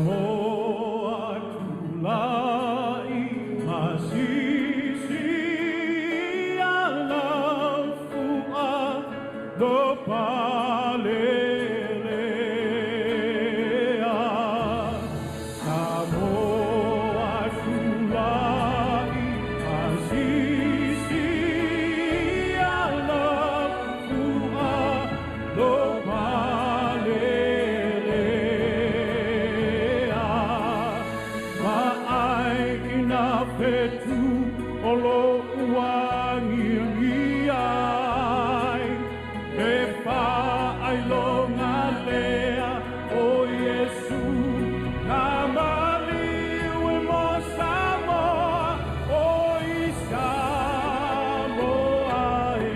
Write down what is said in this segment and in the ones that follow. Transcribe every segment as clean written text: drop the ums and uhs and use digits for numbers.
Samoa tulai masisi alafua do palelea. Samoa tulai masisi alafua do petu olo uangiai e fa ai longa lea o Yesu kamali we mo Samoa o Samoa e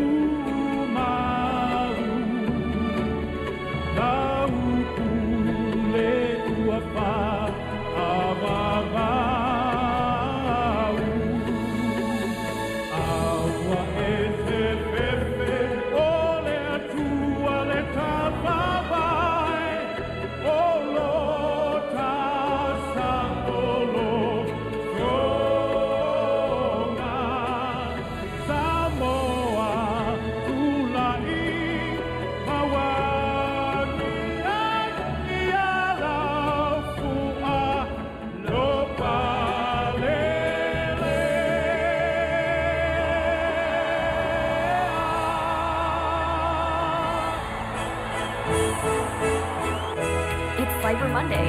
umau dau kule tua pa avava Faiva Monday.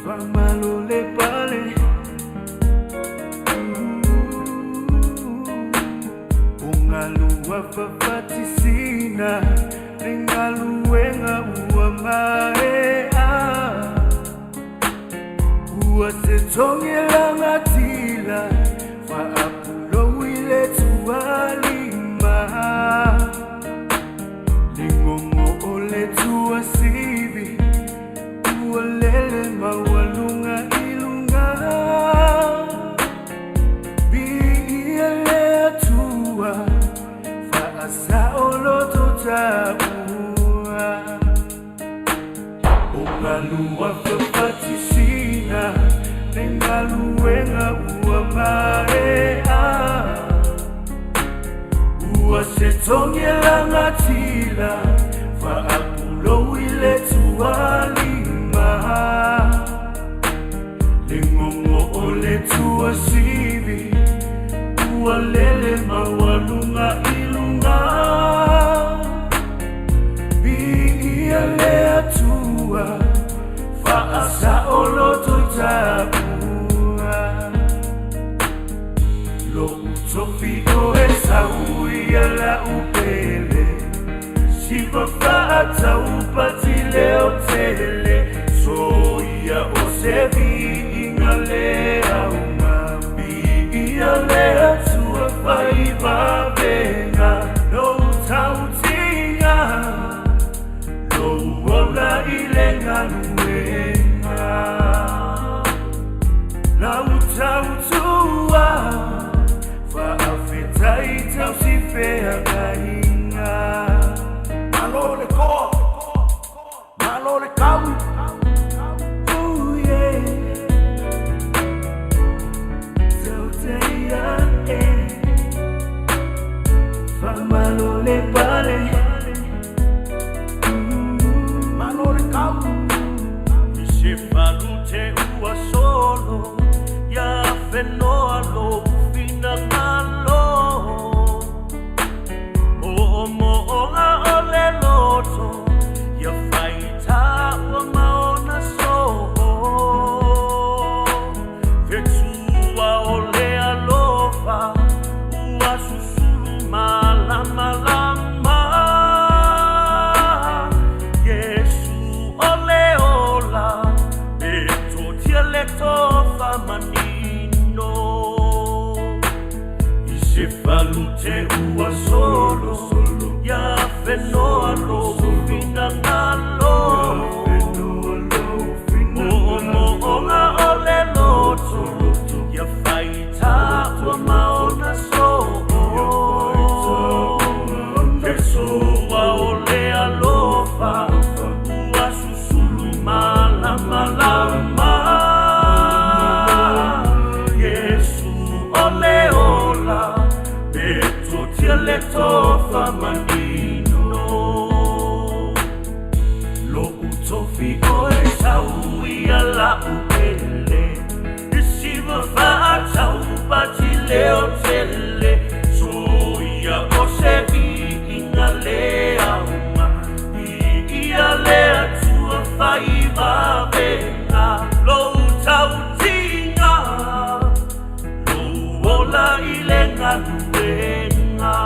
Famalole pale Ungalua fafatisina Ringaluenga uamaea Uasetongela ngatila Faapulo wile tualima Lingongo ole tuasibi Ualele mawalunga ilunga Biile atua Faasa oloto tabua Ungalua fafatisina Nengaluenga uamaea Uasetongela ngatila Faapulo wile tualima Lingongo ole tuasibi Ualele mawalunga ilunga Biile atua Faasa oloto tabua Lo utofio esa uia la upele Siva fata upatile otele Soia osevi ingalea umambi Ialea tua faiva venga Lo utautia Lo uola ilenga nuenga La utautua Faafitaita usifea gainga Malole ko Malole kau Ooh yeah Tautai Famalole pale Malole kau Isifalute ua solo Ya fenoa lo fina malo Mo'onga ole loto Ya faita ua maona so Vetua ole alofa Ua susulu malama lama Yesu ole ola Beto dialecto famanino Isifalute ua solo Ya fenoa lo fina ngalo Mo'onga ole loto Ya faita ua maona so Pessoa ole alofa Ua susulu malama lama Yesu ole ola Beto dialecto famanino Lo utofi oe sauia la upele Isiva fata upati leo tele Soia osevi ingalea uma Ialea tua faiva venga Lo utautinga Lo ola ilenga nuenga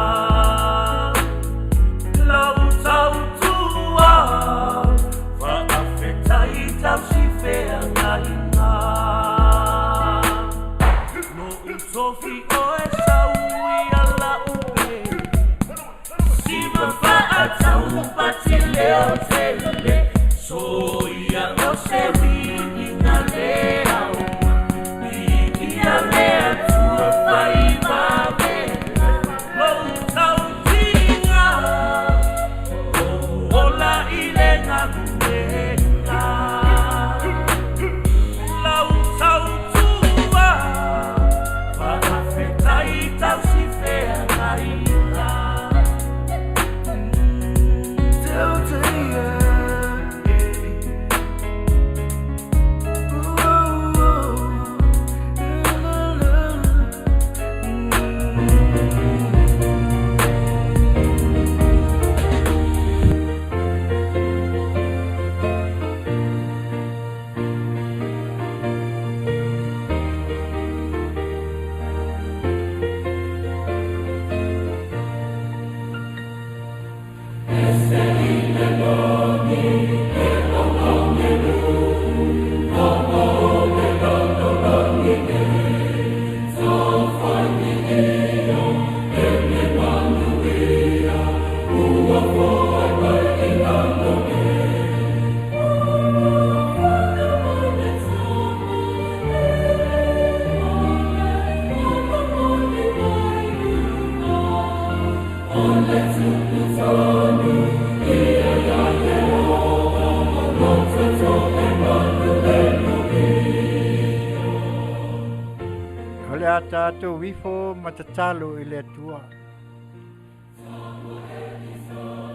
le ata ato wifo matatalo i le atua.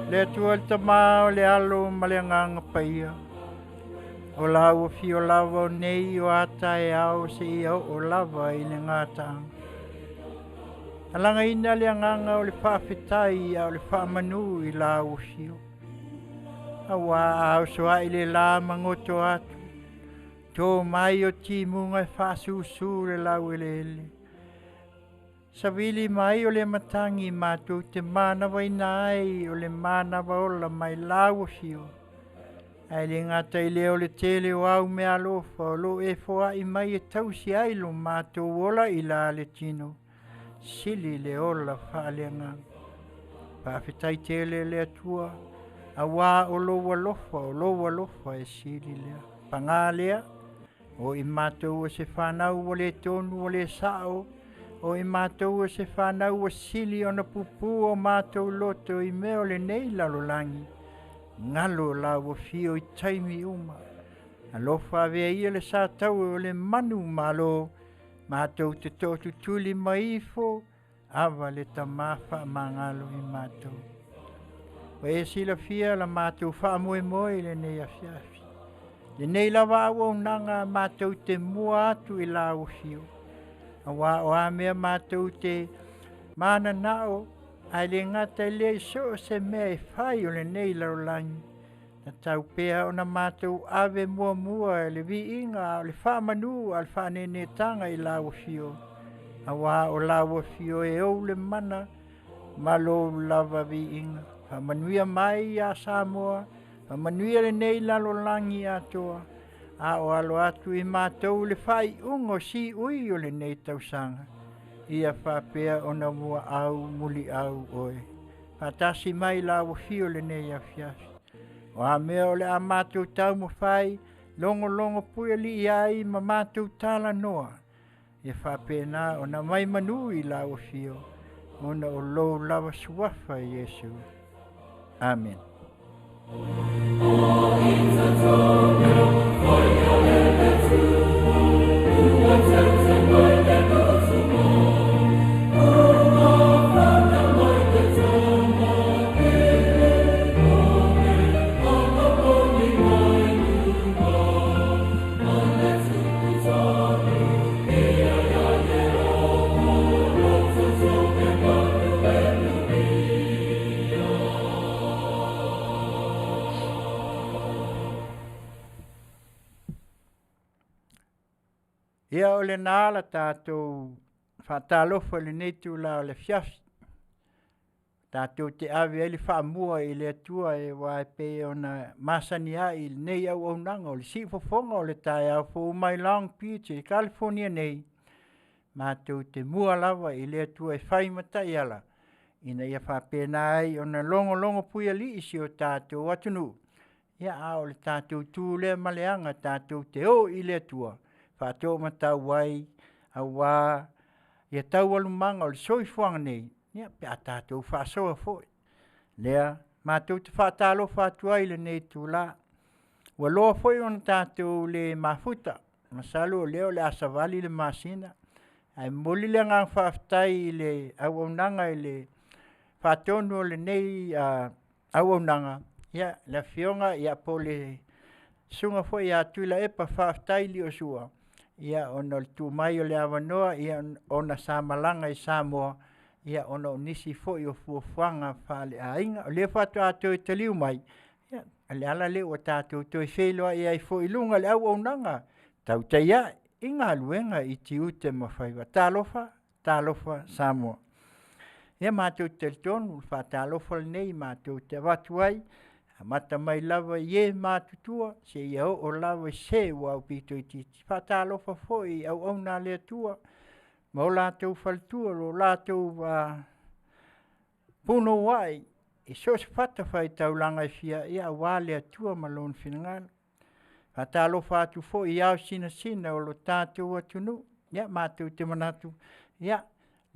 Le atua le tamao le alo ma le nganga paia. O lau fi o lava o nei o ata e au se i au o lava i le ngata. Alanga ina le nganga o le whawhetai au le whamanu i lau fio. Awa au soa i le la mangoto atu. Tō mai o ti munga e whasusu le lau ele ele. Savili mai o le matangi mātou te mānawa i nai o le mānawa ola mai lau fio. Ai le ngata i leo le tele o au me alofa o lo e foa i mai e tausi ailo mātou ola i la le tino. Sili le ola whaaleanga. Pāwhetai tele le atua. Awa o loa lofa e sili lea. Panga lea. O i mātou o se whanau o le tonu o le sao. O i mātou o se whanau o sili o na pupu o mātou loto i meo le nei lalolangi. Ngalo la o fio i taimi uma. Alofa vea ia le sātau o le manu malo. Mātou te tōtu tuli maifo. Awa le tamafa mangalo i mātou. O e sila fia la mātou whaamoe moe le nei Afiafi. Le nei lawa au nanga mātou te mua atu i la o fio. Awa o a mea mātou te mana nao. Ai le ngata le so se mea e whai o le nei laulangi. Na tau pea o na mātou ave mua le vi inga o le whamanu al whanene tanga i la o fio. Awa o la o fio e au le mana malo lava vi inga. Manuia mai a Samoa. Manuia le nei lalolangi atoa. A o alo atu i mātou le whai ungo si ui o le nei tausanga. Ia whapea o na mua au muli au oe. Patasi mai la o fio le nei Afiafi. O a mea o le a mātou tau mo whai. Longo puia li iai ma mātou tala noa. Ia whapea na o na mai manu i la o fio. O na o lou lava suafa Yesu. Amen. Ia o le nāla tātou whatalofa le neitu la o le Afiafi. Tātou te awe ele whaamua i le atua e wae pe o na Masina i nei au nanga o le si Fofogaina o le tae au fo mai Long Beach i California nei. Mātou te mua lava i le atua e Faiva tai ala. Ina ia whapena ai o na longo puia li isi o tātou atunu. Ia a o le tātou tūlea maleanga tātou te o i le atua. Whātou matau wai, a wā, ia tau alumanga o le soifuanga nei, ia pe a tātou whāsoa foi. Lea, mātou te whātalo whātua i le nei tūla. Ua loa foi on tātou le mafuta, masalo leo le asavali le Masina. Ai moli le ngang whaftai le auaunanga i le whātonu le nei auaunanga. Ia, le Afioga, ia po le sunga foi ia tuila epa whaftai li o sua. Ia ona tu mai o le awanoa, ia ona Samalanga i Samoa, ia ona nisi foi o fuafuanga whale a inga. O le whatu ato i taliu mai, ia ale ala le o tātou toi wheloa ia i foi lunga le au nanga. Tautai ia, inga Galuega i Tiute ma Faiva. Talofa Samoa. Ia mātou te tonu, whatalofa le nei mātou te watuai, mata mai lava ye mātutua, se ia o lava se wau pito i titi. Whatalofa foi au na le tua, ma o lātou whaltua, o lātou puno wai, i sos whatawhai taulanga i fia, ia wale atua malon whinangana. Whatalofa atu foi i au sina o lo tātou atunu, ia mātou te manatu, ia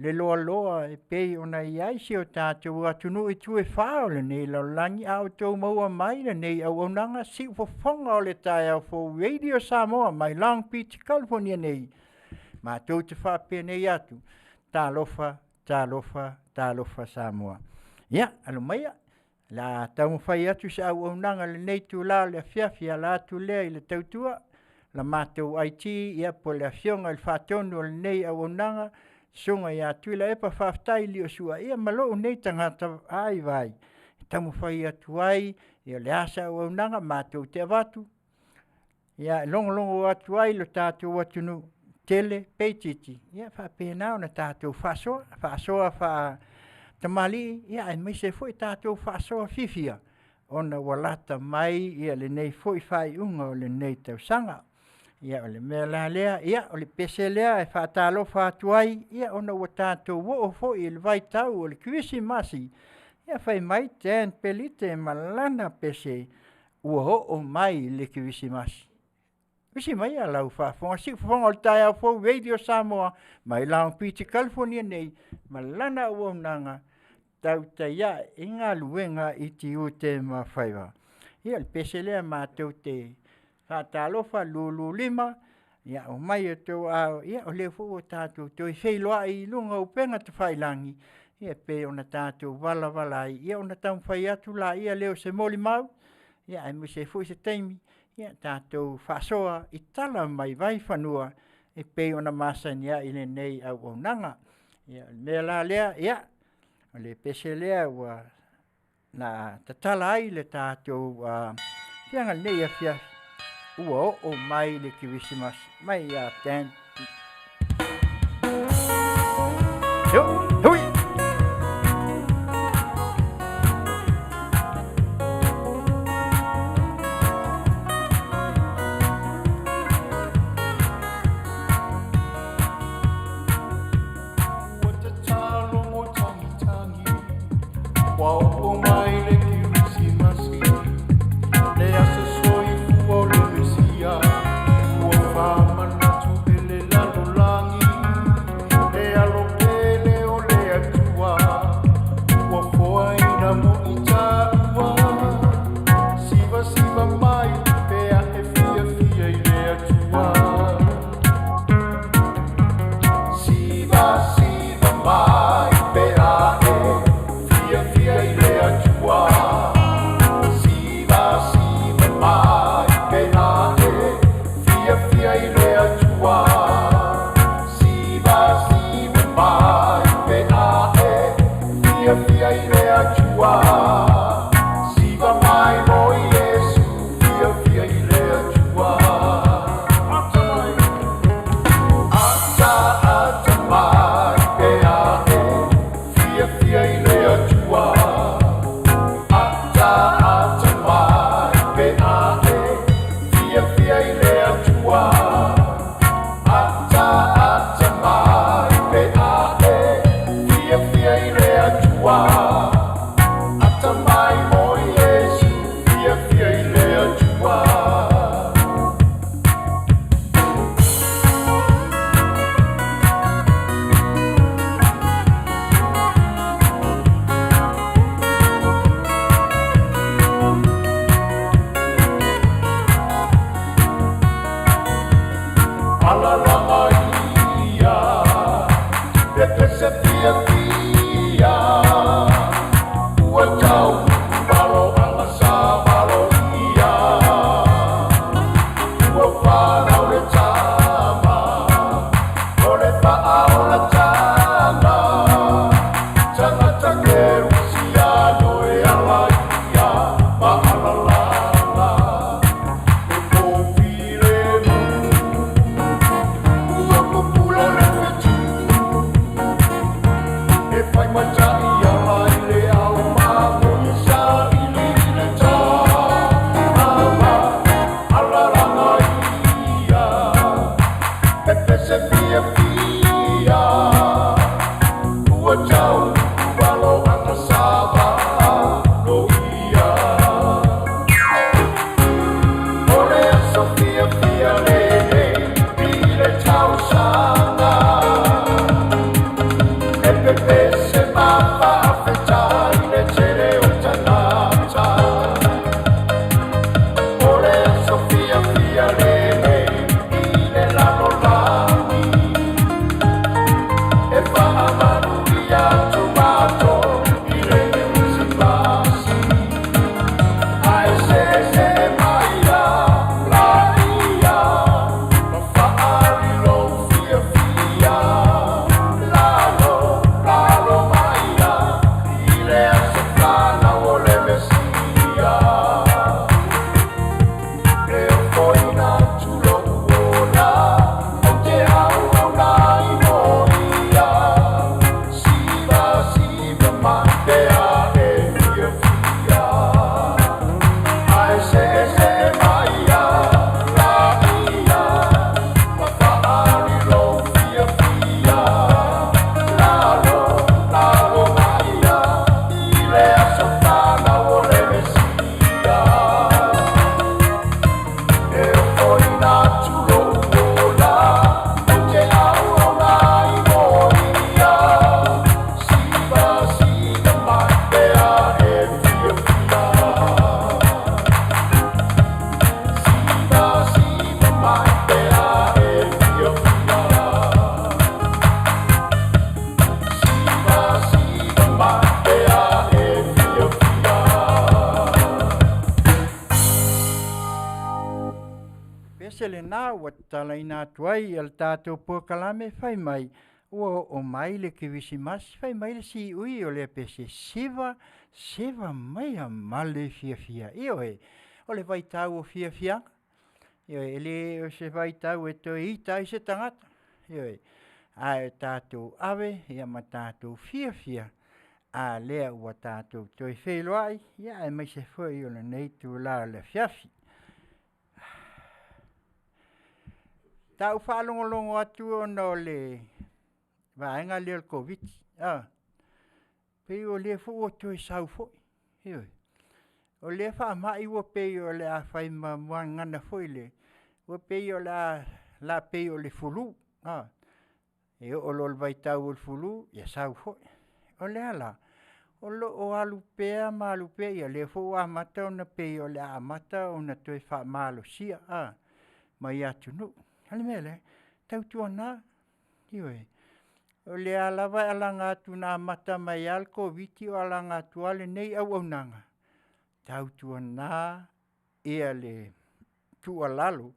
le loa e pei ona iai si o tātou atunu i tue whao le nei laulangi au tau maua mai le nei au onanga si Fofogaina o le tae au fo Radio Samoa mai Long Beach, California nei. Mātou te whapene atu. Tālofa, tālofa, tālofa Samoa. Ia, alo maia. La tau whai atu sa au nanga le nei tu la le Afiafi ala atu lea I le tautua. La mātou IT ia po le Afioga I le whātonu le nei au nanga. Sunga ia tu la epa whaftai li o sua. Ia malo nei tangata ai vai. Tau whai atu ai. Ia le asa au nanga mātou te avatu. Ia longo atu ai lo tātou atunu. Tele, peititi. Ia whapena o na tātou whasoa wha tamali, ia e mai se foi tātou whasoa fifia. Ona walata mai, ia le nei foi whai unga o le nei tau sanga. Ia o le mea lea, ia o le pese lea e whaatalo whaatuai, ia ona wa tātou wo o foi le vai tau o le kuisi masi. Ia whai mai ten pelite malana pese ua o mai le kuisi masi. Visi mai a lau whaafonga, si whafonga o tai au fau Radio Samoa, mai lau Piti California nei, malana ua nanga, Tautai ia inga luenga I Tiute ma Faiva. Ia le pese lea mātou te whaatalofa lulu lima, ia o mai o tau au, ia o leo fu o tātou toi wheiloa I lunga upenga te whailangi, ia pe ona tātou wala ia ona tau whai atu la ia leo se moli mau, ia ai mo se fu se teimi, ia tātou whasoa I tala mai vai whanua, e pe ona masania I le nei au o nanga. Ia mea la lea, ia, o le pese lea ua na tatala ai le tātou whianga nei Afiafi ua o mai le kiwisimas mai a ten. Hui! nā, ua talai nā tuai, al tātou puakalame, whai mai, o mai le kivisi mas, whai mai le si ui, o le pese seva mai a male fia, o le vai tau o fia, ele o se vai tau e toi ita i se tangata, a e tātou ave, ia ma tātou fia, a lea ua tātou toi wheloai, ia e mai se whai o le nei tu la le Afiafi. Tau whaalongolongo atu o no le vaenga le al COVID. Pei o le fu o toi sau foi. O le wha mai ua pei o le a whai ngana foi le. Ua pei o la pei o le fulu. E o lo vai tau o le fulu, ia sau foi. O le ala. O lo o alupea ma alupea ia le fu a mata o na pei o le a mata o na toi wha malo sia. Mai atu nu. Hale mele, tau tuana, o le alawa alanga atu nā mata mai al COVID o alanga atu ale nei au nanga. Tau tuana, ia le tua lalo,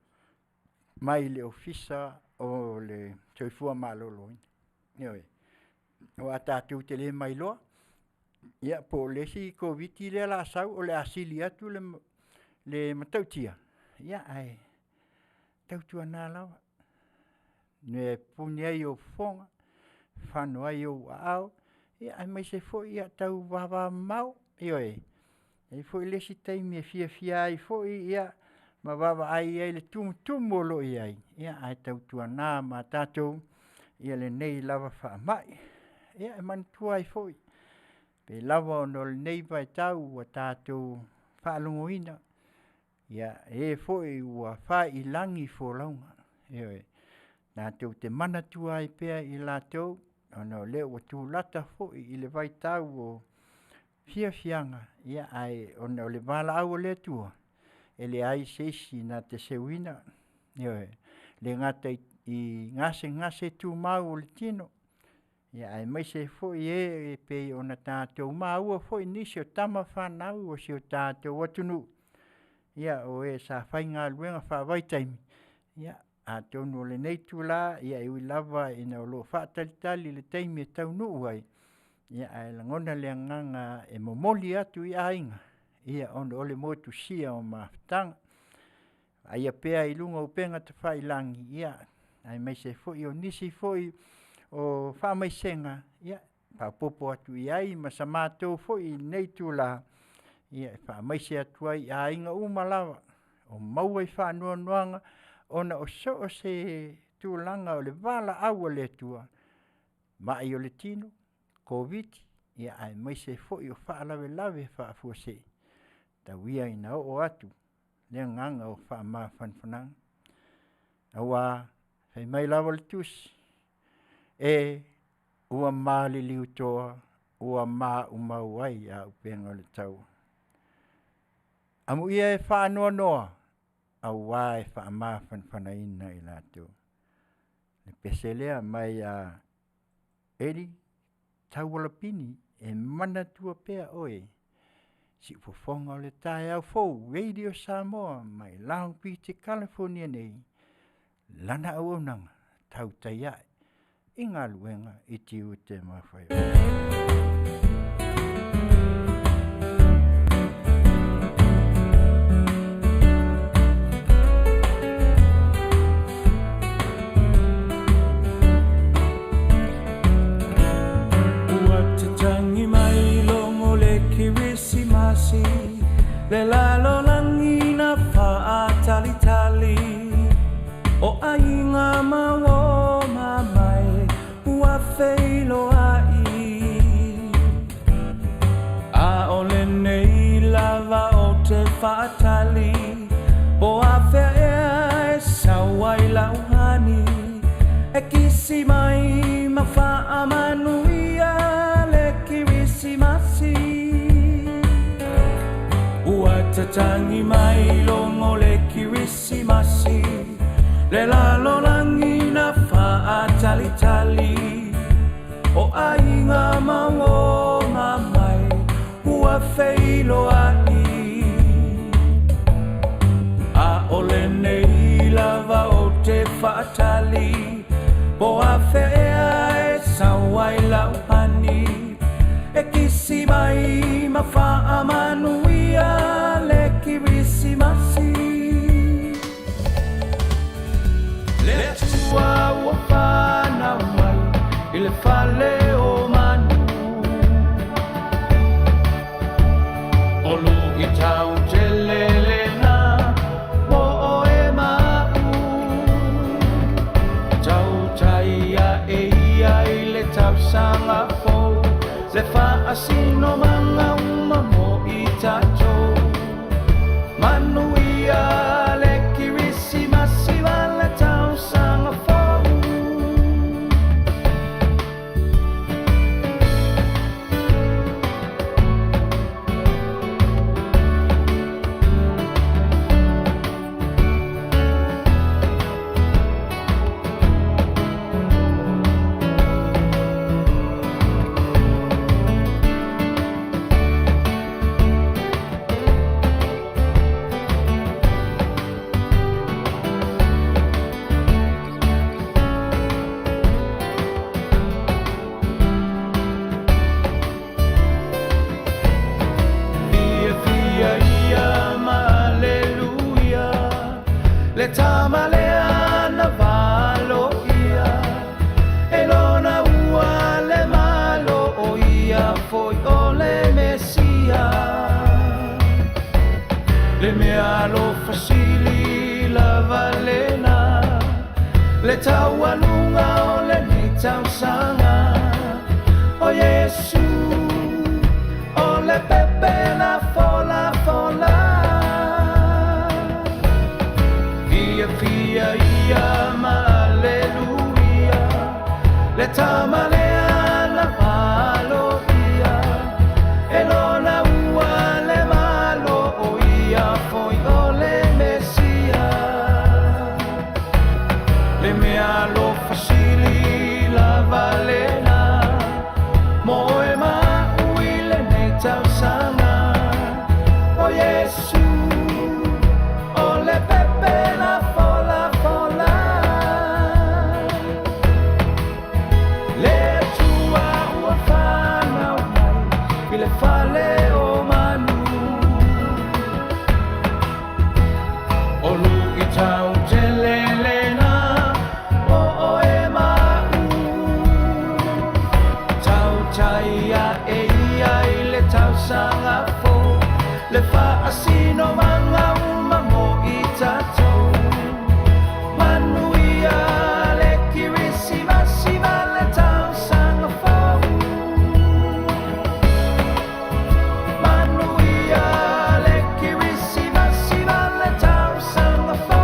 mai le ofisa o le toifua maloloin. O a tātou te le mai loa, ia po le si COVID le la sau o le asili atu le matautia. Ia ai. Tau tuana lawa. Ne punia i o fonga, whanua i o au, ia ai mai se fo ia tau wawa mau, e fo i lesi taimi e fia i fo i ia, ma wawa ai le tumu lo i ai, ia ai tau tuana ma tātou, ia le nei lava wha mai, ia e mantua i fo i, pe lava o no le nei vai tau wa tātou whaalongoina, ia e foi ua wha i langi fo launga. Nā tau te manatua i pea i lātou, ono le ua tūlata foi i le vai tau o fianga. Ia ai ono le wala au le tua. E le ai seisi nā te sewina. Le ngata i ngase tū mau o le tino. Ia ai mai se foi e pei o na tātou maua foi nisi o tama whanau o si o tātou atunu. Ia o e sa whai ngā luenga whawai taimi. Ia a tonu o le nei tūla, ia e ui lava ina o lo whaatalitali le taimi e tau nuu ai. Ia e langona le nganga e momoli atu i ainga. Ia ono ole motu sia o mawhtanga. Aia pea i lunga o penga te whai langi. Ia ai mai se foi o nisi foi o whamai senga. Ia pa popo atu i ai ma sa mātou foi nei tūla. Ia e wha mai se atuai a inga umalawa. O maua i wha nuanga, ona o so o se tūlanga o le wala aua le tua. Mai o le tino, COVID, ia ai mai se foi o wha lawe wha afua se. Tawia ina o atu, le nganga o wha maa whanwhanang. Awa, hei mai lawa le tusi. E, ua maa li liutoa, ua maa umauai a upenga le tau. Amu ia e wha noa, au wā e wha maa whanwhanaina i lātou. Le peselea mai a eri, Taulapini, e mana tua pea oe. Si Fofoga o le tae au fou, Radio Samoa, mai Long Beach, California nei. Lana au nanga, Tautai ai, i Galuega i Tiute ma Faiva. Le lalo langina faatalitali o ainga mawo mamai ua feilo ai a ole nei lava o te faatali po a fea e sawai lauhani e kisi mai ma faa Manuia le kirisi masi tatangi mai longo le kirisimasi le lalo langina faatalitali o ainga mawo mamai ua feilo ai a ole nei lava tali po afea e sawai lauhani e kisi mai mafaa manuia le kirisi masi le tua wafana mai ile fale o manu olu itau telelena mo oe mau Tautai e ia le tau sanga fo le fa asino manga uma mo i tatou Manuia le kirisi masiva le tau sanga fo Le tamalea na valo ia e lona ua le malo o ia foi o le mesia le mea lo fasili la valena le taualunga o le ni tausanga o Yesu o le pepe la fola fola Fia ia ma alleluia le tamalea la malo ia e lona ua le malo o ia foi o le mesia le mea lo fasili la valena mo e ma uile nei tausanga o Yesu o le pepe la fola fola le tua ua fana mai i le fale o manu o lu i tau telelena o e mau Tautai e ia i le tau sanga fo le fa asino manga uma mo i tatou Manuia le kirisi masiva le tau sanga fo Manuia le kirisi masiva le tau sanga fo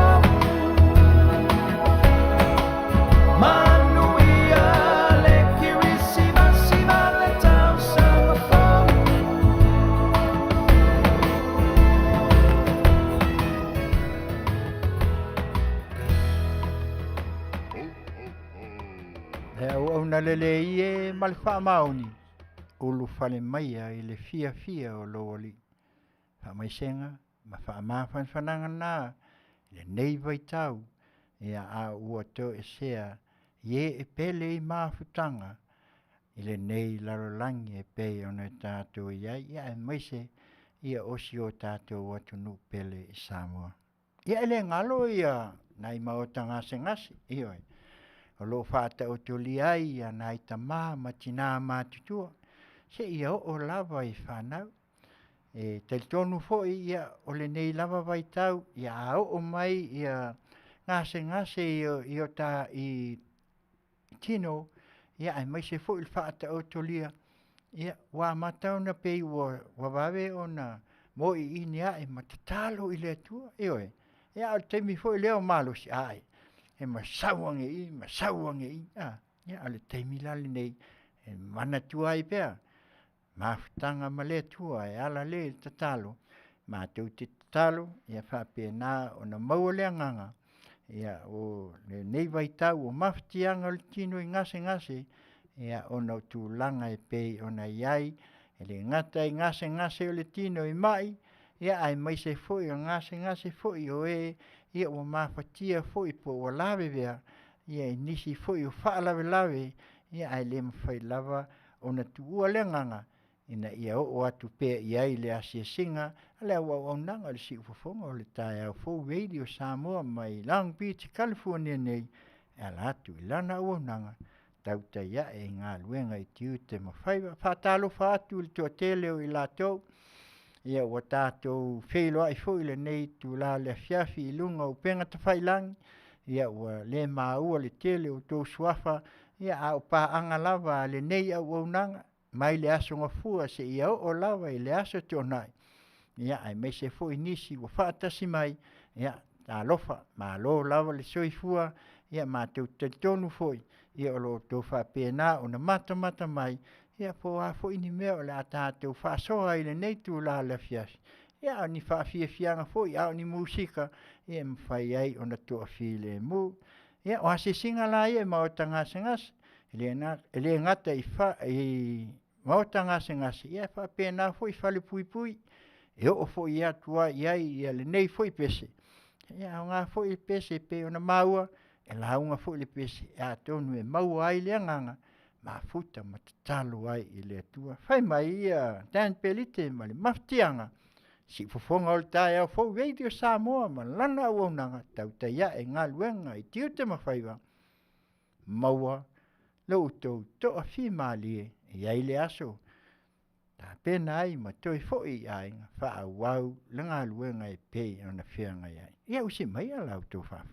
Manuia le kirisi masiva le tau sanga fo E au na lele ie ma le whaamaoni. Ulu whale maia i le fia fia o lo oli. Whaamaisenga, ma whaamawhan whananga nā. Le nei vai tau. Ia a ua to e sea. Ie e pele i mawhutanga. I le nei larolangi e pei ona e tātou iai. Ia e maise. Ia osi o tātou atu nu pele i Samoa. Ia ele ngalo ia. Nai maota ngase ngase. Ioi. O lo whaata o te oli ai, a nai ta maa, ma tina maa tutua. Se ia o lava i whanau. E te tonu foi ia o le nei lava vai tau, ia a o mai ia ngase i o ta i tino, ia ai mai se foi il whaata o te olia. Ia wa matau na pei wa wawe o na mo i ini ai, ma te talo i le tua. Eoe, ia o te mi foi leo malo si ai. E masauange i, ia ale teimi lali nei, e mana tua i pea, mawhitanga ma le tua, e ala le tatalo, ma tau te tatalo, ia whape nā o na maua le anganga, ia o le nei vai tau o mawhitianga o le tino i ngase, ia o na tūlanga e pei o na iai, e le ngata i ngase o le tino i mai, ia ai mai se foi o ngase foi o e, ia o mawhatia foi po o lawe vea, ia nisi foi o whaalawe ia ai le mawhai lava o na tuua le nganga ina ia o atu pea iai le asia singa le au nanga le si ufofonga o le tae au fo radio Samoa mai Long Beach, California nei ala atu ilana au nanga Tautai ia e Galuega i Tiute ma Faiva whatalofa atu le toatele o i latou ia ua tātou wheiloa i fo i le nei tu la le Afiafi i lunga o penga ta whailangi ia ua le maua le tele o tō suafa ia au pāanga lava le nei au nanga mai le aso ngafua se ia o lava i le aso tonai ia ai me se fo i nisi ua whaatasi mai ia tā lofa ma lo lava le soifua ia ma tau tonu foi ia o lo tō whapena o na mata mai ia po a fo ini mea o le a tātou whaasoa i le nei tū la le Afiafi ia o ni whaafiafianga foi au ni musika ia mwhai ai o na tō afi le mu ia o hase singa la ia ma o tangasangas ele ngata i mauta ngase ia whapena foi whale pui e o fo ia tua iai ia le nei foi pese ia o ngā foi pese pe o na maua e launga foi le pese a tonu e maua ai le nganga ma futa ma tatalo ai i le atua whai mai ia dan pelite ma le maftianga si fofonga o le tae au fo radio Samoa ma lana au nanga Tautai ia e Galuega i Tiute ma Faiva maua lo to afi mali ia ile aso ta pena ai ma toi foi ai fa au le Galuega e pe ona fianga ia usi mai ala to fa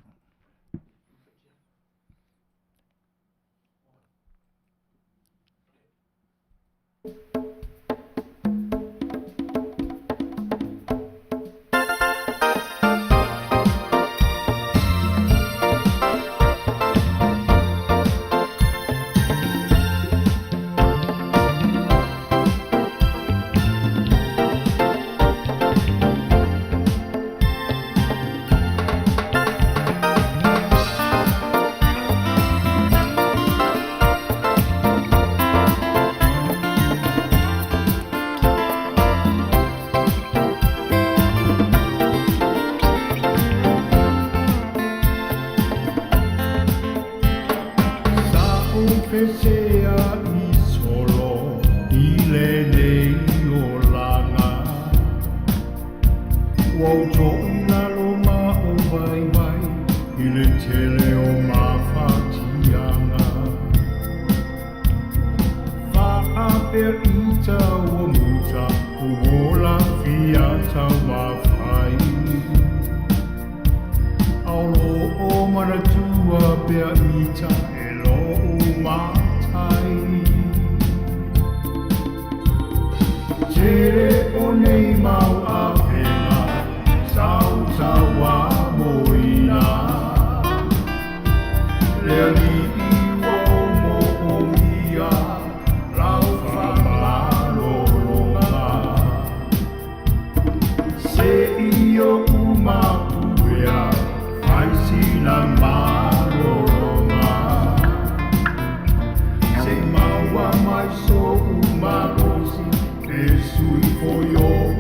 For your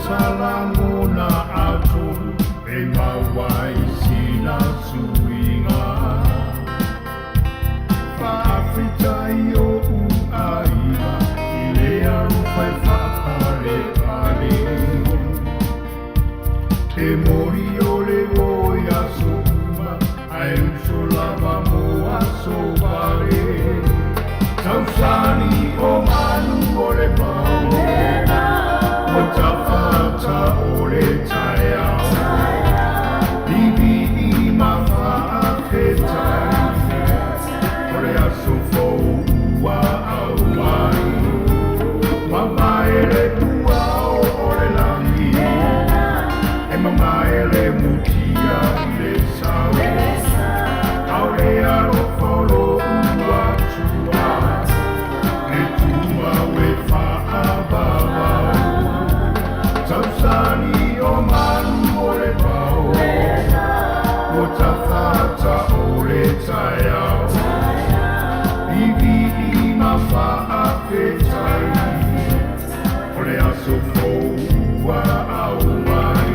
salanguna atu e mawai sina suinga Whaafitai o uaiva I lea rupai whaapare pare E mori o le oia so uma Ai uso lava moa so pare Tausani o manu o le pao O tawhata o le taiao Bibi I mawhaafetai O le aso fou ua au mai Mamae le tuao o le langi E mamae le mutia I le sau Au le aro folo ua tua E tua we whaabawau Tausani o manu o le pao O tawhata o le taiao Iwi I mawhaafetai O le aso fou ua au mai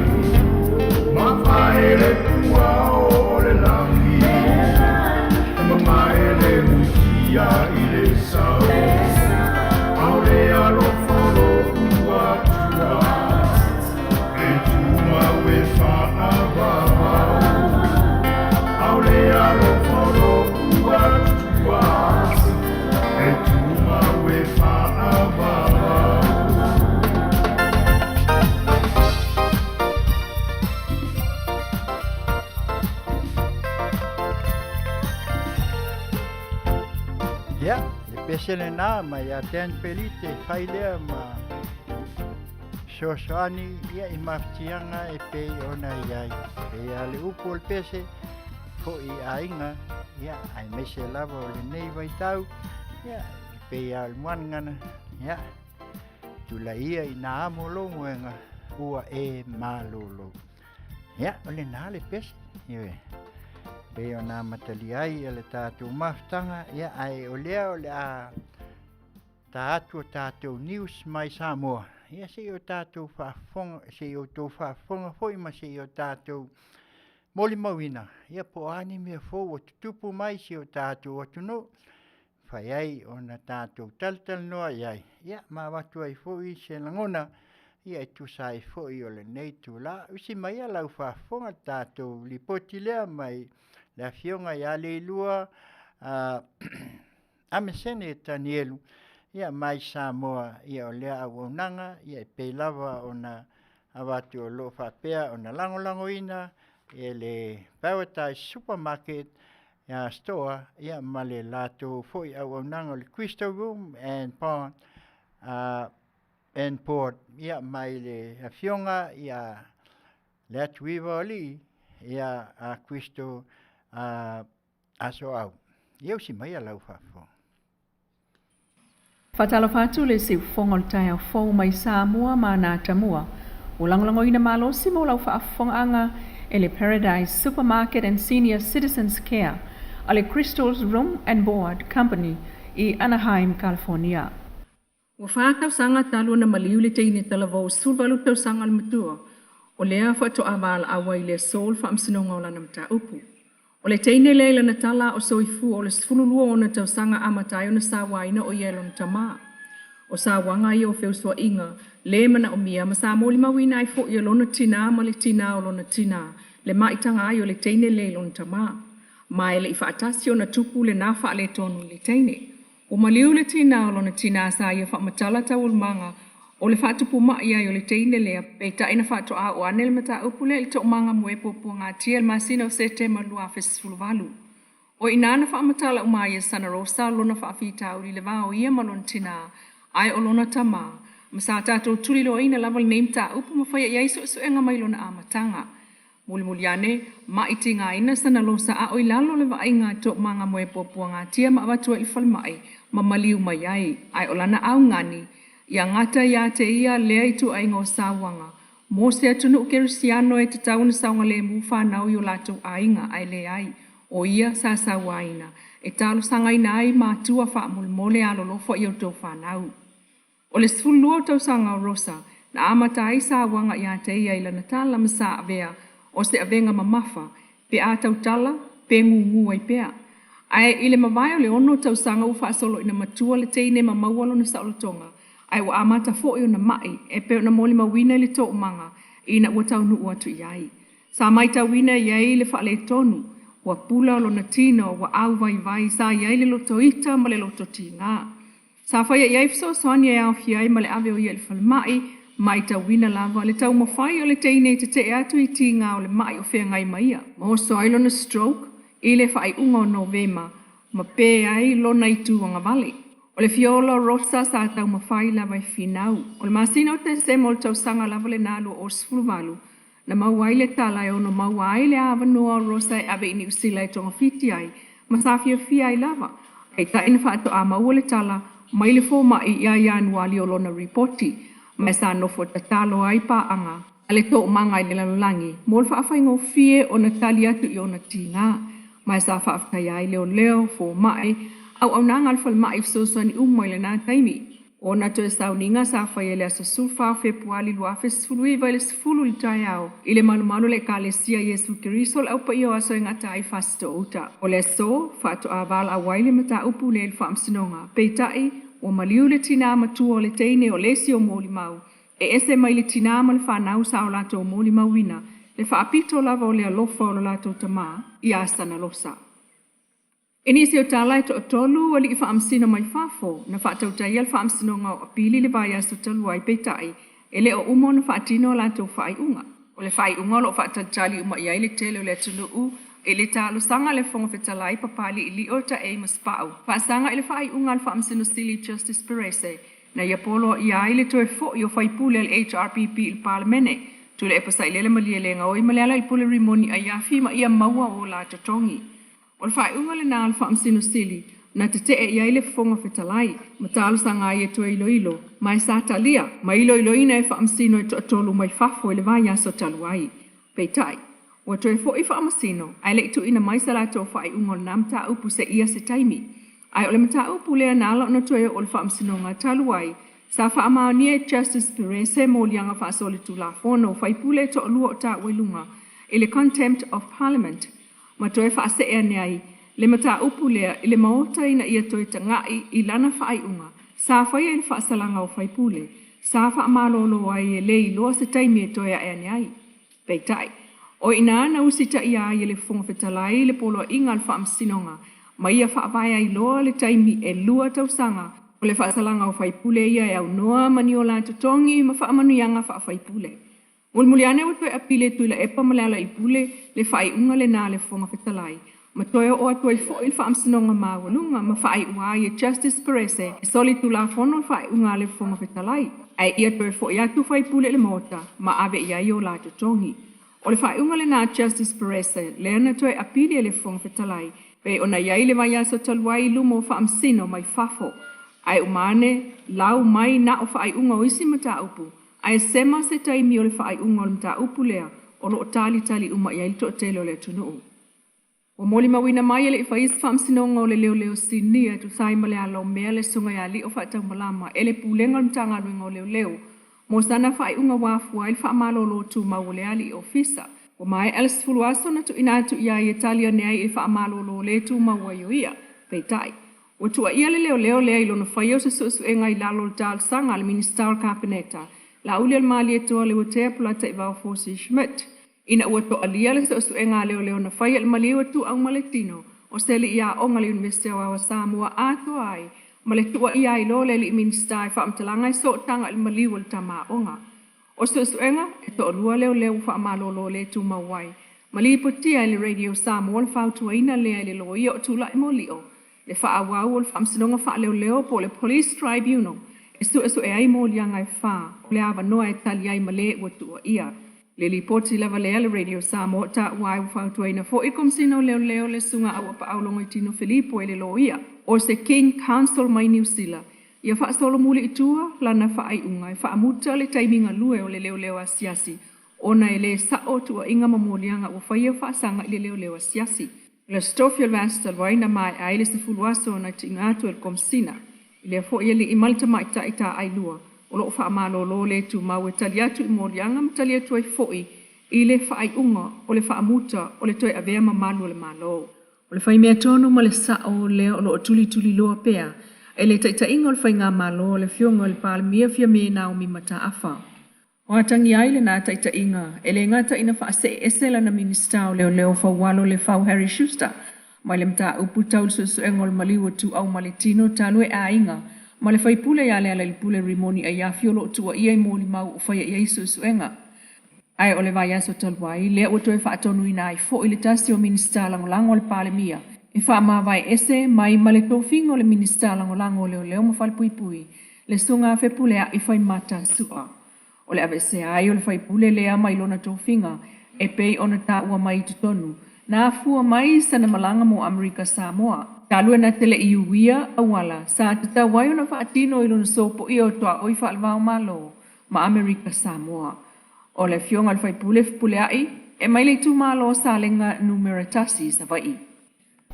Mawhae le tuao o le langi E mamae le mutia I le sau Au le alo folo ua tua E tuma we whaabawau Au le alo folo ua tua E tuma we whaabawau Ya, le pesele na ma ya ten pelite failea ma sosoani ia I maftianga e pe ona iai. Pe ale upo le pese ko I ainga ia ai mese lava o le nei vai tau ia pe al muangana ia tula ia I na amo longuenga ua e malolo. Ia ole na le pese ia pe ona matali ai le tatu maftanga ia ai olea ole a tatu news mai Samoa ia se o tatu Faafoga se o to Faafoga foi ma se o tatu moli mawina ia po ani me fo o tupu mai se o tatu o tuno fai ai ona tatu taltal no ai ia ma watu ai foi se langona ia tu sai foi o le nei tu la usi mai ala Faafoga tatu lipoti lea mai le Afioga ia le lua amesene tanielu ia mai Samoa ia o lea auaunaga ia e pei lava ona avatu o loo faapea ona langolangoina e le Paradise Supermarket ia store ia ma le latou foʻi auaunaga o le Crystal Room and Port ia mai le Afioga ia le atuiva o lii ia a Crystal aso au ia usi mai alau Faafoga Fatalafatu le se fonga o tai au fou mai Samoa ma na tamua. O langolangoina malosi mo lau Faafofoga'aga e le Paradise Supermarket and Senior Citizens Care a le Crystal's Room and Board Company I Anaheim, California. Ua whākausanga talu na maliu le teine talavou sulvalu tausanga le matua o lea whato awala awa I le sol whaamsinonga o lana mta upu. O le teine leila na tala o soifu o le sfululua o na tausanga amatai o na sawaina o yelo na tama. O sawanga I o feusua inga, le mana o mia ma sa moli mawina ai fo I o lona tina ma le tina o lona tina, le maitanga ai o le teine leila na tama. Mai le ifaatasi o na tupu le nafa le tonu le teine. O maliu le tina o lona tina sa ia whaamatala tawul manga o le whaatupu mai ai o le teine lea pe taina whaato a o ane le mata upule le to manga mue popo ngā tia le Masina o sete malua fesifuluvalu. O inana whaamatala umai e sana rosa lona whaafitauri le vao ia malon tina ai o lona tama ma sa tātou tulilo ina laval neimta upu mawhaya iai so enga mai lona amatanga. Muli ane maiti ngā ina sana losa a oi lalo le vai ngā to manga mue popo ngā tia ma awatua I whalmai ma maliu mai ai ai o lana au ngani ia ngata ia te ia lea I tu ai ngō sāwanga. Mō se atunu kerisiano e te tauna saunga le mu whanau I o latou ainga ai le ai o ia sa sawaina e talo sanga ina ai mātua wha mole alolofo I o tō whanau. O le sfulua tau sanga o rosa na amata isa wanga ia te ia ila na tala masa avea o se avenga mamafa pe a tautala pe ngungu ai pea. Ai ile mawai o le ono tausanga ufa solo ina matua le teine mamawalo na saolotonga. Ai wa amata fo i o na mai e pe na moli mawina le to manga ina ua tau nu atu iai. Sa mai tau wina iai le wha le tonu wa pula lo na tino wa au vai sa iai le loto ita ma le loto tinga. Sa whaia iai fiso soani e au fiai ma le ave o iai le whalemai mai tau wina lava le tau mawhai o le teine te te atu i tinga o le mai o whea ngai maia. Mo soailo na stroke i le whai unga o Novema ma pe ai lo na itu o ngavale. O le fiola rosa sa tau mawhai lava i finau. O le Masina o te semo le tau sanga lava le nalu o sfuluvalu. Na mauai le tala e ono mauai le awa noa rosa e ave ini usila e tonga fiti ai. Ma sa Afiafi ai lava. Ai ta ina whaato a maua le tala mai le fō mai ia ianuali o lona ripoti. Ma sa nofo ta talo ai pa anga. Ale tō manga i le lalulangi. Mol whaafai ngō fie o na tali atu i o na tinga. Ma sa whaafai ai leo fō mai. Au nanga alfal mai fsosani umai le nā taimi. O na to sa uninga sa whai ele asa sulfa Februari lua fesfulu i vai le sifulu li tai au. I le malu le ka le sia Yesu Kirisol au pa io aso ingata ai fasto uta. O le so, whaato a vala a waile mata upu le il whaamsinonga. Peitai, o maliu le tina matua o le teine o lesi o mōli mau. E ese mai le tina ma le whanau sa o lato o mōli mau wina. Le whaapito lava o le alofa o le lato tama, i asana losa. Inisi o tālai to tolu wali i whaamsino mai Faafo, na whaatautai al whaamsino ngau a pili le vai aso talu ai peitai, e le o umo na whaatino la tau whai unga. O le whai unga lo whaatantali uma iai le tele o le atunu u, e le tālo sanga le whonga whetalai papali i li o ta e maspau. Whaasanga i le whai unga al whaamsino stili Justice Perese, na ia polo iai le toe fo i o whai pule al HRPP il parlemene, tu le epasai le malia le ngau i maleala i pule rimoni a Afiafi ma ia maua o la totongi. O le whai unga le nā al whaamsino stili, na te te e iai le whonga whetalai, ma tālo sanga i e tua ilo, mai sa talia, ma ilo ina e whaamsino e tolu mai Faafo e le vai aso talu ai. Peitai, o toe fo i whaamasino, ai le itu ina mai sa la tō whai unga le namta upu se ia se taimi. Ai o le mata upu lea nāla na toe o le whaamsino ngā talu ai, sa whaamaunia e Justice Perese mo lianga whaasole tu la whono, whai pule to lua o tā uelunga, e le contempt of parliament. Ma toe whaase ea neai, le mata upu lea i le maota ina ia toe tangai i lana whai unga, sa whaia i le whaasalanga o whai pule, sa whaamalolo ai e le i loa se taimi e toe ea neai. Peitai, o ina ana usita ia ai le whonga whetalai le polo inga le whaamsinonga, ma ia whaavaya i loa le taimi e lua tausanga, o le whaasalanga o whai pule ia e au noa mani o la tutongi ma whaamanuianga whai pule. Mulmuliane o toe apile tuila epa malala i pule le whai unga le nā le whonga whetalai. Ma toe o atua i fo il whaamsinonga mawalunga ma whai uai e Justice Perese e soli tu la whono whai unga le whonga whetalai. Ai ia toe fo i atu whai pule le mota ma ave ia i o la tutongi. O le whai unga le nā Justice Perese le ana toe apile le whonga whetalai pe ona iai le vai aso taluai lumo whaamsino mai Faafo. Ai umane lau mai na o whai unga o isi mata upu. Ai sema se taimi o le whai unga o le mta upu lea o lo tali uma ia i to tele o le tunuu. O moli mawina mai ele i whais whaamsinonga o le leo sinia tu sai male alo mea le sunga ia li o whaatau malama ele pulenga o mtanga ruinga o leo. Mo sana whai unga wafua il whaamalolo tu mawole ali i ofisa. O mai alas fuluaso na tu inatu ia i Italia nea i whaamalolo le tu mawaio ia. Peitai. O tua ia le leo lea i lona whaio se susu e ngai lalo tal sanga al minister kabineta. La uli al mali e toa le watea pulata i vau fosi Schmidt. Ina ua to alia le su e ngā leo na whai al mali ua tu au maletino. O seli ia o ngali University wa Samoa ato ai. Male tua ia i lo le li minister i whaamtalanga i so tanga al mali ua tama onga. O su enga e to alua leo whaamalolo le tu mawai. Mali potia le radio Samoa le whautuaina lea le lo ia o tu lai mo lio. Le whaawau o le whaamsinonga wha leo po le police tribunal. Esu e ai mo lianga e wha, le awa noa e tali ai male ua tua ia. Le li poti lava lea le radio Samoa ta wai whautuaina fo i komsino leo le sunga au pa aulongo i tino Filipo e le lo ia. O se King Council mai New Zealand. Ia wha solo muli i tua, lana wha ai unga e wha amuta le taiminga lue o le leo a siasi. Ona e le sao tua inga mamolianga ua whaia wha sanga i le leo a siasi. Le stofio vastal waina mai aile se fuluaso na tingatu el komsina. Ile fo ia li i malta mai ta ita ai lua. o loo whaamalolo le tu mau e tali atu I morianga ma tali atu ai fo'i I le whaaiunga o le whaamuta o le toi avea ma malu le malo. O le whai mea tonu ma le sao lea o loo tuli loa pea e le taitainga o le whai ngā malo le fionga o le pāle mia fia me nao mi mata afa. O atangi ai le nā taitainga e le ngata ina whaase esela na minista o leo whawalo le whau Harry Schuster mai le mta upu tau susu engol maliwa tu au maletino talue a inga ma le whai pule ya le pule rimoni a Afiafi o loo tua ia I mōli mau o whai ia susu enga. Ai o le vai aso talwai, lea ua toe whaatonu ina ai fo I le tasi o minista langolango le pāle mia. E wha mawai ese mai ma le tofingo le minista langolango leo ma whale pui. Le sunga fe pule a I whai mata sua. O le avese ai o le whai pule lea mai lona tofinga e pei ona ta ua mai tutonu. Na fua mai sana malanga mo Amerika Samoa. Talua na tele I uia awala sa tata wai ona whaatino I lona sopo I o toa oi whaalvao malo ma Amerika Samoa. O le fionga le whai pule ai, e mai le tūmalo sa lenga numeratasi sa vai.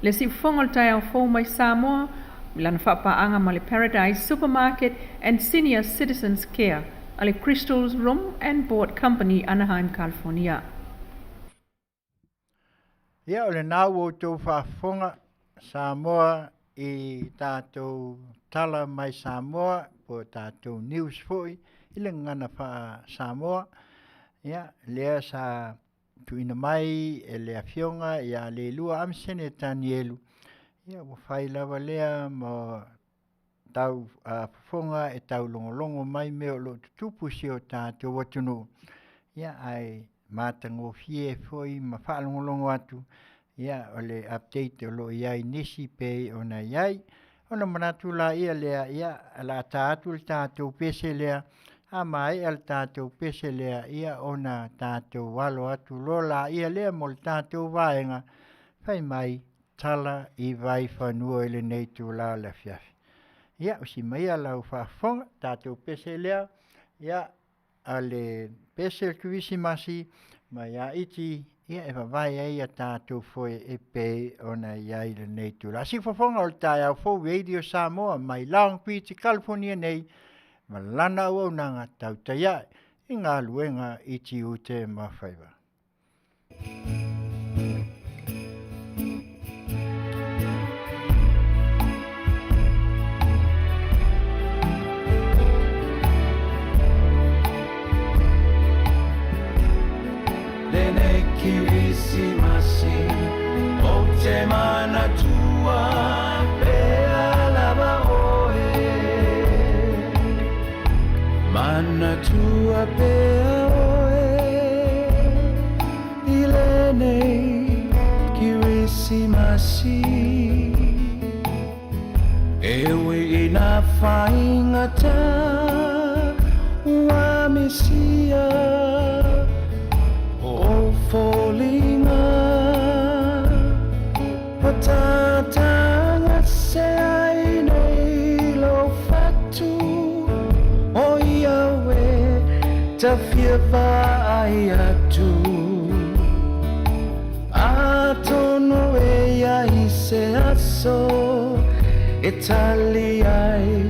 Le si fonga le tai au fōu mai Samoa, milana whapaanga ma le Paradise Supermarket and Senior Citizens Care, a le Crystal's Room and Board Company, Anaheim, California. Ia o le nau o tō whafonga Samoa I tātou tala mai Samoa, po tātou news fōi, I le ngana wha Samoa, Ia, lea sa tuina mai e le Afioga ia le lua amsene tanielu. Ia, wa whai lawa lea mo tau Fofoga e tau longolongo mai meo lo tutupu si o tātou watunu. Ia, ai mātango fie foi ma whaalongolongo atu. Ia, o le update o lo iai nisi pei o na iai. Ona manatu la ia lea, ia, la tātou le tātou pese lea. A mai al tātou pese lea ia ona tātou walo atu lola ia lea mo le tātou vaenga whai mai tala I vai whanua I le nei tū la le Afiafi. Ia usi mai alau whafonga tātou pese lea ia a le pese kuisi masi mai a iti ia e whawai ai a tātou foe e pei ona iai le nei tū la. Si whafonga o le tai au fo Radio Samoa mai Long Beach California nei malana ua unanga Tautai I ngā luenga I Tiute ma Faiva. Lene kirisi masi o te mana tua pea lava Mana tua pea oe I nei kirisi masi Ewe ina whaingata ua misia O fōlinga Patatanga se ai nei lo fatu O Iawe ta Faiva ai atu Atono e ai se aso E tali ai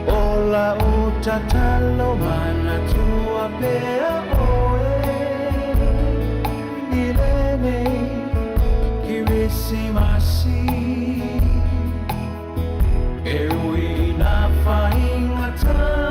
O la o tatalo mana tua pea oe I lenei kirisi masi E ui na whaingata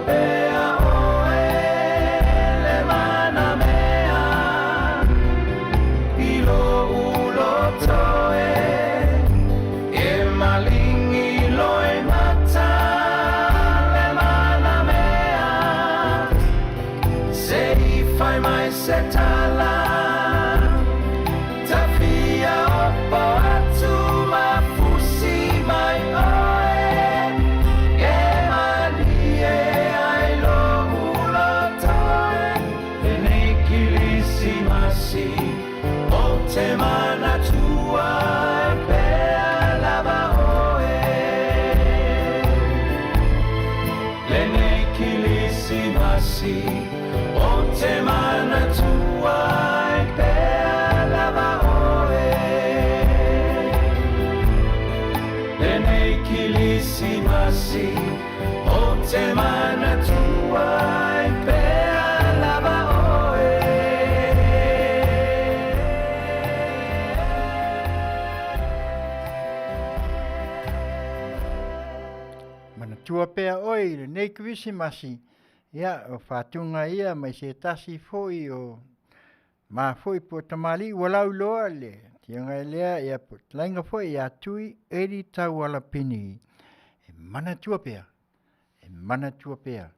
pea oe le mana mea I lo ulo toe E malingi loe mata le mana mea Se I fai mai se tala Tafia opo atu mafusi mai oe E malie ai lo ulo toe E nei kilisi masi O te mana tua e pea lava oe Le nei kilisi masi O te mana tua e pea lava oe Le nei kilisi masi O te mana tua e pea lava oe Mana tua pea oi, le nei kuisi masi. Ia, o whatunga ia, mai se tasi foi o ma foi po tamali, walau loa le. Tianga lea, ia po lainga foi, ia tui, eri tau ala pini. E mana tua pea, e mana tua pea.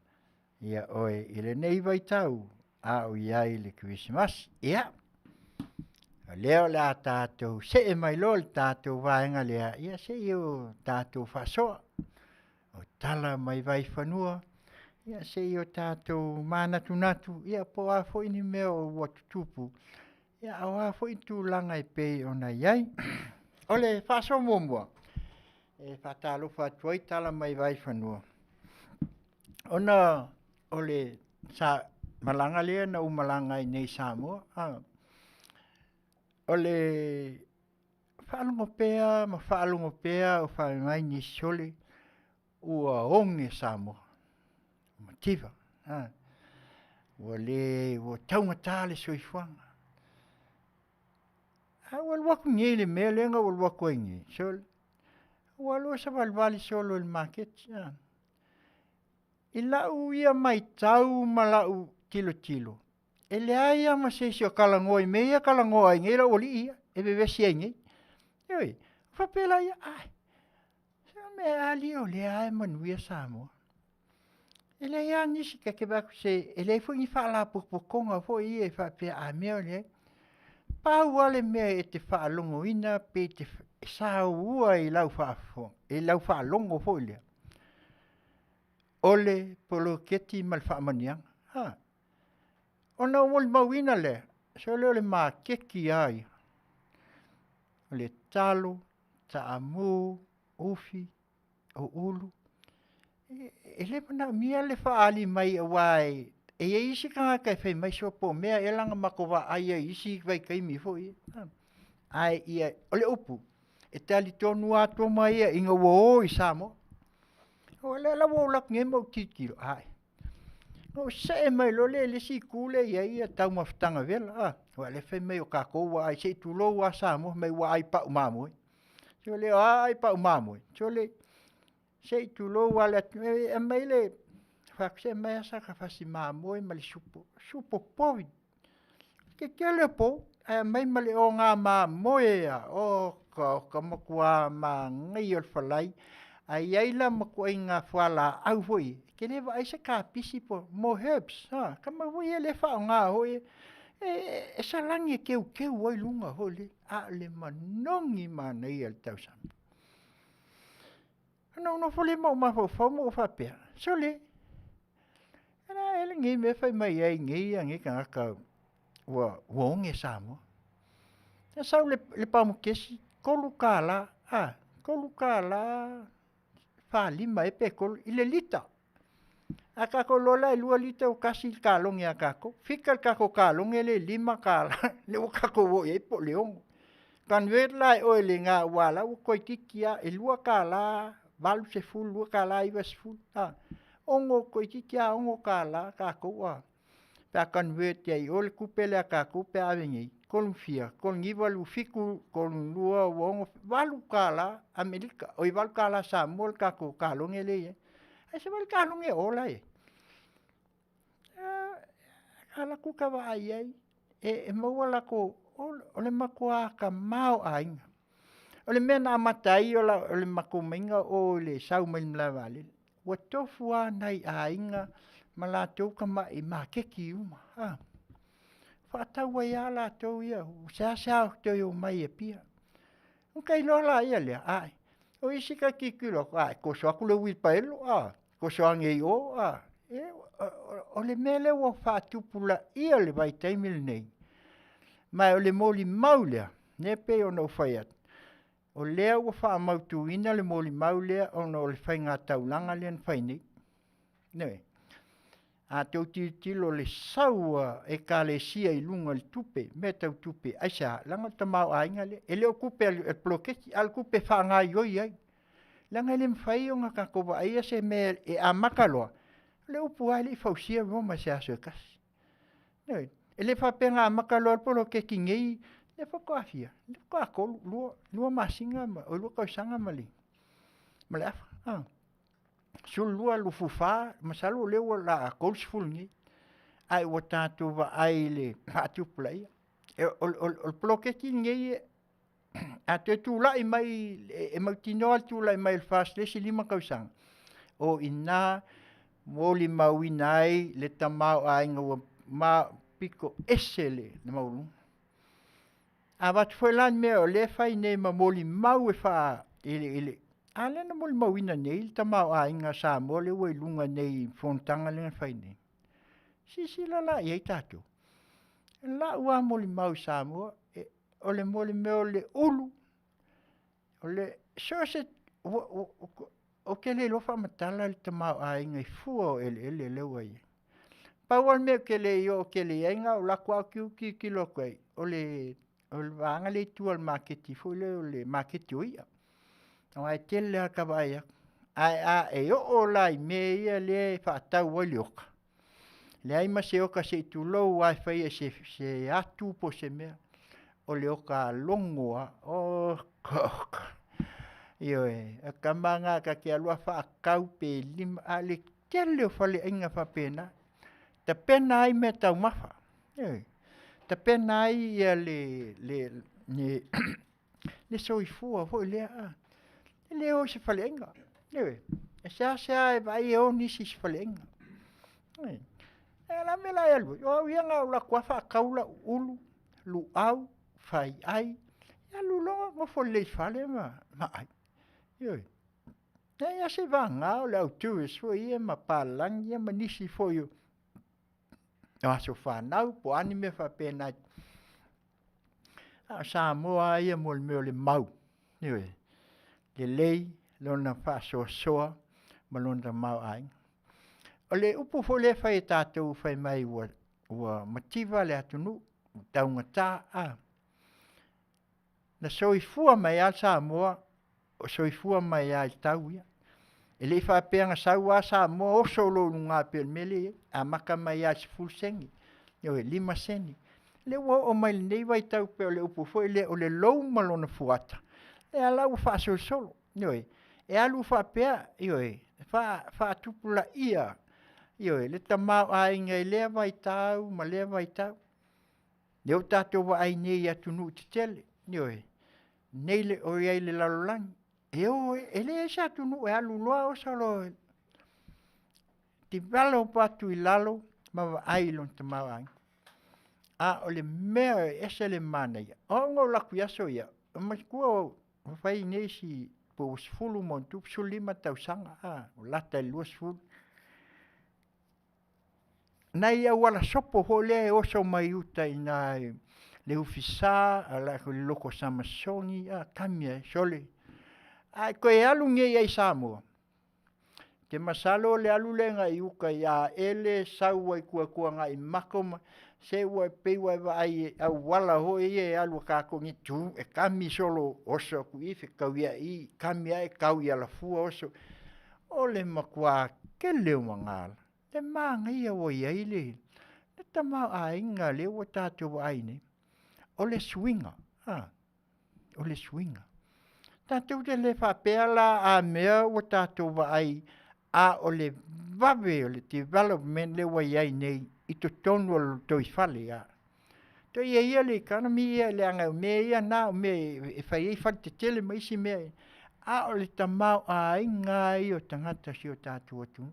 Ia oi, ile nei vai tau, a o iai le kuisi masi. Ia, leo le a tātou, se e mai lo le tātou vaenga lea, ia se i o tātou whasoa. O tala mai vai whanua, ia se i o tātou mānatu natu, ia po a fo ini mea o watutupu. Ia au a fo itu langa I pei ona iai. Ole whaso mua. E whatalo whatuai tala mai vai whanua. Ona ole sa malanga lea na umalanga I nei Samoa. Ole whaalungo pea, ma whaalungo pea o whaingai ni sole ua onge Samoa. Mativa. Ua le, ua taunga le soifuanga. Ua waku nge le mea lenga ua waku inge. Sole. Ua loa sa valvali solo il market. I lau ia mai tau ma lau tilo. E le aia ma se si o kalangoi mea kalangoi nge la oli ia. E bevesi inge. Ioi. Whapela ia. Ai. Me ali o le ai Manuia Samoa. E le ia nisi ka ke baku se, e le fu i whaala pukonga fo I e whapea a mea o le. Pau ale mea e te whaalongo ina pe te sao ua I lau whaafo. E lau whaalongo fo lea. Ole polo keti mal whaamanianga. Ona wol mawina le. So le ole maa keki ai. Ole talo, taamu, ufi, o ulu. E le pana mia le whaali mai a wai. E isi kanga kai whai mai sopo mea e langa mako wa ai a isi vai kai mi fo I. Ai ia, ole upu. E te ali tonu ato mai a inga wo I Samoa. O le la wo lak nge mau kikiro. Ai. O se e mai lo le si kule ia tau mawhtanga vela. O le whai mai o kako wa ai se tu lo wa Samoa mai wa ai pa umamoi. So le ai pa umamoi. So le se tu lo wala e mai le fakse mai sa ka fasi mamoi mali supo povi ke le po e mai mali o nga mamoi o ka makua ma ngai ol falai ai ai la makua nga fala au foi ke le vai se ka pisi po mo herbs ka ma voi le fa nga hoi e sa langi ke oi lunga hole a le manongi mana I el tausan. No fole mau mafo mo whapea. Sole. Ana ele ngi me whai mai ai ngi ka ua onge Samoa. E sau le pamu kesi kolu kala. Kolu kala whalima e pe kolu ile lita. A kako lola e lua lita o kasi kalongi a kako. Fika kako kalongi le 5 kala. Le o kako wo e po leongo. Kan ver lai o le nga wala o koitikia e lua kala. Valu se ful, lua kala iwa se ful. Ongo koitikia ongo kala kako wa. Pea convert ia I ole kupele a kako pe avengi. Kolum fia, kolum iwalu fiku, kolum lua wongo. Valu kala Amerika, oi valu kala Samoa kako kalonge le. E se valu kalonge ola e. ala ku ka wa ai e maua la ko o le makua ka mau ainga. O le mena matai o le makuminga o le sau mai mla vale. Wa tofu nei ainga ma la tau ka mai ma ke ki uma. Fa tau wa ya la tau ia sa to yo mai e pia. O kai lo la ia le ai. O isi ka ki kilo ai ko so aku le wi paelo ko so ange o o le mele o fa tupula ia le vai taimil nei. Mai o le moli maulea, ne pe o no faiat. O lea ua wha mautuina le moli maulea o no le whainga taulanga lean whaini. Nei. A tau tilo le saua e ka le sia i lunga le tupe, me tau tupe. Aisa, langa tamau ainga le, e leo kupe al ploketi, al kupe whaanga ioi ai. Langa le mwhai o ngaka kowa aia se me e a makaloa. Le upu ai le fausia roma se aso kasi. Nei. E le whapenga a makaloa polo ke ki ngei, le whakaafia. Le whakakolu, lua masinga, o lua kausanga mali. Male afa, sul lua lufufa, masalo leo la kolsful ngei. Ai o tātou wa ai le patupula ia. O polo ke ki ngei, a te tūlai mai, e mautinoa tūlai mai le fast lesi lima kausanga. O ina, moli mauina ai, le tamau ainga ua ma piko esele na maulu. A watu foi lan mea o le fai nei ma moli mau e wha ele. A le na moli mauina nei, ta mau a inga Samoa le ua ilunga nei fontanga le fai nei. Si la iei tātou. La ua moli mau Samoa, o le moli mea le ulu. O le so se o ke le lofa matala le ta mau a inga i fua o ele le ua iei. Pawal me ke le yo ke le inga o la kwa ki lo kwai o le vanga le tual marketi fo le marketi o ia o ai tele ka vai ai e o la me ia le fa ta o le oka le ai ma se oka se tu lo wifi se atu po se me o le oka longo o yo e ka manga ka ke alua fa kau pe lim ale tele fa le inga fa pena te pena ai me tau mafa. Te pena ai ia le soifua fo lea. Le o se falenga. E sa e vai o nisi se falenga. E la me la elu. O ianga o la kuafa kaula ulu, lu au, fai ai. Ia lulo mo fo le fale ma ai. Ia se vanga o le au tuis fo ia ma palang ia ma nisi fo yo. Nga so whanau, po anime whapena. Samoa ia mo le mau. Le lei, lona whasoa, ma lona mau ai. O le upu fo le whai tātou whai mai ua mativa le atunu, taunga tā. Na soifua mai al Samoa, o soifua mai al tau ia. E le whapeanga saua sa mo o solo ngā pel mele a maka mai a full sengi. Yo e 5 seni. Le o mai nei vai tau pe o le upu foi le o le lou malona fuata. E ala u fa solo. Yo e alu whapea yo e fa tupula ia. Yo e le tamau a inga le vai tau ma le vai tau. Le o tātou wa ai nei atu nu te tele. Yo e nei le o iei le lalolangi. Ele sa tu no e alu loa o salo. Ti valo patu I lalo ma ai lon te mawang. A o le mea ese le mana ia. O ngo laku yaso ia. Ma kua o fai nesi po sfulu montu su 5 tausanga. O lata I lua sfulu. Nai a wala sopo ho le oso mai uta ina le ufisa ala ko loko samasongi a kamia sole. Ai koe alu nge ai Samoa. Te masalo le alu le ngai uka ia ele sau ai kua ngai makoma se ua peiwa ai au wala ho e alu ka kongi tu e kami solo oso ku ife kauia I kami ai kau ia la fua oso o le makua ke leo mangala te manga ia o ia ile le tama a inga le o tātou ai ne o le swinga o le swinga tātou te le whapea la a mea o tātou ai a o le vave o le development le wai ai nei i to tonu o to i fale a. To ia le kana mi ia le anga me ia na me e fai e fai te tele mai si me. A o le tamau a inga i o tangata si o tātu atu.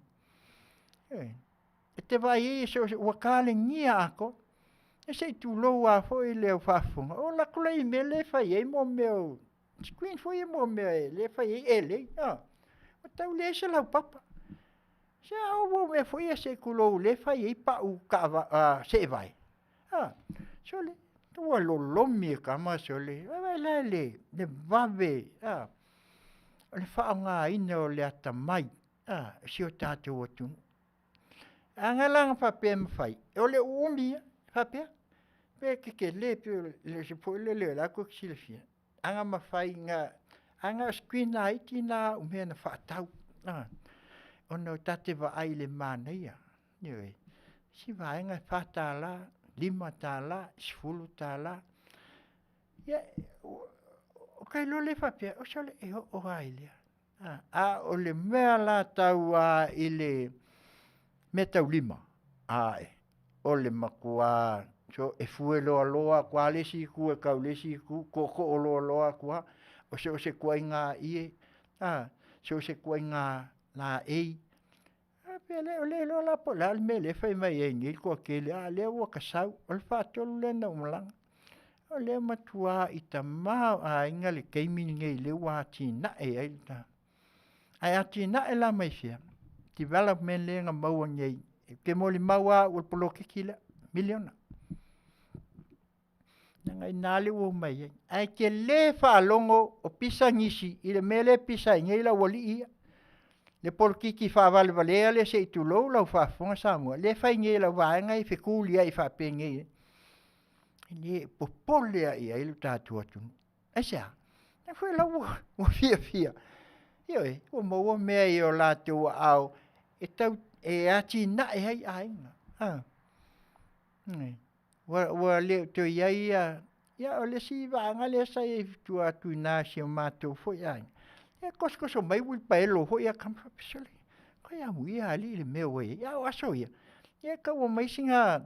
E te vai e so wakale ngia ako. E sei tu lo a foi le fafonga. O la kula i me le fai e mo me o. Screen foi e mo me le fai e ele. O tau le se lau papa. Se au me foi e se kulo le fai e pa u ka se vai. Sole, tua lolomi e kama sole. Vai le vave. Le whaanga ina o le atamai. Si o tātou atu. Angalanga whapea mawhai. O le uomia, whapea. Pea ke le se po le lako kisilafia. Anga mawhai nga, anga screen na iti na umea na whaatau. Ono tate wa ai le Manuia. Si vaenga whaatala, 5 tala, 10 tala. O kai lo le whapea, o sale e o hailea. O le mea la tau i le me tau 5. O le makua, so e fue loa kua le si ku, e kau le si ku, ko o loa kua, o se kua inga ie, so se kua inga la ei. Pele o le lo la po la me le fai mai e ngi ko ke le o ka sau o le fa tolu le na umlang o le matua i ta ma a inga le keimi ngi le wa ti na e ai ta ai ati na e la mai fia development le nga mau ngi ke mo le maua o polo ke kila miliona ngai na le o mai ai ke le fa longo o pisa ngisi i le mele pisa ngi la woli le polkiki whaavale valea le se i tu lou lau whaafonga Samoa. Le whai nge lau vaenga i whikulia i whape nge. Le popolea i ailu tātua tunu. E sea, e whai lau o fia. Ioi, o maua mea i o lātua au. E tau, e ati na e hai ainga. Wa leo to iai ia o le si vaenga le sa e tu atu na si o mātou fwoi ainga. E kosko mai wil paelo ho ia kam pesole. Ko ia mui ali le meu e. Ia aso ia. Ia ka o mai singa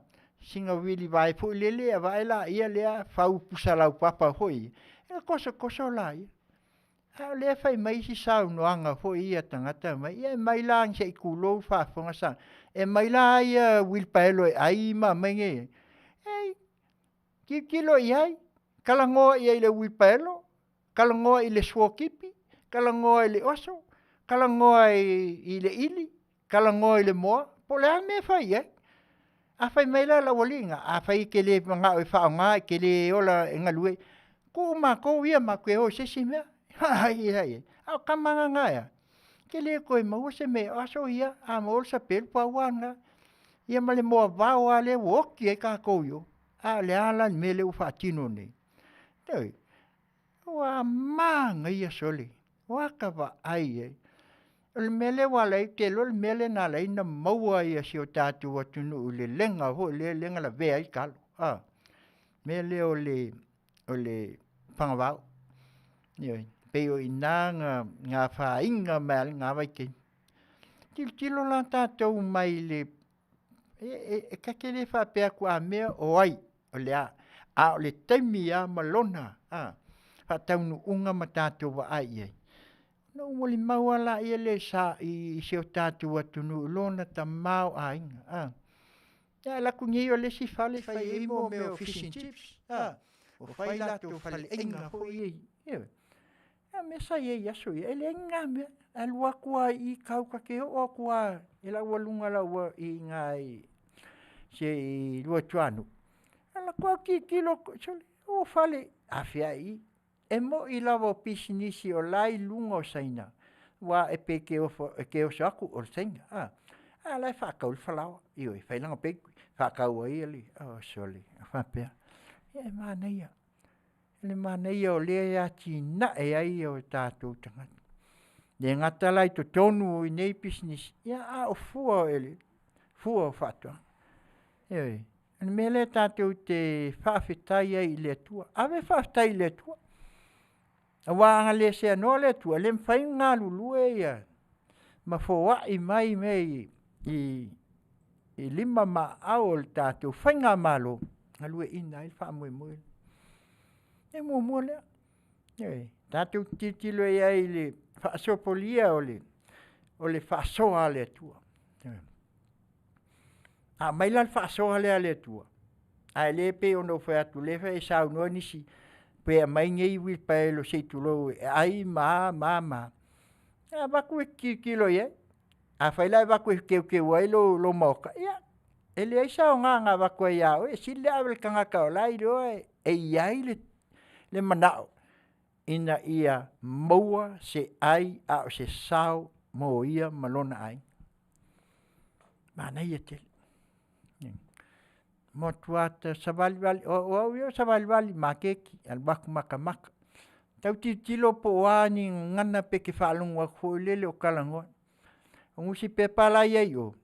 wili vai fo lele vai la ia le fau pusala papa hoi. E koso la ia. A le fai mai si sau no anga fo ia tangata mai. Ia mai la se kulo fa fonga sa. E mai la ia wil paelo ai ma mengi. Ei kilo ia. Kalangoa ia le wil paelo. Kalangoa ile suokipi. Kalangoa i le oso, kalangoa i le ili, kalangoa i le moa, po lea me fai A fai meila la walinga, a fai ke le mga o whao ngā, ke le ola e ngalue. Ko ia ma koe o sesi mea. Hai. Au kamanga ngā Ke le koe maua se me aso ia, a maol sa pelu pa wanga. Ia ma le moa vau a le woki e ka kouyo. A le ala me le ufa tino nei. Tei, wa manga ia soli. Waka wa ai Le mele wala i te lo mele na la ina maua ia si o tātu atunu le lenga ho le lenga la vea i kalo. Mele o le whangawau. Peo i nā ngā whainga mele ngā waike. Tilo la tātou mai le e kakele whapea kua mea o ai o le a. A o le taimi a malona. Whataunu unga ma tātou wa ai. No wali maua la ia le sa i se o tātou atunu lona ta mau a inga. Ia la kungi o le si fale fai e mo me o fish and chips. O fai la to fale inga ho i. Ia me sa ia yaso ia. Ele inga me. Alua kua i kau kake o kua. Ela walunga la ua i ngai. Se i lua tuanu. Ala kua ki kilo. O fale Afiafi. E mo i lawa o pisinisi o lai lunga o saina. Wa e pe ke o saku o saina. Lai whakau le whalawa. Ioi, whailanga pe whakau ai ali. Soli, whapea. E Manuia. Le Manuia o lea ati na e ai o tātou tangata. Le ngata lai to tonu i nei pisinisi. Ia o fua ele. Fua o whatua. Ioi. Me le tātou te whawhetai ai le tua. Awe whawhetai le tua. Wa le se no le tu le fai nga lulu ia ma fo wa i mai mei I lima ma au le tātou whainga malo. Alue ina i wha mui mui. E mua mua lea. Tātou titilo ia i le whaasopolia o le whaasoa le tua. A maila le whaasoa le tua. A le pe ono whai atu le whai sau noa nisi. Pe a mai ngei wil pae lo seitulo ai ma. A waku e kilo ia. A whai lai waku e keu ai lo moka. Ia. Ele ai sao ngā waku ai au. E sile awel kangaka o lai roa. E iai le manao. Ina ia maua se ai au se sao mo ia malona ai. Mana ia tele. Mo tuata savali o savali makeki al baku maka. Tau tilo po ani ngana peke whaalungu a lele o kalangoa. Ngusi pepala iai o.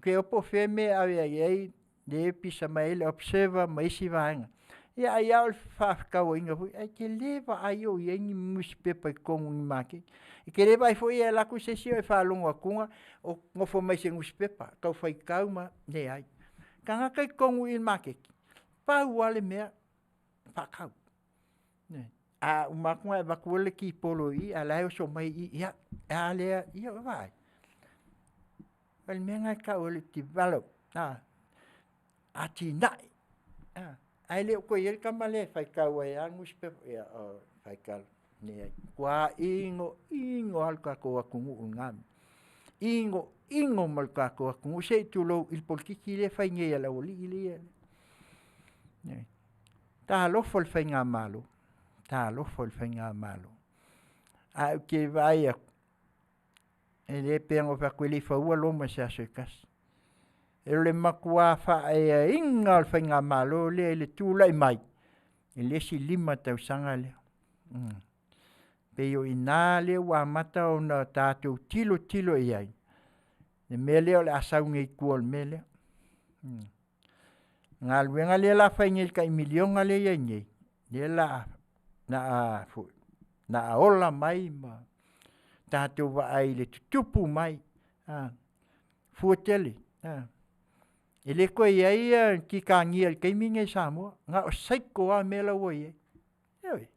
Ke opo feme awe ai de pisa maile observer maisi vaenga. Ia ai au whaafkau inga hui. Ai ke lewa ai o iengi musi pepa i kongu ni make. I ke lewa ai fwoi e laku se sio e whaalungu a kunga o ngofo mai se ngusi pepa. Kau whai kau ma ne ai. Ka ngaka i kongu i make. Pau wale mea whakau. A umakunga e wakuole ki polo i a lai o so mai i ia. A lea ia vai. Wale mea ngai kau ole ti valo. A ti nai. Ai leo koe ele kamale whai kau ai angus pepa. Ia whai kau. Kua ingo halka koa kungu ungami. Ingo malka koa kungu. Se tulo il polkiki le whai ngea la oli ili ele. Ta lofo le whai ngā malo. Ta lofo le whai ngā malo. A ke vai a. E le peango whakwele whaua loma se aso i kasi. E le makua whae inga le whai ngā malo le tūlai mai. E le si 5 tau sanga le. Peo i nā le wa mata o na tātou tilo iai. Ne me leo le asau ngei kua le me leo. Ngā luenga le la whai ngei ka i milionga le iai ngei. Le la na ola mai ma. Tātou wa ai le tutupu mai. Fuatele. E le koe iai ki ka ngia le keiminga i Samoa. Ngā o saiko a mela ua iai. Ewe.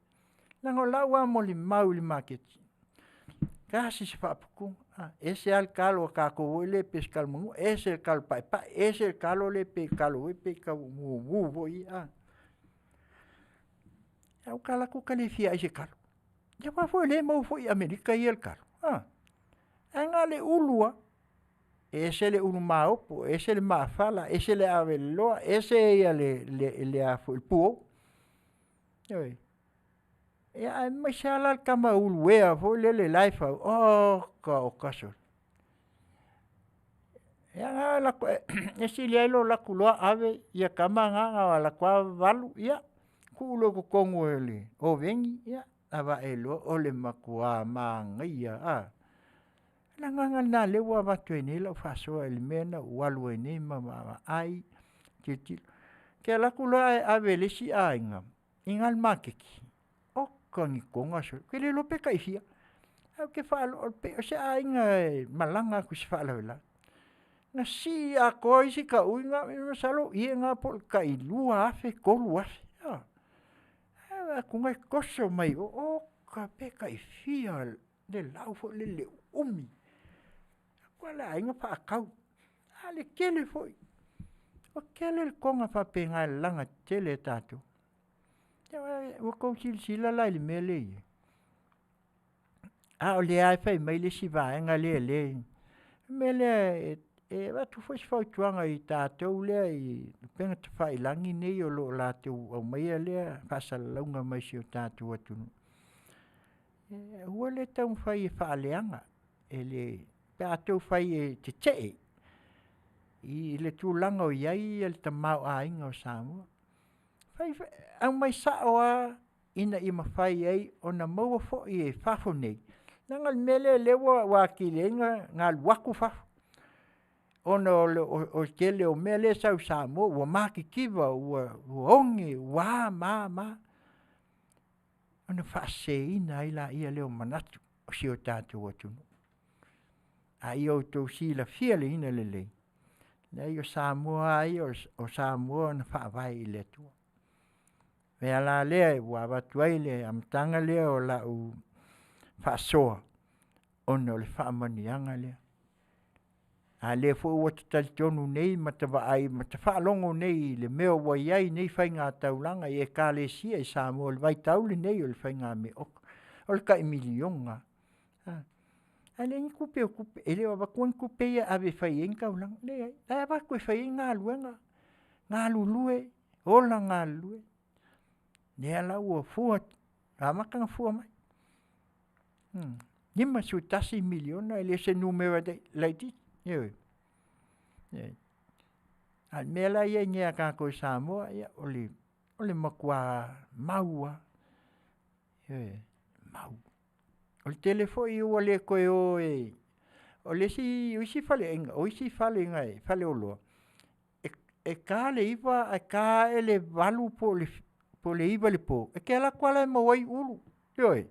Lango laua mo li mau li maketi. Kasi se whaapukunga. Ese al kalo ka ko le pes kalmungu. Ese al kalo pai. Ese al kalo le pe kalo pe ka wu i. Au kala ko kalifia ese kalo. Ya pa foi le mau foi Amerika i el kalo. Anga le ulua. Ese le ulu maopo. Ese le maafala. Ese le aveloa. Ese ia le afu il puo. Ewe. Ya mashallah kama ulwea fo le life ka okaso. Ya la esi le lo la kuloa ave ya kama nga la kwa valu ya kulo ko kongo ele o vengi ya ava elo o le makua mangia la nga na le wa va tuene la faso el mena walu ene ma ai titi ke la kuloa ave le si ainga ingal makeki kongi konga so ke le lope kai fia au ke fa lo pe se ainga malanga ku se fa la na si a koi si ka uinga no salo i nga por kai lua afe ko lua a kunga koso mai o ka pe kai fia le lau fo le umi kwala ainga fa kau ale kele foi o kele konga fa pe nga langa tele tatu o ko sila la le mele o le ai fai mai le si va nga le mele e va tu foi fa tuanga i tātou le i penga te fai langi nei o lo la te o mai le pasa longa mai si o tātou atu o le tau fai fa leanga ele tātou fai te i le tūlanga o iai le tamau a inga o Samoa fai au mai saoa ina i mawhai ai o na maua fo i e whafo nei. Nanga mele lewa wa ki lenga ngā waku whafo. Ona o kele o mele sau Samoa ua maki kiwa ua onge ua ma. Ona whaase ina ila ia leo manatu o si o tātou atunu. A i o tau si la fia le ina lelei. Nei o Samoa ai o Samoa na whaavai I le tua. Mea la lea ua watuai le amtanga lea o la u whaasoa. Ono le whaamanianga lea. A le fo ua tatali tonu nei matawa ai matawhaalongo nei le meo waiai nei whai ngā taulanga I ka le sia I Samoa le vai taule nei o le whai ngā me oka. O le kai milionga. Ale ni kupe o kupe. Ele wa bakuen kupe ia ave whai enka ulang. Le ai. Ai bakue whai ngā luenga. Ngā lulue. Ola ngā lulue. Nea la ua fua. Amakanga fua mai. Nima su tasi miliona. Ele se numera de laiti. Ie. Al mela ia ngea kako Samoa. Ia ole makua maua. Ie. Mau. O le telefoi ua le koe o e. O le si fale inga. O isi fale inga e. Fale oloa. E ka le iwa. E ka e le valu po le iwa le po. E ke la kuala e mawai ulu. Ioi.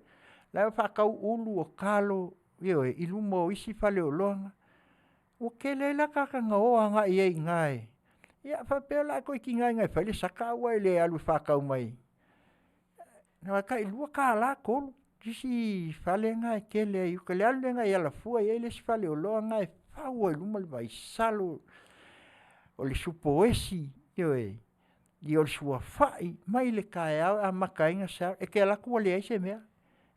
Lai whakau ulu o kalo. Ioi. Ilu mo isi fale oloa. O ke le la kakanga o anga I ei ngai. Ia whapea la koe ki ngai whale. Saka ua le alu whakau mai. Nga ka ilua ka la kolu. Kisi fale ngai kele yu kele alu ngai ala fua I ele si fale o loa ngai whaua luma le vai salo o le supoesi Ioi. I o le sua whai mai le kai au a makainga sa e ke ala kua le aise mea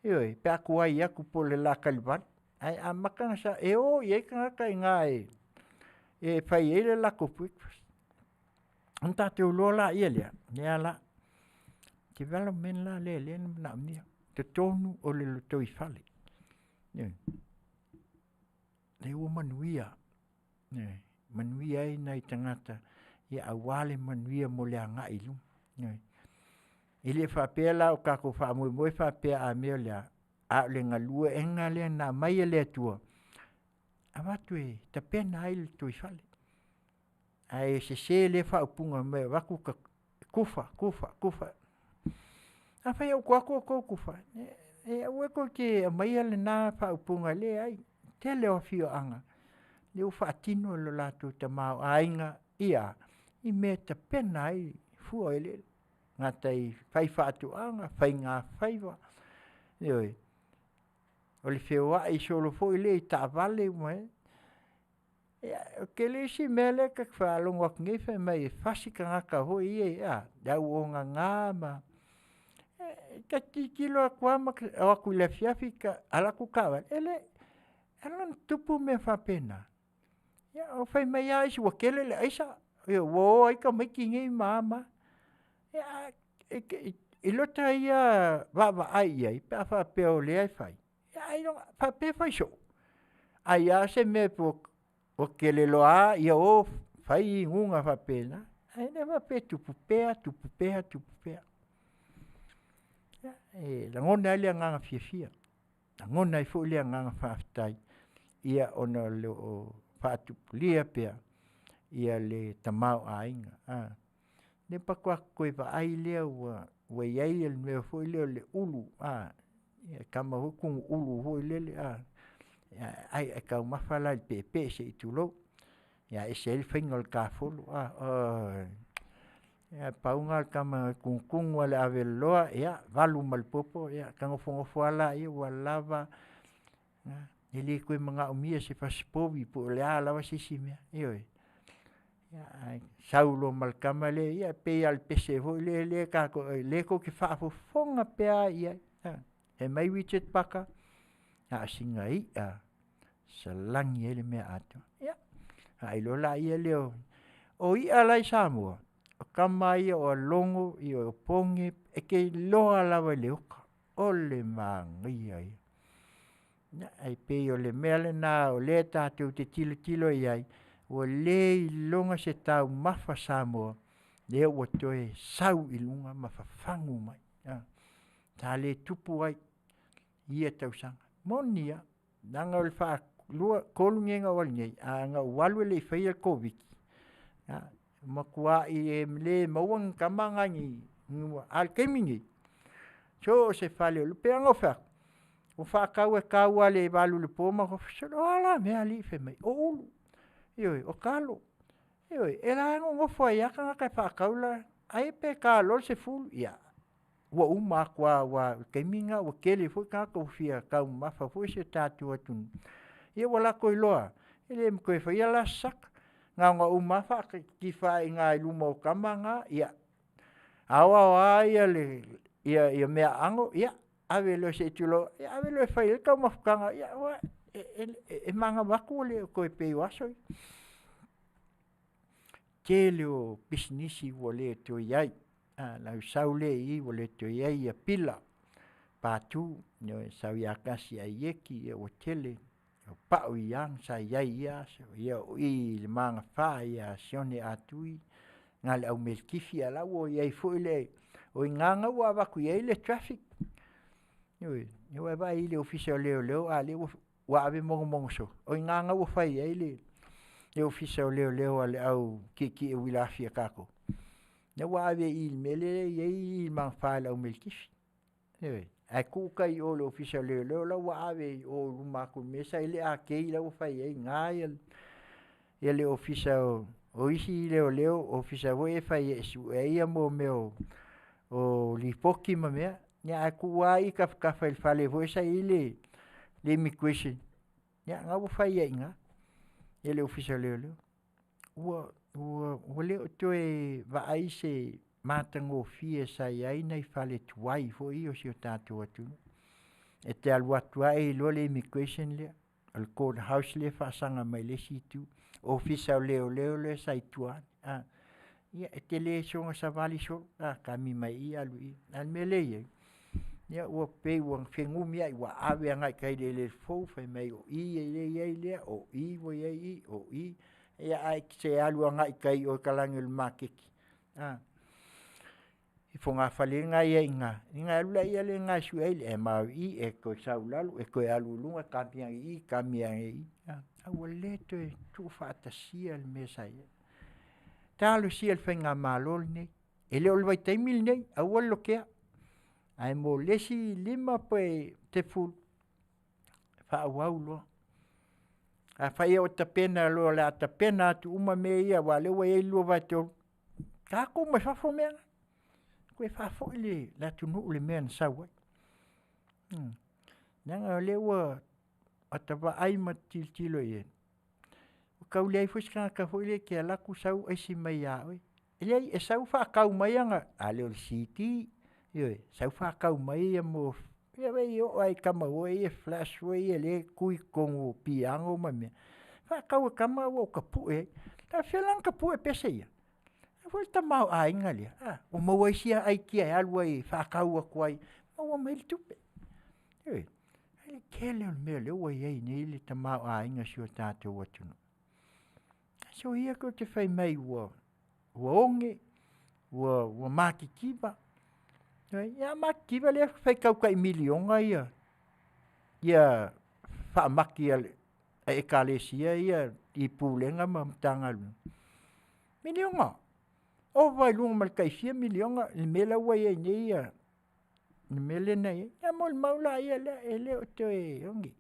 Ioi. Pe a kua I aku po le la kalibani. Ai a makanga sa e o I eka kai ngai e whai ele la kopuikwas. Anta te uloa la ia lea. Nea la. Development la le na mea. Te tonu o le loto I fale. Le ua Manuia. Manuia I nai tangata. Ia awale Manuia mo le anga ilu. Ile whapea la o kako whaamui moe whapea a mea lea. A le ngalua enga lea na mai lea tua. A watu e ta pena ai le toi fale. Ai se le whaupunga me waku ka kufa. A whai au kuako kufa. E weko ke mai ale nā whaupunga le ai. Te leo Afioga. Le u whaatino lo lato ta mau ainga ia. I me ta pena ai fua ele. Ngatai whai whaatuanga, whai ngā Faiva. Ioi. O le whewa I solo fo ile I ta vale mai. O ke le si mele ka whaalongo ak ngefe mai whasika ngaka hoi ie. Dau o ngā ma. Ka tikilo a kuama o aku le Afiafi ka alaku kawan. Ele tupu me whapena. O whai mai a isi wakele le aisa. Wo aika maiki ngei mama. I lota ia wawa ai ai. Pea whapeo le ai whai. Ai no whape whai so. Ai a se me po wakele loa ia o whai ngunga whapena. Ai ne whape tupu pea. La ngona ile nganga fiafia. La ngona I fo ile nganga whaafitai. Ia ona le o whaatupulia pea. Ia le tamau ainga. Ne pakua koe wa ai lea ua iai ele mea fo ile le ulu. Ia kama hukungu ulu fo ile le. Ai kau mawhala I pepe se I tulo. Ia ese ele whainga le ka folo. Ia paunga kama kungkungu ale aveloa. Ia valu malpopo. Ia kangofongofo ala ia ua lava. Ele koe mga umia se fasipovi po le a lava sisi mea. Ioi. Saulo malkama le. Ia pe al pese fo le kako. Le ko ke Faafofoga pea ia. E mai wichet paka. Singa I. Salangi ele mea ato. Ia. Ilo la ia leo. O I alai Samoa. O kama ia o longo I o ponge. E ke loa lava leoka. O le mangia ia. Ai pe o le mele na o le tātou te tilo iai. O le I longa se tau mafa Samoa. Le o toe sau I lunga mawhafangu mai. Tā le tupu ai. Ia tau sanga. Monia. Nanga o le wha lua kolungenga wali nei. Nga walu le I whaia koviki. Makua I le mauang kamanga ni. Al kemingi. So se whale o lupe anga whak. O whakau e kaua le walu le pōma. O ala mea li whe mai. O ulu. Ioi, o kalo. E la ngofo ia ka ka whakaula. Ai pe ka lol se fulu ia. Ua uma wa keiminga wa kele fu ka ko fia ka mafa fu se tatu atun. Ia wala ko loa. Ele mo ko fa ia la sak. Nga uma fa ki fa nga lumo kamanga ia. Awa ia le ia mea ango ia ave lo se tulo ia ave lo fa ia ka mafkanga ia wa e manga waku le ko pe waso. Tele o businessi wole to iai. La saule I wole to iai a pila. Patu no sau ia kasi ai eki o tele. O pau yang sa iai ia so ia I le manga fa ia sione atui. Ngale au melkifi ala wo iai fo ile o nganga wa waku iai le traffic. Yo va ile official leo ale wa ave mongo so. O nganga wo fa iai le e official leo ale au ki e wila Afia kako. Ne wa ave il mele iai mang fa la au melkifi. Ai ku kai o le official leo la wa ave o luma ku mesa ile a kei la wo fa iai ngai ele official o isi leo official wo e fa iai su e ia mo meu o li poki ma mea nya aku ai ka fa fale vo sa ile le immigration nya nga wo fa iai nga ele official leo o le to e va ai se matango fie sa iai nei fale tuai fo I o si o tatu atu e te alua tuai lo le immigration le al court house le fa sanga mai le situ official leo le sai tuan ia e te le songa sa vali so kami mai I alu al mele ia ia o pe o fengu mia wa ave ngai kai le fo fa mai o le o wo ia o ia ai se alu ngai kai o kalangil makiki I fonga falenga ia inga lula ia le ngai su e ma e ko saulalu e ko alu lunga kampiang I kamiang a wole to tu fata sia me sai talo sia el fenga malol ne ele ol vai taimil ne a wolo ke ai mo lesi lima pe te fu fa waulo a fa ia o tapena lo la tapena tu uma me ia wale we lo va to ka ko me fa fo me ko fa fo le la tu no le men sa wa nanga le wa atava ai matiltilo ye o kaulei fuska ka foi ke la ku sau ai si mai ya oi ele e sau fa ka mai anga ale o city yo sau fa ka mai mo ia ve yo ai kama oi flash oi ele kui con o piango mame fa ka o kama o kapu e ta felan kapu e pesia foi ta mau ai ngali o mo ai sia ai ki ai alwai fa ka o kwai o mai tupe ele kele o mele o ai nei le ta mau ai nga sio tato o tuno so ia ko te fai mai o onge o makikiba ia makikiba le fai kaukai milionga ia fa makia e kalesia ia I pulenga mamtanga lu milionga o vai lu mal kai 4 milionga le mela wa ia nei ia le mele nei ia mol maula ia le o te ongi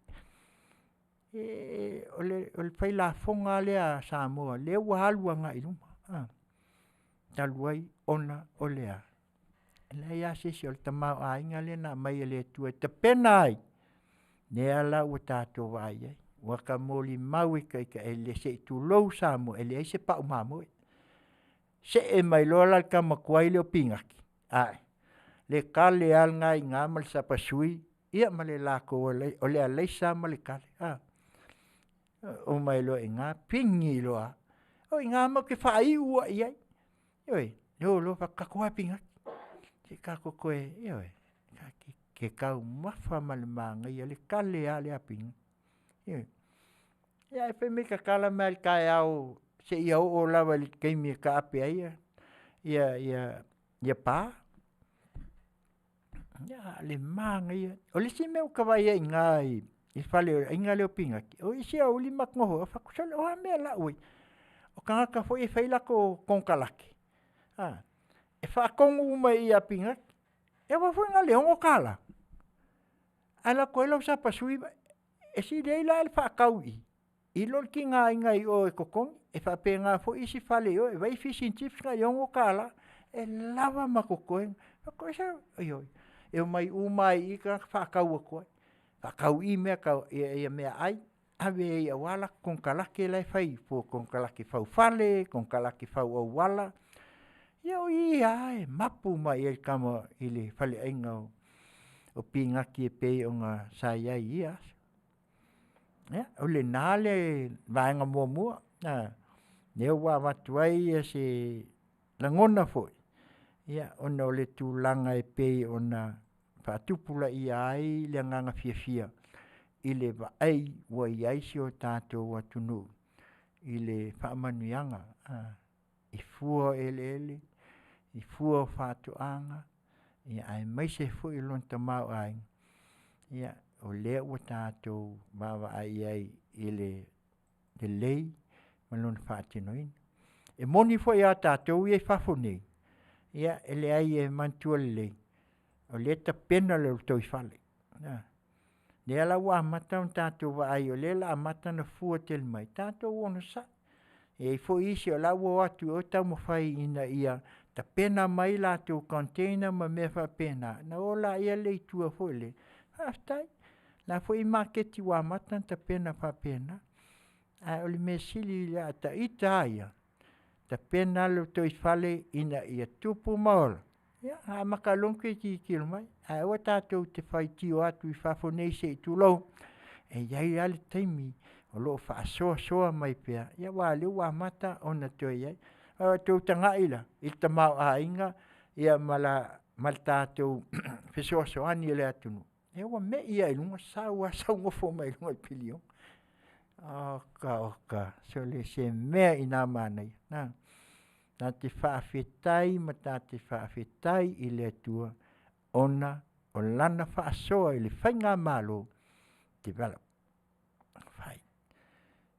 o fai la fonga le a Samoa le walu nga I luma taluai ona o lea la ia se o tamau ai nga le na mai le tu te penai ne ala o tato vai wa ka moli maui kai ka ele se tu lo Samoa ele se pa mamo se e mai lola ka makwai le pingaki le kale al ngai ngamal sa pasui ia male la ko o le ale sa male kale o mai lo inga pingi lo o inga mo ke fai ua ia lo fa ka ko pinga ke ka ko ko ke ka mafa mal manga ia le kale ale aping ia pe me ka kala mal ka au se ia o la va ke mi ka pe ia pa ia le manga ia o le si me o ka vai ngai I fale inga leo pinga o isi a uli makngoho fa kusale o me la oi o kanga ka foi fai la ko konkalaki e fa kongu mai ia pinga e wa foi nga leo kala ala ko lo sa pasui e si dei la fa kaui I lol ki nga inga I o e kokong e whapenga fo isi whale o, e vai fish and chips ka yongo kala, e lava makokoe, koe sa, oi, e mai umai i ka whakau a koe, whakau i mea kau, e mea ai, ave ia wala kong kalake lai whai, po kong kalake whau whale, kong kalake whau au wala, ia o i ai, mapu mai e kama i le whale ainga o pingaki e pei o ngā saiai i as. O le nāle vaenga mua mua, neo wā watuai e se langona foi. Ia, ona o le tūlanga e pei o na whaatupula i ai le nganga fiafia. I le vaai wa i aisi o tātou atunu. I le whaamanuianga. I fua ele, i fua whaatuanga. Ia, ai maise foi lonta mau ai. Ia, o lea o tātou mawa ai i le lei, malona whaatinoina. E moni foi a tātou i e whafonei. Ia, ele ai e mantua le lei. O le ta pena le utoi whale. Le ala wa amata on tātou wa ai, o le la amata na fua tel mai. Tātou ono sa. E fo isi o la wa atu o tau mawhai ina ia ta pena mai la tau container ma me wha pena. Na o la ia le tua fo le. Haftai. La fo i maketi wa amata ta pena wha pena. A o le me sili la ta ita ia. Ta pena le utoi whale ina ia tupu maola. Ia, a makalonke ki kilo mai. A ua tātou te whai tio atu i whafonei se i tūlou. E iai ale taimi, o loo whaasoa mai pia. Ia wā leo wā mata o na toi iai. Tau tanga ila, i ta mau a inga, ia mal tātou whesoasoani ele atunu. E ua me ia ilunga, sau ngofo mai ilunga i pilion. Oka, so le se mea i nā mānei. Nā te whaafetai, ma tā te whaafetai i le atua, ona o lana whaasoa i le whainga malo, develop. Whai.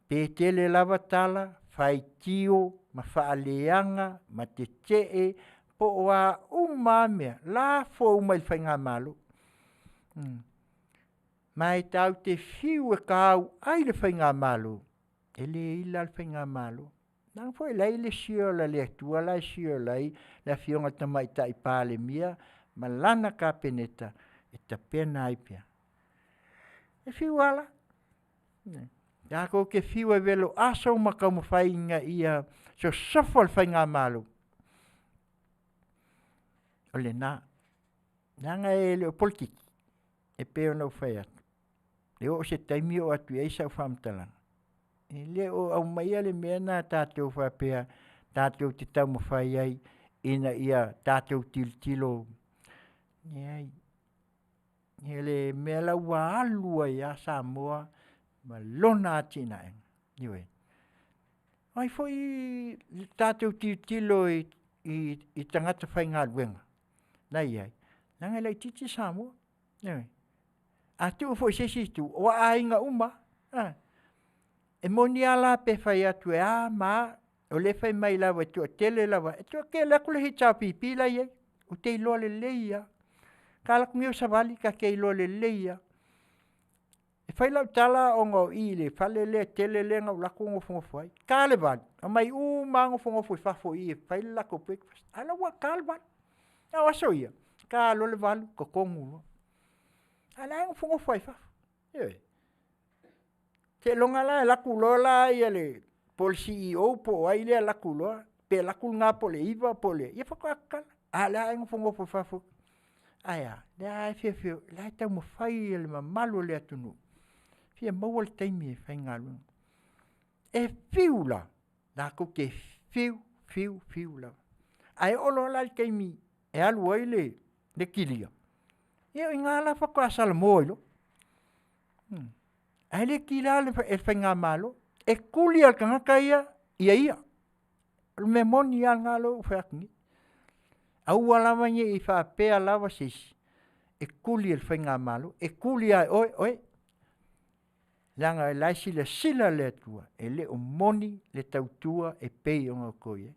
Pētele lava tala, whai tio, ma whaaleanga, ma te tee, po oa umamea, la fo umai whainga malo. Mai tau te whiu e kau, ai le whainga malo, ele ila le whainga malo. Nang foi lai le sio la le tua la sio lai la fionga tamai tai pale mia malana ka peneta e ta pena aipia. E fiwala. Ya ko ke fiwa velo aso maka mo fainga ia so sofol fainga malu. Ole na. Nanga e le politiki. E peo no fai atu. Le o se taimi o atu e sa famtalanga. E le o au mai ale mea nā tātou whapea, tātou te tau mawhai ai, ina ia tātou tilo. Nei, le mea la ua alua ia Samoa, ma lona atina enga. Niwe. Ai foi tātou tilo i tangata whai ngā luenga. Nei ai. Nanga lai titi Samoa. Niwe. A tu foi se situ, o a inga uma. E moni ala pe fai atu e ma, o le fai mai lawa tu tele lawa, e tu ke la kule hitsa pipi la ye, o te ilo le leia. Ka la kumio savali ka ke ilo le leia. E fai lau tala o ngau i le, fale le tele le ngau lako ngofongo fai. Ka le van, o mai ma ngofongo fai fafo i, e fai lako breakfast. Ala wa ka le van. A waso ia, ka lo le valu, ko kongu. Ala ngofongo fai fafo. Te longa la kulola ia le pol CEO po ai le la kulola pe la kulnga po le iva po le ia fakakala ala en fongo fo fafo aya da Afiafi la ta mo fai le mamalo le atunu fia mo le taimi fai ngalu e fiula la ko ke fiula ai olo la taimi e alu ai le kilia ia ngala fakasal moilo Ele kila e whainga malo, e kuli al kanga kaia, ia. Me moni al ngalo whakingi. Au alama nye i whapea lava sisi. E kuli al whainga malo, e kuli ai oi. Langa e laisi le sila le tua, e le o moni le tautua e pei o ngakoie.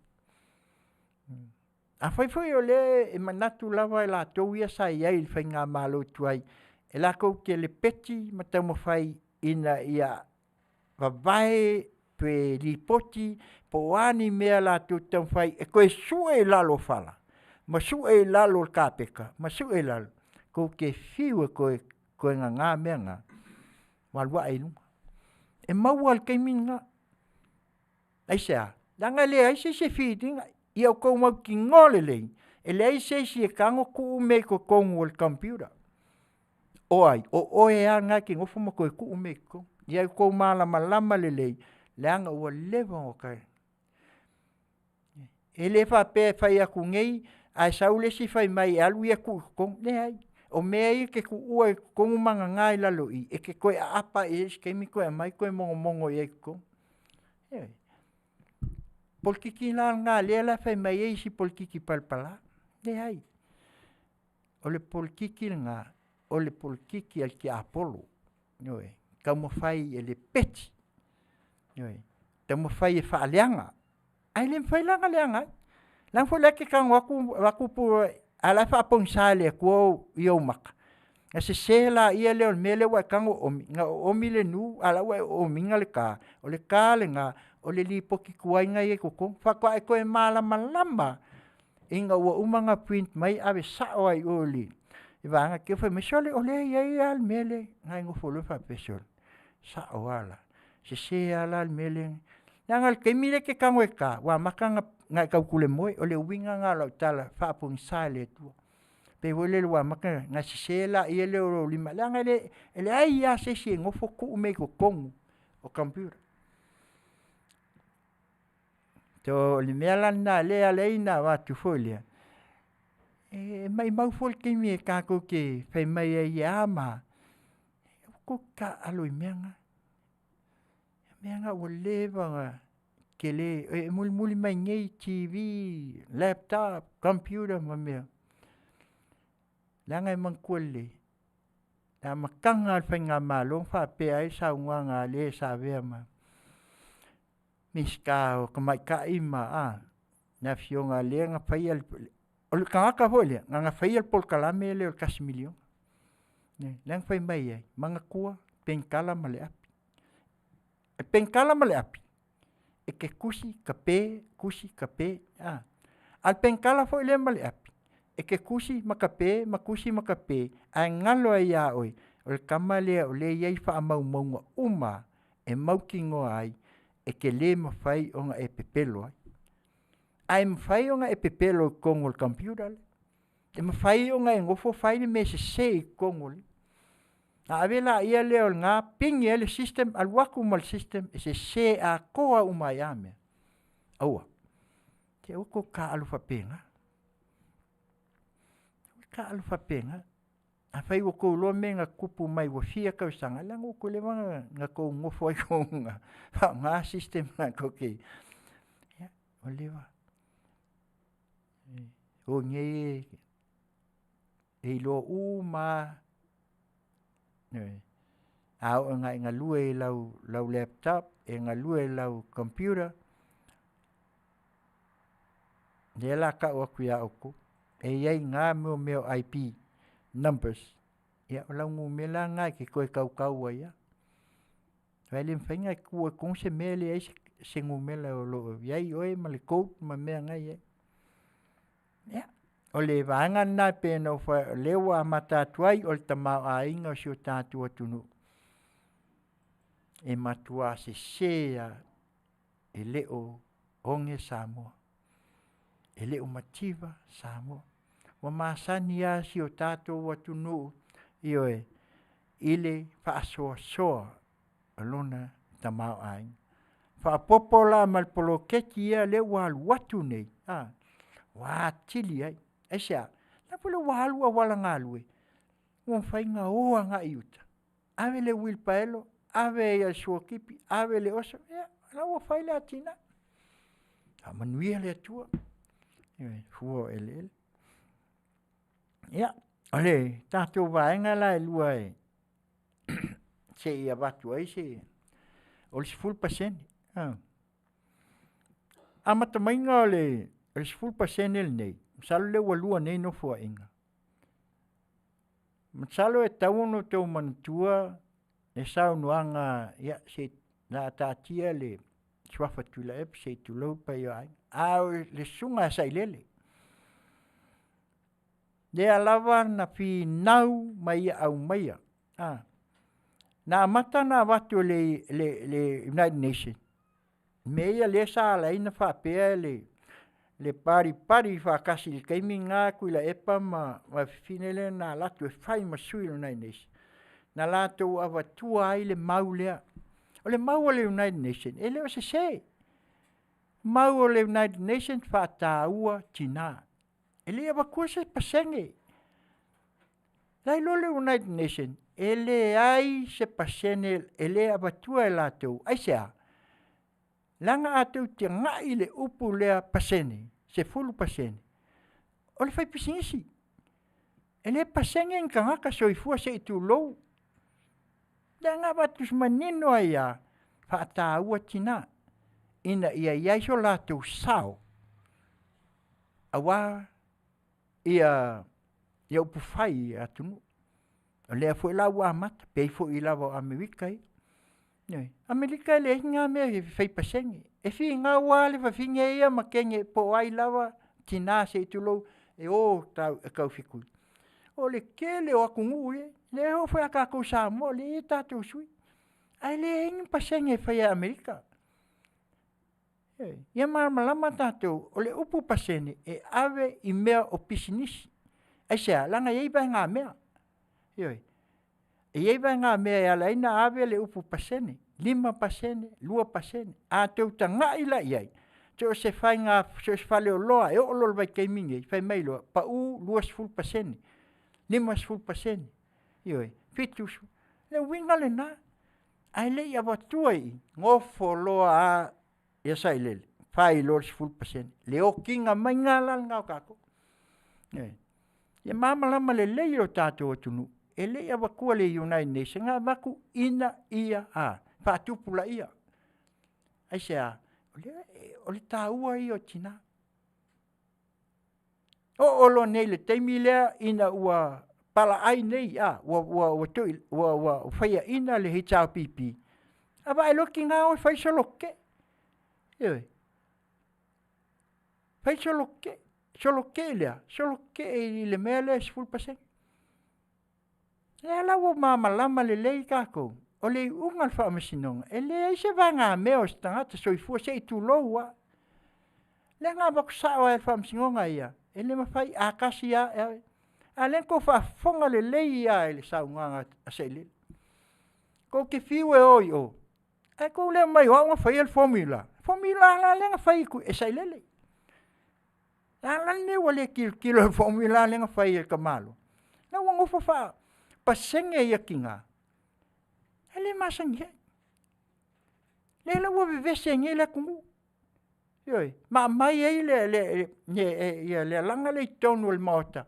A whai o le e manatu lava e la tau ia sa iai il whainga malo tuai. E la kou ke le peti matau mo whai ina ia vavae tue lipoti, po ani mea la tu tau fai, e koe sue lalo fala. Ma sue lalo kapeka, ma sue lalo. Ko ke fiu e koe ngā mea ngā. Walwa e lunga. E maua al keiminga. Aisea, langa le aise se fiitinga, ia o kou mau ki ngole lei. E le aise si e kango ku me ko kongu al computer. Oai, o oe a ngā ki ngofo ma koe ku me ko. Ia kou malama le lei. Leanga ua lewa o kai. E le whape whai aku ngei, ai saule si whai mai alu ia ku kong. Ne ai, o mea i ke ku ua e kongu manga ngai lalo i. E ke koe a apa e si keimi koe mai koe mongo i e kong. Polkiki la ngā lea la whai mai e si polkiki palpala. Ne ai. O le polkiki ngā, o le polkiki al ki Apollo. Noe, kau mo whai e le peti. Noe, tau mo whai e whaaleanga. Ai le mwhai langa leanga. Lang fo leke kang waku pu ala whaapong sale kua i au maka. Nga se la ia leo mele wa kango omi. Nga omi le nu ala wa omi nga le ka. O le ka le nga o le li poki kuai nga i e kukong. Whakwa e koe malama. Inga ua umanga print mai ave sao ai o li. Iwa anga kia whai mesole o le iai al mele. Nga ingo folo whapesole. Sao ala. Se ala al mele. Nanga ke mire ke kango e ka. Wa maka nga kau kule moe. O le winga nga lau tala. Whaapong sale tua. Pe wole le wa maka nga se la ia le o lima. Nanga ele ai ia se ngofo ku me ko kongu. O computer. To le mea na lea leina watu folia. Mai mau fol ke mi e kako ke whai mai e iama. Ko ka aloi meanga. Meanga o lewa nga. Ke le, muli mai ngei TV, laptop, computer ma mea. Langa e mangkole. Na makanga al whai ngā mālong whape ai sa unga ngā le sa vea ma. Miska o kamai ka ima a. Na Afioga le nga whai al... O le kangaka hoi nga whai al pol kalame le o kasi milion. Lang whai mai ai. Manga kua, penkala ma le api. E penkala ma le api. E ke kusi ka pe. Al penkala foi le ma le api. E ke kusi ma ka pe. A ngalo ai a oi. O le kama lea o le iai wha mau maunga uma. E mau ki ngoa ai. E ke le ma whai o nga e pepelo ai. Ai ma whai o nga e pepelo kongo le computer le. E ma whai o nga e ngofo whai le me se i kongo le. A avela ia leo ngā pingi ele system, al waku mal system, e se a koa umai ame. Aua. Te uko ka alu whapenga. Ka alu whapenga. A whai wako uloa me ngā kupu mai wafia kau sanga. Lang uko le wanga ngā kou ngofo ai kou ngā system ngā koke. O lewa. O nge e lo uma. Au ngā lue lau laptop, e ngā lue lau computer. Le la ka waku ia oku. E iai ngā meo IP numbers. Ia o lau ngu me la ngā ke koe kau ia. Wai le mwhainga kua kong se mea le ai se ngu me la o loo. Iai oe ma le code ma mea ngai ia. Ia. O le vanga nā pēna o lewa matatuai o le tamau a inga o si o tātua tunu. E matua se sea e leo onge Samoa. E leo mativa Samoa. Wa masani a si o tātua tunu i oe ile whaasoa alona tamau a inga. Whaapopola malpolo keki ia lewa al watu nei. Wa tili ai. Asia, na pula walu a wala ngalue. Wan fai nga oa nga iuta. Ave le wilpaelo, ave ia suokipi, ave le oso. Ya, na wa fai le atina. A Manuia le atua. Fua ele. Ya, ole, tātou vaenga la e lua e. Se ia batu ai se. Ole si full pasene. Amata mainga ole si full pasene el nei. Masalo le walua nei no fua inga. Masalo e tauno tau manatua e sau nuanga ia se na tatia le suafa tula e se tu lo pa yo ai a le sunga sai lele le alava na fi nau mai au mai na mata na watu le United Nations me ia le sa la ina fa pe le pari fa kasi le kaimi nga ku la epa ma finele na la tu fai ma sui le United Nations na la tu ava tua ai le maulea o le mau le United Nations ele o se mau le United Nations fa taua tina ele ava kusa pasenge lai lo le United Nations ele ai se pasene ele ava tua la tu ai sea langa atu te ngai le upu lea pasene se fulu pasene o le fai pisingisi ele pasenge en kangaka soifua se itu lou langa batus manino aia fa taua tina ina ia so la tu sao awa ia upu fai atunu le foi la wa mat pe foi la wa Amerika Amerika le nga me fai pasenge e fi nga wa le fa finge ia makenge po ai lava tina se tulo e o ta ka fiku o le kele o kungu le o foi ka ko Samoa le ta tu sui ai le in pasenge fai Amerika ia malama tatu o le upu pasene e ave i mea o pisinisi ai sea langa iei ba ngā mea iei ba ngā mea e ala ina ave le upu pasene 5 pasene 2 pasene a tau ta ngā ila iei so se fai ngā so se fale o loa e o lolo vai keiminge fai mai loa pa u 2 pasene 5 pasene fitus le winga le na ai le ia watuai ngofo loa a ia sai lele fai lo 10% le o kinga mai ngala ngau kako ia mama lama le le o tato tunu e le ia wakua le United Nations nga waku ina ia fa tupula ia ai sea o le taua i o tina o lo nei le teimi lea ina ua pala ai nei ua faya ina le hitau pipi ava e loki ngā o fai soloke fai soloke i le mea le 10%. Le lawa mamalama le lei kako, o le unga wha amasinonga, e le ai se vanga mea o stangata soifua se i tu loua. Le ngā baku sawa e wha amasinonga ia, e le mawhai akasi ia, a le ko whafonga le lei ia e le saunganga a se le. Ko ke fiu e oi o, e ko le mai o nga whai el formula. Formula la le nga whai ku e sai lele. La ne wale kilo formula le nga whai el kamalo. Na wango wha pasenge ia kinga. Ele masangi. Le la wo vese nge le kungu. Yoi, ma mai e le langa le tonu el mota.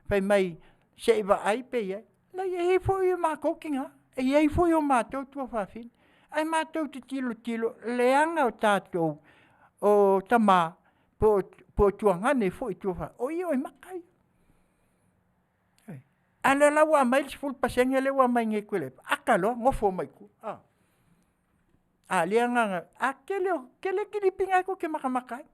Fai mai se iwa ai pe ia. La ia fo ia ma kokinga. E ia fo ia ma tau tua whawhin. Ai ma tau te tilo le anga o tātou o tama po tuangane fo i tua wha. O ia oi makai. Ala la wa mai full pasenge le wa mai nge kule. Akalo ngofo mai ku. Le nga kele kili pinga ko ke makamakai.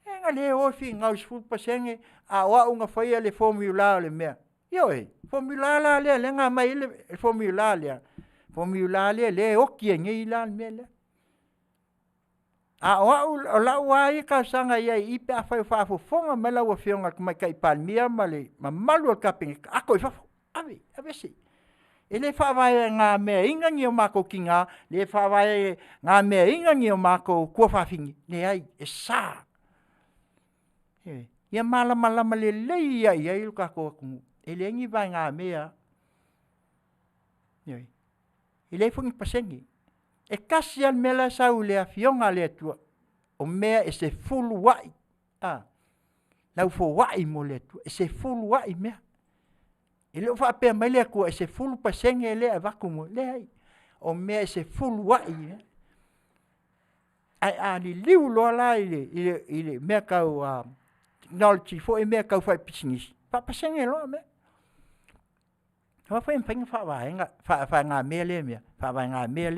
Nga le o fi nga full pasenge wa unga fai le formula le mea. Yo formula la le nga mai le formula le. Formula le o ki nge ila me le. O la wai ka sanga ia i pe afai Faafofoga'aga me la Afioga mai kai palmia male ma malu ka ping ako fa ave si ele fa vai nga me inga ngi o mako kinga le fa vai nga me inga ngi o mako ko fa fingi ne ai e sa ia mala le ia il ka ko ku ele ngi vai nga me ya ele fungi pasengi e kasi al mela sau le Afioga le tua o mea e se fulu wai lau fo wai mo le tua e se fulu wai mea e leo wha pēr mai le kua e se fulu pasenge le a waku mo le ai o mea e se fulu wai ai li liu loa la i le mea kau technology fo e mea kau whai pisingisi wha pasenge loa mea wha whai mpinga wha ngā mea le mea wha ngā mea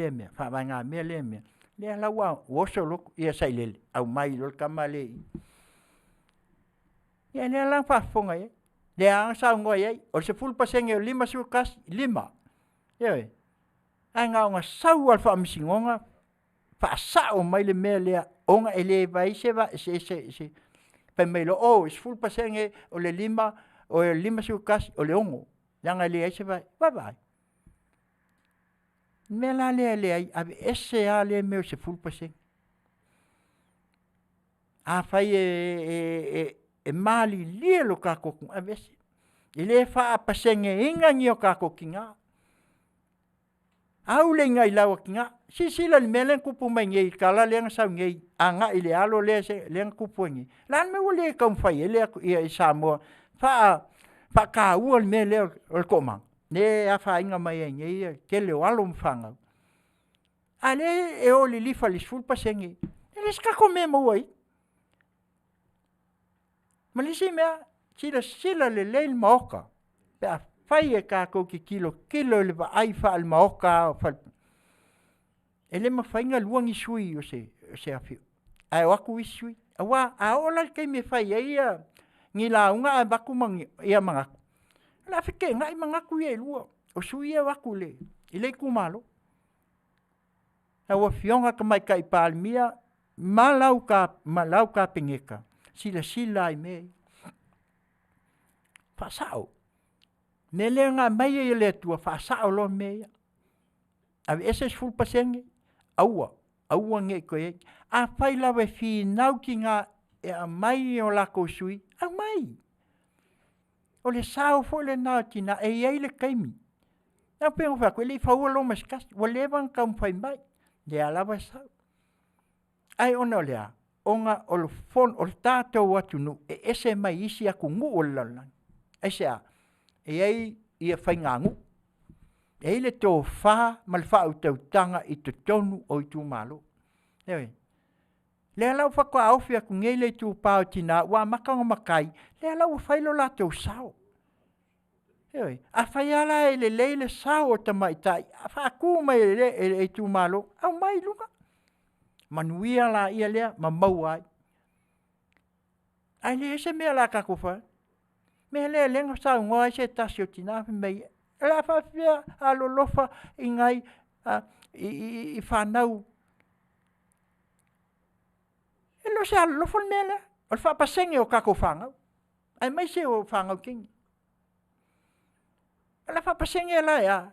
le mea Le lawa woso loko ia sailele au mai lo kamale. Ia le lang Faafofoga ia. Le ang sa ngoi ai o se 10% o 5 sukas 5. Ia. Ai nga sau al fa misingonga fa sa o mai le mea le onga ele vai se pa mai lo o is 10% o le 5 o le 5 sukas o le ongo. Langa le ai se vai. Vai. Me la le ai ave ese a le meu se 10%. A fai e mali lielo kako ave ese. Ile fa pasenge inga ngio kako kinga. Au le ngai lawa kinga. Sila le melen kupu mai ngai kala le nga sau ngai. Anga ile alo le se le nga kupu ngai. Lan me wole kam fai ele ia Samoa. Fa ka ua le mele o komang. Ne a fa inga mai ngai ke le walo mfanga. Ale e o li lifa li 10%. Ele ska come mo ai. Malisi mea sila le leil maoka. Pe a fai e kako ki kilo le va ai fa al maoka. Ele ma fai nga luangi sui o se afio. Ai waku i sui. Awa a ola kei me fai ai ngi launga a baku mangi ia mangaku. La fike ngai mangaku ia lua. O sui e waku le. Ile kumalo. Awa fionga ka mai kai palmia malau ka pengeka. Sila ai me. Fasao. Nele nga mai e le tua fasao lo me. Ave ese 10%. Aua nge koe. A fai lawe fi nau ki nga e a mai o lako sui. A mai. O le sao fo le nau tina e iei le kaimi. Na pengo fa koe le faua lo maskas. Walevan kam fai mai. Le alawa sao. Ai ono lea. Onga o le fon o le tātou atunu. E ese mai isi aku ngu o lalang. Ese a. E ei ia fai ngangu. E le tō wha malwha au tautanga i te tonu o i tū malo. Ewe. Le alau whako awhi aku ngei le tū pāo tina wa makanga makai. Le alau whailo la tau sao. Ewe. A whai ala e le leile sao o tamaitai. A whaku mai e tū malo. Au mai lunga. Manuia la ia lea ma mau ai. Ai le ese mea la kako wha. Me le lenga sao ngoa se tasi o tina mei. La whawhia a lolofa i ngai i whanau. E lo se a lolofa mea lea. O le whapasenge o kako whangau. Ai mai se o whangau kingi. E la whapasenge la ea.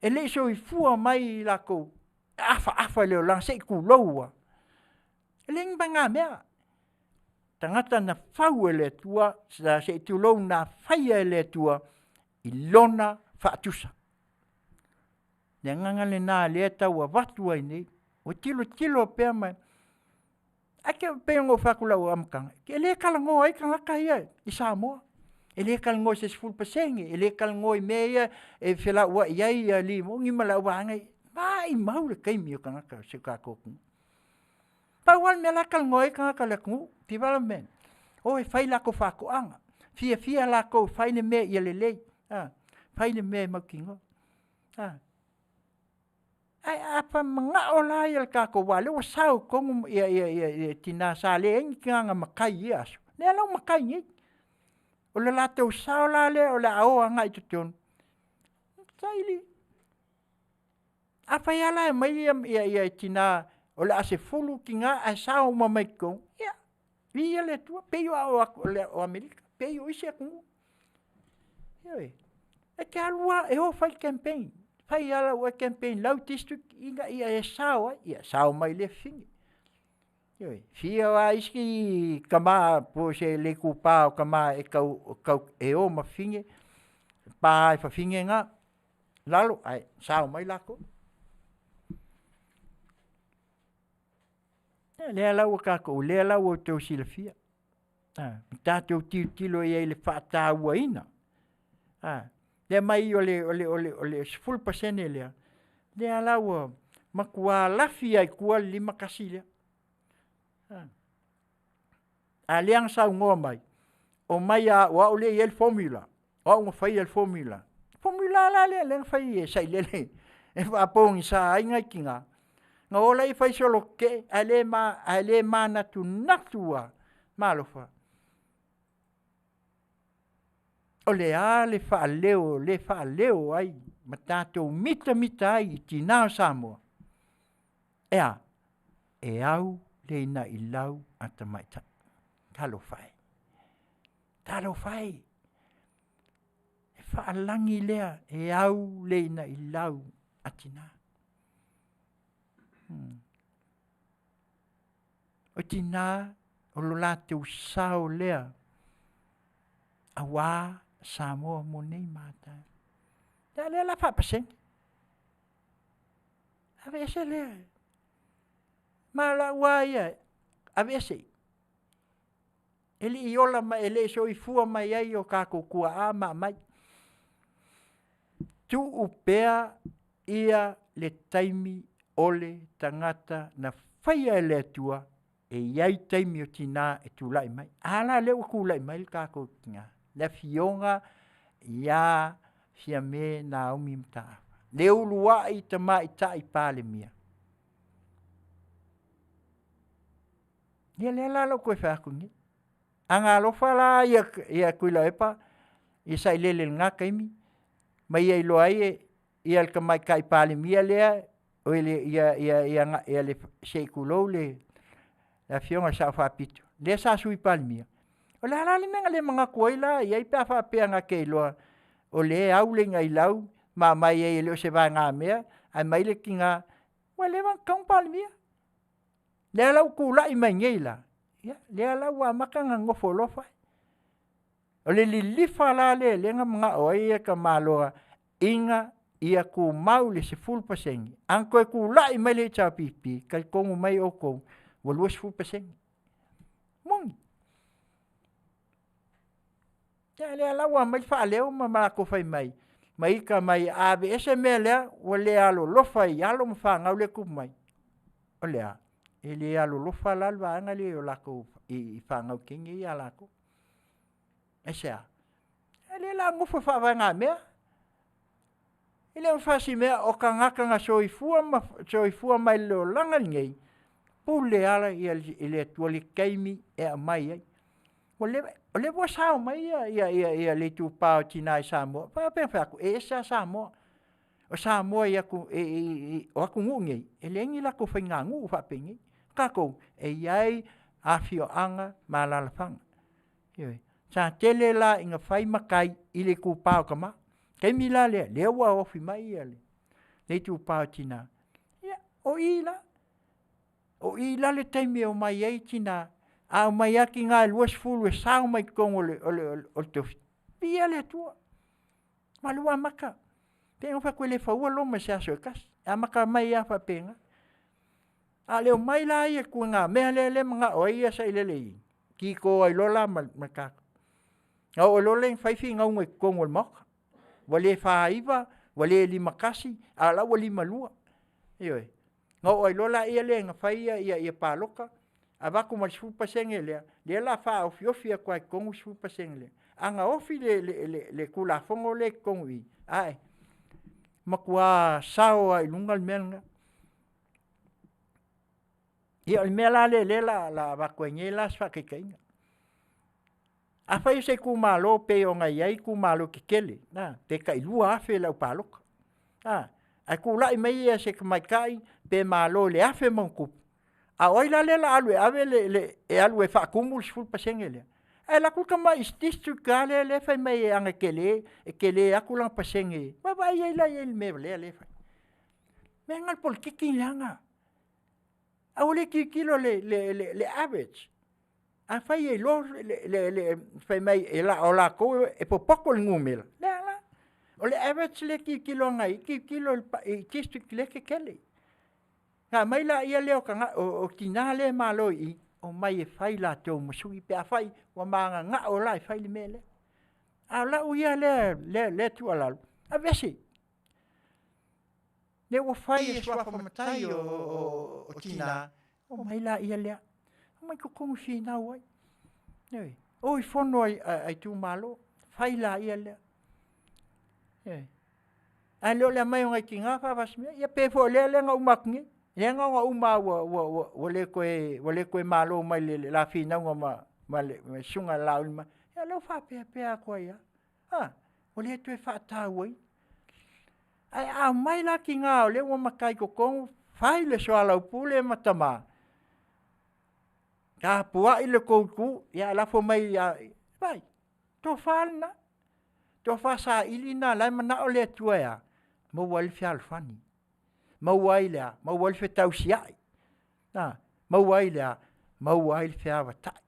E le so i fua mai lako. Afa leo lang se i kuloua. E le ngba ngā mea. Tangata na whau e le tua. Se i tulou na whaia e le tua. I lona whaatusa. Le nganga le nā lea tau a watu ai nei. O tilo pēr mai. Ake pēr ngō whakulau amkanga. E le kalango ai kangaka ia i Samoa. E le kalango se 10%. E le kalango i mea e whila ua iai a limo. Ngimala wangai. Mai maure kaimi o kangaka se kākoku. Paual mea la kalango ai kangaka le kungu. Tiwala men. O e whai lako whakoanga. Fia lako whai le mea i le lei. Whai le mea maukingo. Ai apa mga o la i al kako wale. O sao kongu i tina sa le engi kanga makai i aso. Le alau makai ngi. O le lato sao la le o le ao anga i tution. Saili. Apa ia la mai i tina o le ase fulu ki nga a sao mamai kong. Ia. Ia le tua. Peio o Amerika. Peio isi a kungu. Ia. E ke alua e ho fai campaign. Fai ala o campaign lau district inga ia e sao. Ia sao mai le fingi. Ia. Fia wa iski kama po se le kupa o kama e kau e o ma fingi. Pa e fa fingi nga. Lalo ai sao mai lako. Le lau kako, le lau o tau silafia. Tātou tilo i le whaatau ina. Le mai o le 10% lea. Le lau o makua lafi ai kua 5 kasi lea. A leang sau ngoa mai. O mai a wa o le i el formula. O unga fai el formula. Formula la le leang fai e sai lele. E whaapongi sa ai ngai ki ngā. Nga ola I fai solo ke, ale ma natu natua, malofa. O le a le whaaleo ai, ma tātou mita ai, tina o Samoa. Ea, e au le ina I lau ata maita. Talo fai. E whaalangi lea, e au le ina I lau atina. O tina, o lo lātou sao lea, a wā Samoa mo nei mātai. Ea lea la whapaseng. Ave ese lea. Ma la wā ia, ave ese. Ele I ola mai, ele so I fua mai ai o kako kua a mai. Tu upea ia le taimi ole tangata na whaia e le tua e iai taimi o tina e tu lai mai. Ala leo ku lai mai kako kinga. Le fionga ia fia me na umi mta. Leo lua I tama I tai pale mia. Ia le la lo koe whakungi. Anga lofa la ia kuila epa I sa ilele ngā kaimi. Mai ia ilo ai ia ka mai kai pale mia lea o ia le seikulo le Afioga sa whapitu. Le sa sui pale mia. O le halale menga le mga koila ia I pia whapea ngā keiloa o le au le ngai lau ma mai e leo se vai ngā mea ai mai le ki ngā wa le wang kaung pale mia. Le lau kula I mai ngeila. Le lau wa maka ngā ngofo lofa. O le lilifa la le nga mga oia ka maloa inga ia ku mau le se full pasengi. Anko e ku lai mai le tau pipi kai kongu mai o kou walua se full pasengi. Mongi. Ya le ala wa mai fa leo ma ko fai mai. Mai ka mai ave ese me lea o le alo lofa I alo mfa ngau le ku mai. O lea. E le alo lofa la alwa anga le o lako I fa ngau kingi I alako. Esea. Ele la ngofo fa va ngā mea. Ele un fasi mea o ka ngaka ngā soifua mai leo langa ngei. Pule ala ile tuali kaimi e a mai ai. O le wa sao mai ia le tu pao tina I Samoa. Pa pen fa ku e sa Samoa. O Samoa ia ku o aku ngungei. Ele ngi la ko fa ngā ngu fa pengi. Kako e iai Afioga ma lalafanga. Ioi. Sa tele la inga whai makai ile ku pao kama. Kei mila lea wa ofi mai ia le. Le tu pao tina. Ia, o ila le taimi o mai ei tina. A o mai aki ngā luas fulu e sao mai kongo o tofi. Pia le tua. Malua maka. Penga wha koe le whaua loma se aso e kasi. A maka mai a wha penga. A leo mai la ia kua ngā mea le mga o ia sa ile lei. Ki ko ai lola makaka. O loleng faifi ngau ngai kongo moka. Wale Faiva, wale lima kasi, ala wale malua. Ioi. Ngau ai lola ia le nga faia ia paloka. Abaku mal sifu pasenge lea. Le la fa Afiofi kwa kongo sifu pasenge lea. Anga ofi le kula fongo le kongo I. Ai. Makua sao ai lungal menga. Ia mela le la bakwe ngela sfa kikainga. A fai se ku malo pe o ngai ai ku malo ki kele. Na, te kai lua afe lau paloka. A ku lai mai e se mai kai pe malo le afe monkup. A oila le la alue ave le alue fa kumul sful pasenge le. E la ku kama ististu kale le fai mai e anga kele aku lang pasenge. Ba ba ia ila il me le fai. Me ngal pol kiki langa. A ole ki kilo le average. A fai e lo le fai mai e la o la ko e popoko le ngumela. La. O le average le ki kilo ngai, ki kilo i kistu le ke kele. Nga mai la ia leo ka o tina le malo I o mai e fai la tau masui pe a fai wa manga nga o la e fai le mele. A la u ia le tu alalu. A vesi. Le o fai e swafa matai o tina. O mai la ia lea. Mai ko kongu si na wai. Nei. O I fono ai tu malo. Fai la ia lea. A leo le mai o ngai ki ngā whawasmea. Ia pe fo le nga umakungi. Lenga nga uma wale koe malo mai le la fina nga ma sunga laul ma. Ya lo fa pe koe ya. Wale tu fa ta wai. Ai mai la ki nga le wa makai ko kong fai le so ala pule matama. Ka pua ile ku ya la fo mai ya. Vai. To falna. To fa sa ilina la mana ole tu ya. Mo wal fi alfani. Mauailea, mauail fe tausiai. Mauailea, mauail fe avatai.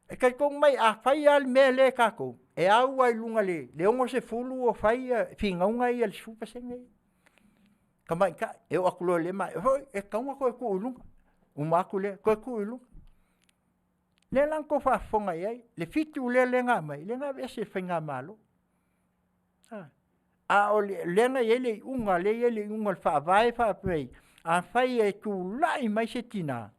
E kai kong mai a fai al me le kako. E au ai lunga le. Le ongo se fulu o fai fingaunga i al supa sengei. Kamai ka, e o akulo le mai. Hoi, e kaunga koe ku ulunga. Umaku le, koe ku ulunga. Le lang ko Faafofoga iai. Le fitu le nga mai. Le nga vese whainga malo. O lenga ele unga le ele unga fa vai fa pei a fai e tu lai mai se tina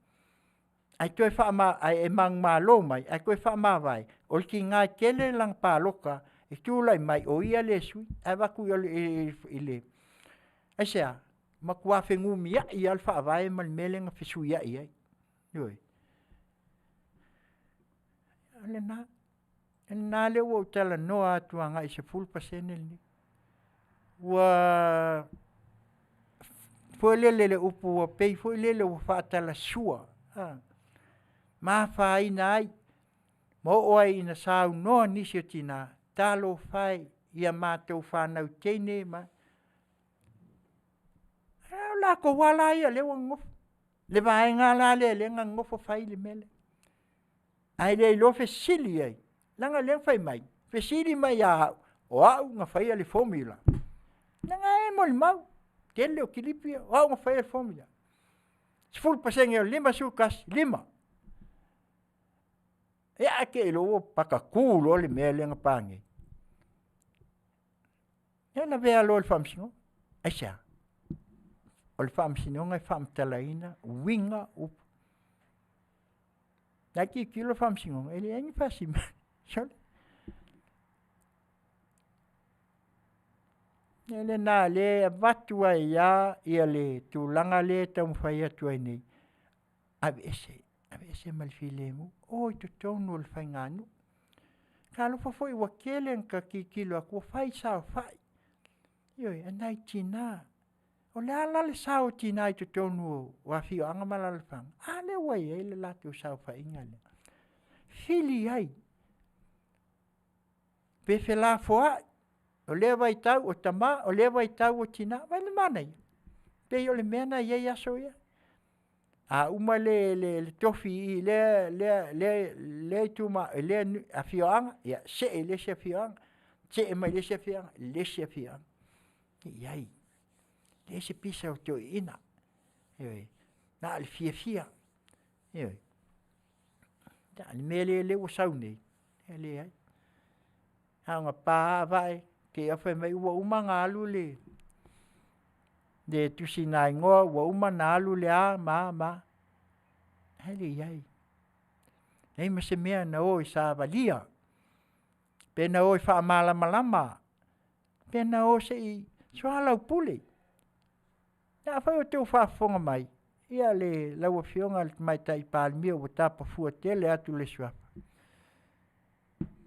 ai toi fa ma ai mang malo mai ai toi fa ma vai o ki nga kele lang pa loka e tu lai mai o ia le sui ai va ku ile ai sia ma kwa fengu mia i al fa vai mal melenga fisu ia ai yoi na le wo tala noa tuanga i se full percent ni wa le upu wa pei le wa fatala sua ma fai nai mo oi na sau no ni tina talo fai ia matou whanau teine ma la ko wala ia le ngof le vai ngala le ngofo fai le mele ai le lo fe sili ai langa le fai mai fe sili mai ya o au nga fai le formula nanga e mol mau tele o kilipia o nga fai formula full pasenge lima sukas lima ya ke lo paka kulo le mele nga pangi ya na vea lo famsino acha o famsino nga fam talaina winga up daqui kilo famsino ele é fácil ele na le vatua ia le tulanga le tam faia tuani ave mal filemu o tu tonu le fanganu kalo foi wakele ka kilo ko fai sa fai yo anai tina o le sa tina tu tonu wa fi anga malal fang ale wai ele la tu sa fai ngale fili ai pe fela foa o le vai tau o tama o le vai tau o tina vai le mana pe yo le mena ia so ia uma le tofi le tuma le Afioga ia se le se Afioga se mai le se Afioga iai le se pisa o to ina na le fia da le o sauni ele ai hanga pa vai ke a foi mai uma ngalu le de tu sinai ngo uma nalu le ma ele ai nei ma se mea na o sa valia pe na o fa malama pe na o se swala pule na foi o teu Faafofoga mai ia le lau Afioga mai tai palmi o tapa fu tele atu le swa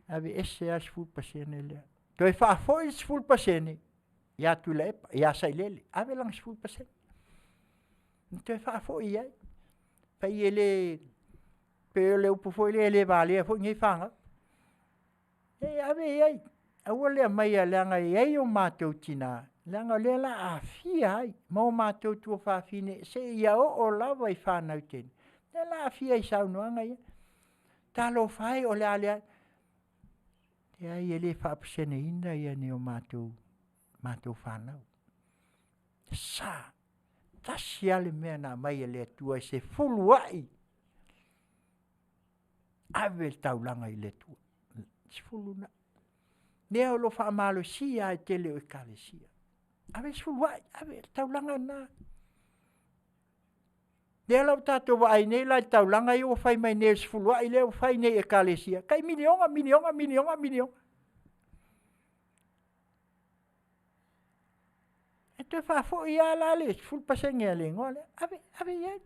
ave esse as full pasene le toi Faafofoga full pasene ia tu le ia sai lele ave lang full pasene toi Faafofoga ia pai ele pe le upu foi le vale foi ngai fanga ave ai awole mai langa ai o matou tina langa le la afia ai mo matou tu fa fine se ia o la vai fa na ten la afia i sau no ngai talo fai o le ale ya ele fa psene inda ia ne o matou fa na sa tasiale me na mai le tua se fuluai ave taulanga i le tua se fuluna ne o lo fa malo sia tele o kalesia ave fuluai ave taulanga na ne la tato vai ne la taulanga i o fai mai ne se fuluai le o fai ne e kalesia kai milionga te whafo I ala le, full pasenge a le ngole, ave iai.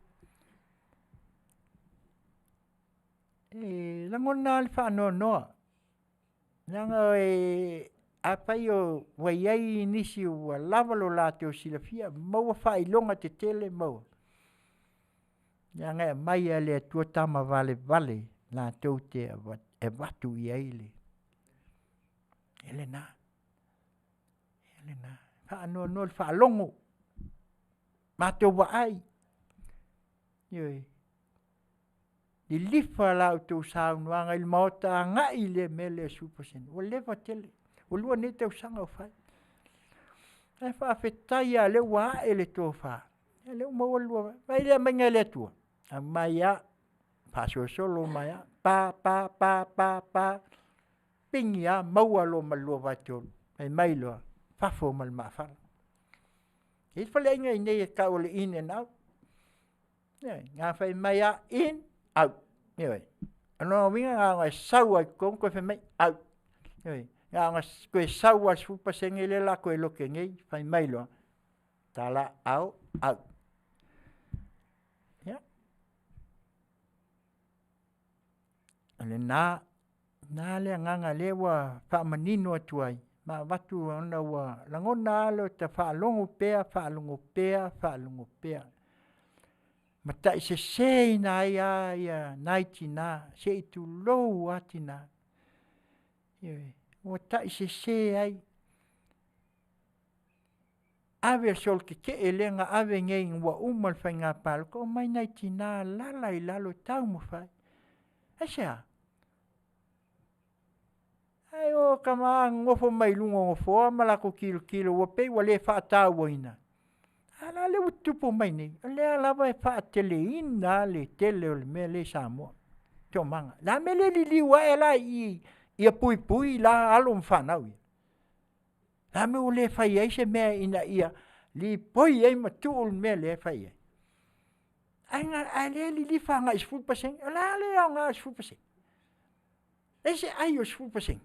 Langona le whaano noa. Nanga apai o waiai nisi ua lavalo la te o silafia, maua whailonga te tele maua. Nanga mai a le atua tama vale la Tiute e watu I aile. Elena. Whaano no le whaalongo. Mato wa ai. Yoi. Di lifa la utu saunuanga il maota ngai le mele supasen. O lewa tele. O lua ne tau sanga o whai. E whaafetaya le wa ele tō wha. Le umaua lua. Vai lea mainga le tua. A maia. Pasio solo maia. Pa. Pingia maua lo malua vatio. Ai mai loa. Fafo mal mafala. E whale inga I nei ka ole in and out. Ngā whai maia in, out. Ano winga ngā ngai sau ai kong koe whai mai out. Ngā ngai koe sau ai supa senge le la koe loke ngei. Whai mai loa. Tala au, out. Ale nā lea nganga lewa whaamanino atuai. Ma watu ona wa langona alo te whaalongo pea. Ma tai se na ia naiti na, se I tu lou ati na. O tai se ai. Ave sol ke elenga ave ngei ngwa umal whai ngā palo, ko mai naiti na lalai lalo tau mo whai. Asea. Ai o kama ngofo mai lungo ngofo malako kilo wape wale whaata waina. Ala le utupo mai nei. Le lava e whaatele ina le tele o le mea le Samoa. Tio manga. La me le li wa e la I a pui la alo mwhanau. La me o le whai ai se mea ina ia li poi ai matu mea le whai ai. Ai le li whanga is fulpaseng. La le au ngā is fulpaseng. Ese ai o is fulpaseng.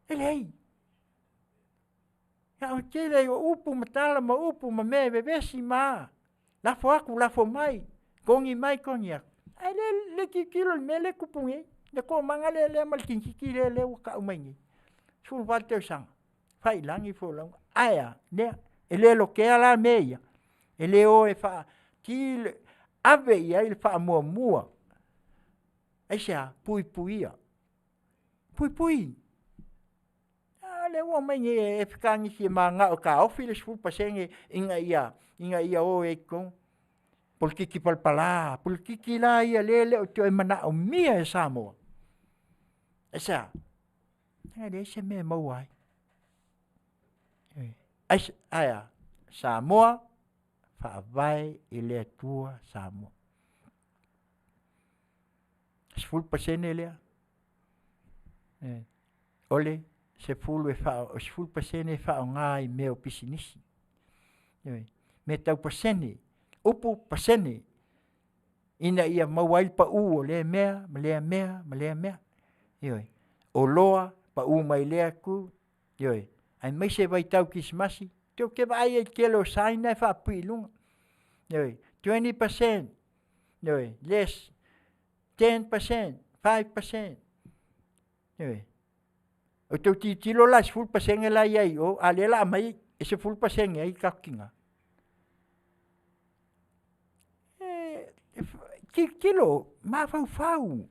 Elei. Ya o tele o upu matala ma upu ma me bebesi ma. Lafo aku, lafo mai. Kongi mai, kongi aku. Ai le kikilo me le kupungi. Le ko manga le mal kinkiki le waka umangi. Sul valte sang. Fai langi fo lang. Aya, ne. Ele lo ke ala meia. Ele o e fa. Ki ave ia il fa mua. Aisha, puia. Pui. Le wa mai e fikangi si manga o ka ofi le sul pasenge inga ia o e kon polkiki palpala polkiki la ia le o te mana o mia e Samoa esa ngade se me mawai aya Samoa fa vai ile tua Samoa sul pasene le ole se fulu e whao, o se fulu pasene e whao ngai meo pisinisi. Me tau pasene, upu pasene, ina ia mawail pa u o lea mea. O loa pa u mai lea ku, ai mai se vai tau kismasi, teo ke vai e kelo saina e wha pui lunga. 20%, less, 10%, 5%. O tau titilo la full pasenge la iai o alela mai ese full pasenge ai kakinga. Kilo ma fau.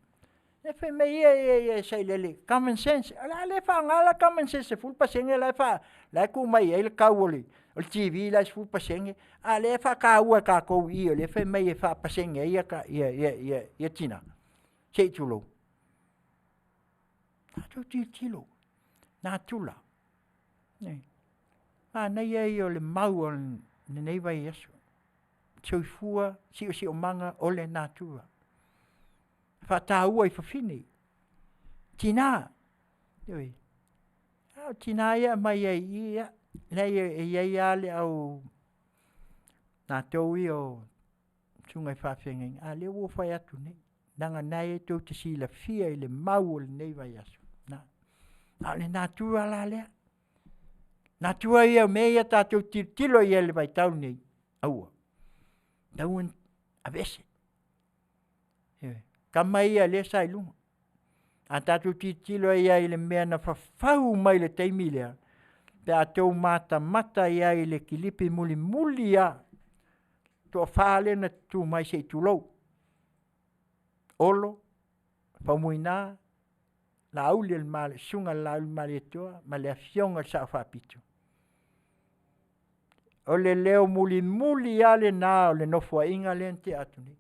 E fe me ia sai lele common sense. Ala le fa ngala common sense full pasenge la fa. La ku mai ele kauli. O TV la full pasenge. Ale fa ka ua ka ko I le fe me fa pasenge ia ka ia tina. Sei tulo. Ato titilo. Nā tula. Nei ai o le mau o nei vai aso. Tauifua, si o manga o le nā tula. Whataua I whawhine. Tina. Tina ia mai ai ia. Nei ai ale au nā taui o tungai whawhengai. A le ua whai atu nei. Nanga nei e tau te sila fia I le mau o le nei vai aso. Ale nā tua la lea. Nā tua ia me ia tātou tilo ia le vai tau nei. Aua. Tauan avese. Kama ia le sai lunga. A tātou tilo ia i le mea na whawhau mai le teimi lea. Pe a tau mata ia i le kilipi muli ia. Tua whaale na tu mai se tu lau. Olo, pamuina, la auli al male, sunga la auli male toa, ma le afionga sa whapitu. O le leo muli ale na o le nofua inga le ante atuni.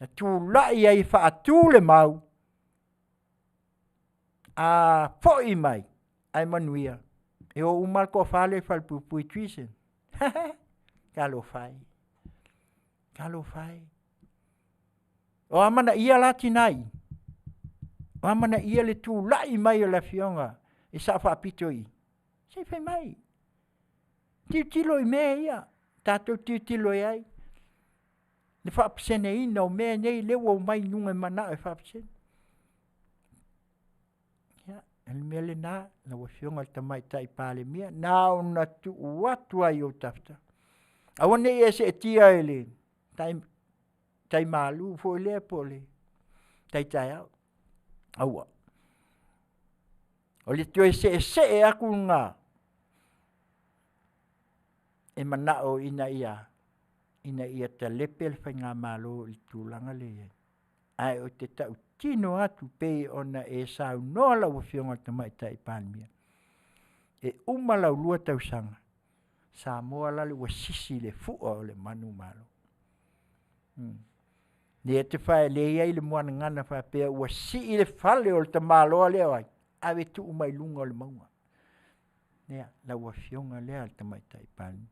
Na tu lai ai whaatu le mau. A poi mai, ai Manuia. E o umal ko whale whalpupui tuisen. Kalo whai. O amana ia lati nai. O amana ia le tu lai mai o la fionga. E sa whapito i. Sei whai mai. Tiutilo i mea ia. Tātou tiutilo i ai. Le whapsene ina o mea nei lewa o mai nunga mana e whapsene. El mele na wa fionga ta mai tai pale mia. Na o na tu watu ai o tafta. Awane e se tia ele. Tai malu fo le pole. Tai au. Aua. O le tue se e aku ngā. E manao ina ia. Ina ia ta lepel fai ngā malo i tūlanga le. Ai o te tau tino atu pe ona e sau noa lau fionga ta mai tai palmia. E umalau lua tau sanga. Samoa lale wa sisi le fua o le manu malo. Ne te whae le iai le moana ngana whae pia ua si le fale o le ta maloa leo ai. Awe tu umai lunga o le maunga. Nea, la ua fionga lea le ta mai tai palmia.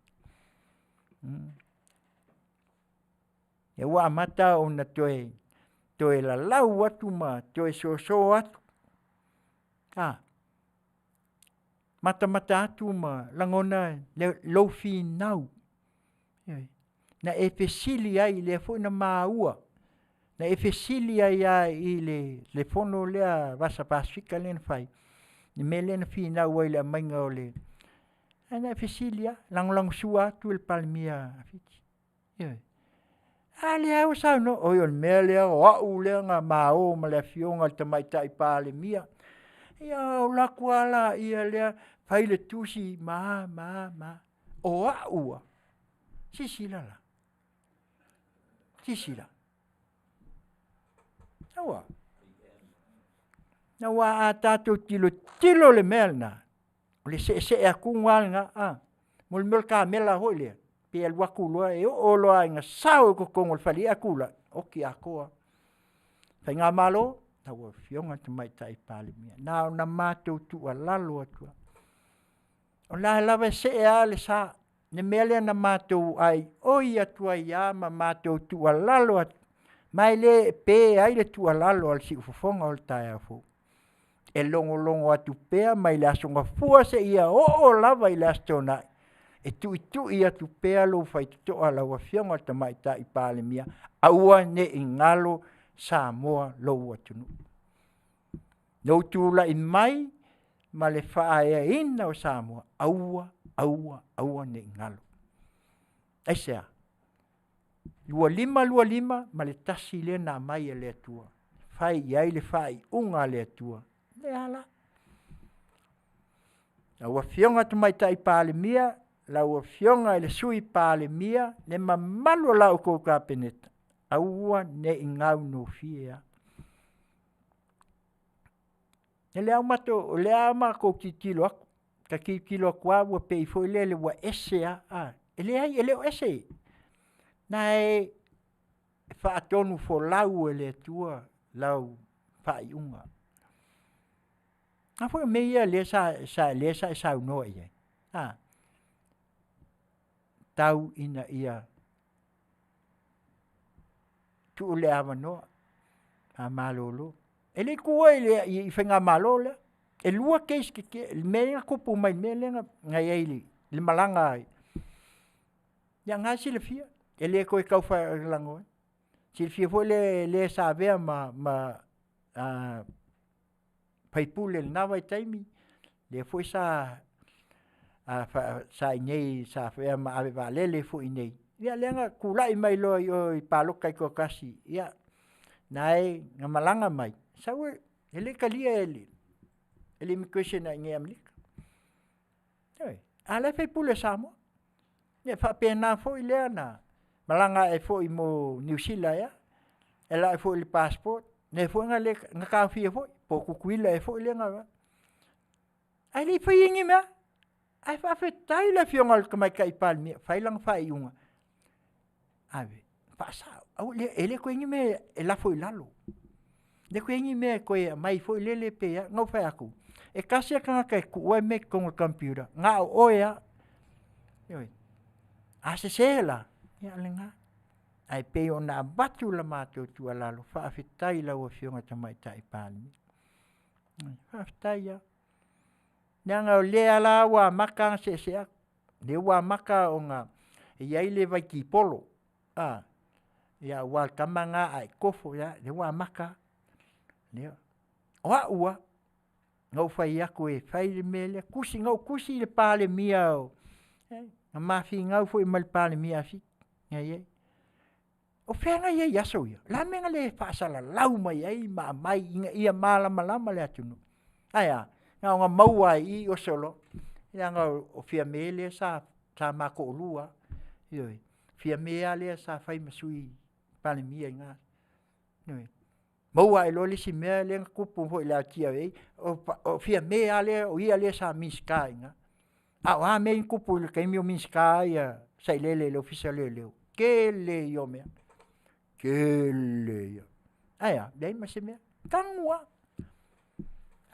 E ua amata o na toe la lau atu ma, toe so atu. Mata atu ma, langona lau fi nau. Na e pesili ai le fo na maua. Na e pesili ai i le fono lea vasa pasifika le na fai. Ni me le na fi nau ai le mainga o le. Na e pesili ai, lang sua atu il palmia afiti. Ale au sa no o yon mele o au le nga mao ma le fionga te mai tai pale mia. Ia o la kuala ia le fai le tusi ma. O au. Sisila. Awa. Na wa atato tilo le melna. O le se aku ngal nga mul ka mela hole. Pe el wakulu e o lo nga sao ko kongol fali akula oki akoa fa nga malo ta wo fionga te mai tai pale mia na mato tu alalo atu o la lava se ale sa ne mele na mato ai o ia tu ia ma mato tu alalo mai le pe ai le tu alalo al si fofonga o tai fo e longo atu pe mai la songa fua se ia o lava ila stona e tu ia tu pea lo fai to ala wa fionga ta mai ta i pale mia aua ne ingalo Samoa lo atunu no tu la in mai ma le fa e ina o Samoa aua ne ingalo ai sea lua lima ma le tasi le na mai le tua fai ai le fai unga le tua le ala aua fionga ta mai ta i pale mia la ua fionga le sui pale mia ne mamalu la o ka peneta aua ne ingau no fia le amato le ama ko kilo ka kilo kwa ua pe fo le ua esa ele ese na e fa tonu fo lau le tua lau fa iunga a fo me ia le sa no ia tau ina ia tu le avano a malolo ele kuwa ile i fenga malolo e lua keis ke me ko pu mai me nga ele le malanga ya nga si le fia ele ko ka fa lango si fia fo le sa ve ma pai pule na vai taimi le foi sa sa nei sa fa ma ave valele fu nei ia lenga kulai mai lo i palokai ko kasi ia nai ngamalanga mai sawe ele kalia ele immigration na nge amlika ale fe pule samo ne fa pena fo ile na malanga e fo i mo New Zealand ya ela e fo il passport ne fo ngale ngaka fie fo po kukuila e fo ile nga ai li fa yingi ma ai fa fe tai la fiongal kamai kai palmi fa lang fa iunga ave fa sa au ele ko ingi me ela fo ilalo de ko ingi me ko mai fo lele pe ya no fa aku e kasi ka ka ku o me con o computer nga o ya yoi ase sela ya lenga ai pe ona batu la mato tu alalo fa fe tai la o fionga tamai tai palmi fa tai ya nanga le ala wa maka se le wa maka onga ia ile vai ki polo ya wa kamanga ai kofo ya le wa maka le wa ngau fai aku e fai mele kusi ngau kusi le pale mia na mafi ngau foi mal pale mia fi ye o fenga ye yaso ya la menga le fa sala lau mai ai mai ia mala malama le atunu aya nga maua i o solo ia nga o fia mele sa mako lua yoi fia mele sa fai masui pale mia nga yoi maua e loli si mele kupu ho la tia ei o fia mele o ia le sa miska nga a me kupu le kai mi miska ia sai lele le ofisa lele kele yo me kele yo aya dai masime tangua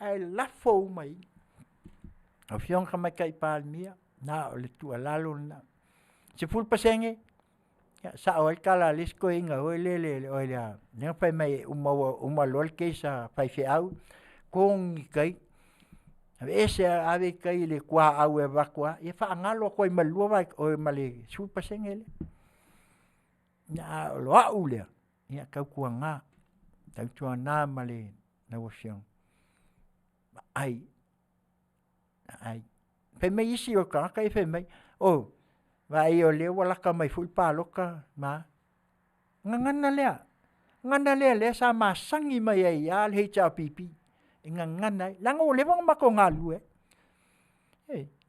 ai lafo mai o fiong ka mai kai palmia na o le tu alalo na se ful pasenge ya sa o kala lisko inga o le o ya ne fai mai uma lol ke sa fai fe au kong kai ese ave kai le kwa au e vakwa e fa ngalo ko malua vai o male su pasenge le na lo au le ya ka kuanga tau tua na male na o fiong ai fe mai isi o ka kai fe mai o vai o le wala ka mai ful pa loka ma ngana le sa ma sangi mai ai al he cha pipi ngana lango le bang ma ko ngalu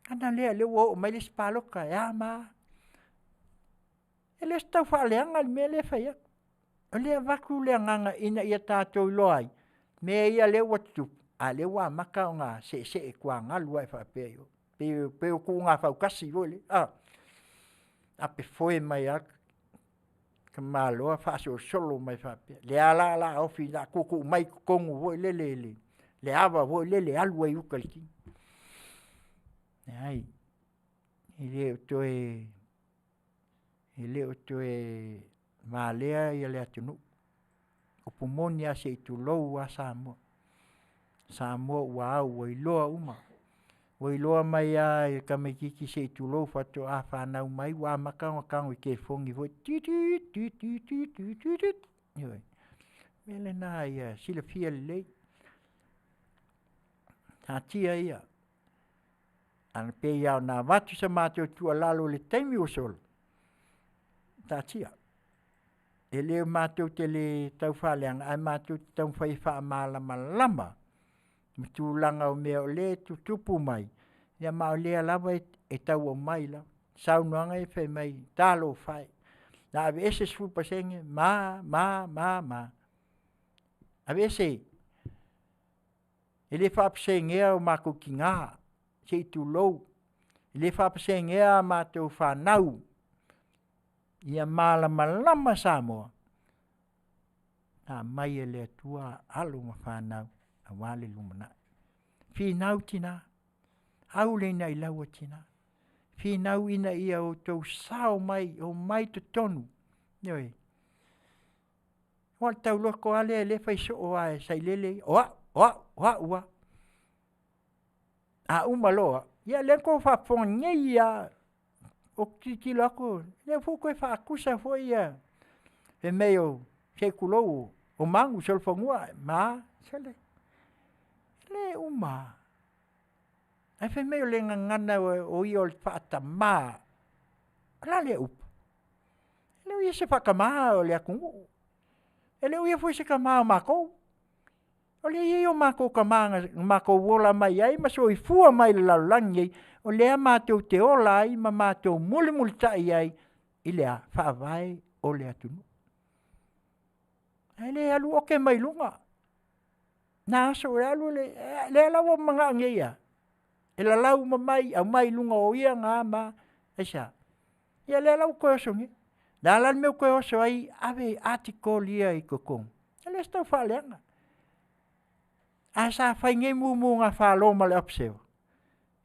ngana le wo mai le pa loka ya ma ele sta fa le ngal me le fa ya le vaku le nganga ina ia tatou loai me ia le watu ale wa maka nga se kwa nga lua fa pe ku nga fa kasi vole a pe foi mai ak kamalo fa solo mai fa pe le ala o fi la ku mai kongu vo le ava vo le alua yu kalki ai ile to e malea ia le atunu o pumonia se tu lo wa Samoa wa iloa uma wa iloa mai ai ka me kiki se tu lo fa to a fa na mai wa maka i ke fongi vo ti yoi mele na ia sila fia le tia ia an pe ia na vatu sa mato tu alalo le taimi o sol tia ele mato tele tau faleang ai mato tau fai fa malama mitulanga o mea o le tutupu mai ia ma o lea lava e tau o mai la saunoanga e fai mai talo fai na ave ese sfu pasenge ma ave ese ele fa pasenge o mako kinga se tu lo ele fa pasenge a mato fa nau ia malama Samoa mai ele tua alu ma fa nau awale lumana fi nau tina aule na ilawa tina fi nau ina ia o tau sao mai o mai to tonu yoi wal tau loko ale le fai so o ai sai lele wa a umaloa ia le ko fa fonye ia o kiki lako le fu ko fa kusa fo ia e meio se kulo o mangu sol fongua ma sele le uma Ai whai mei o le ngangana o i o le whaatamā. Ala le upa. Leo ia se whakamā o le akungu. E leo ia fwoi se kamā o mākou. O le ia o mākou kamā mākou wola mai ai, ma so i fua mai le laulangi ai, o lea mātou te ola ai, ma mātou muli tai ai, i lea whaavai o le atunu. Ai le alu oke mai lunga. Nā aso le alu le alawa mga ngeia. E la lau mai, au mai lunga o ia ngā ma, aisa. Ia le lau koe oso nge. Nā lan meu koe oso ai, ave artikoli ia i kokong. E le stau whaaleanga. A sa whai ngai mumu ngā whaaloma le apsewa.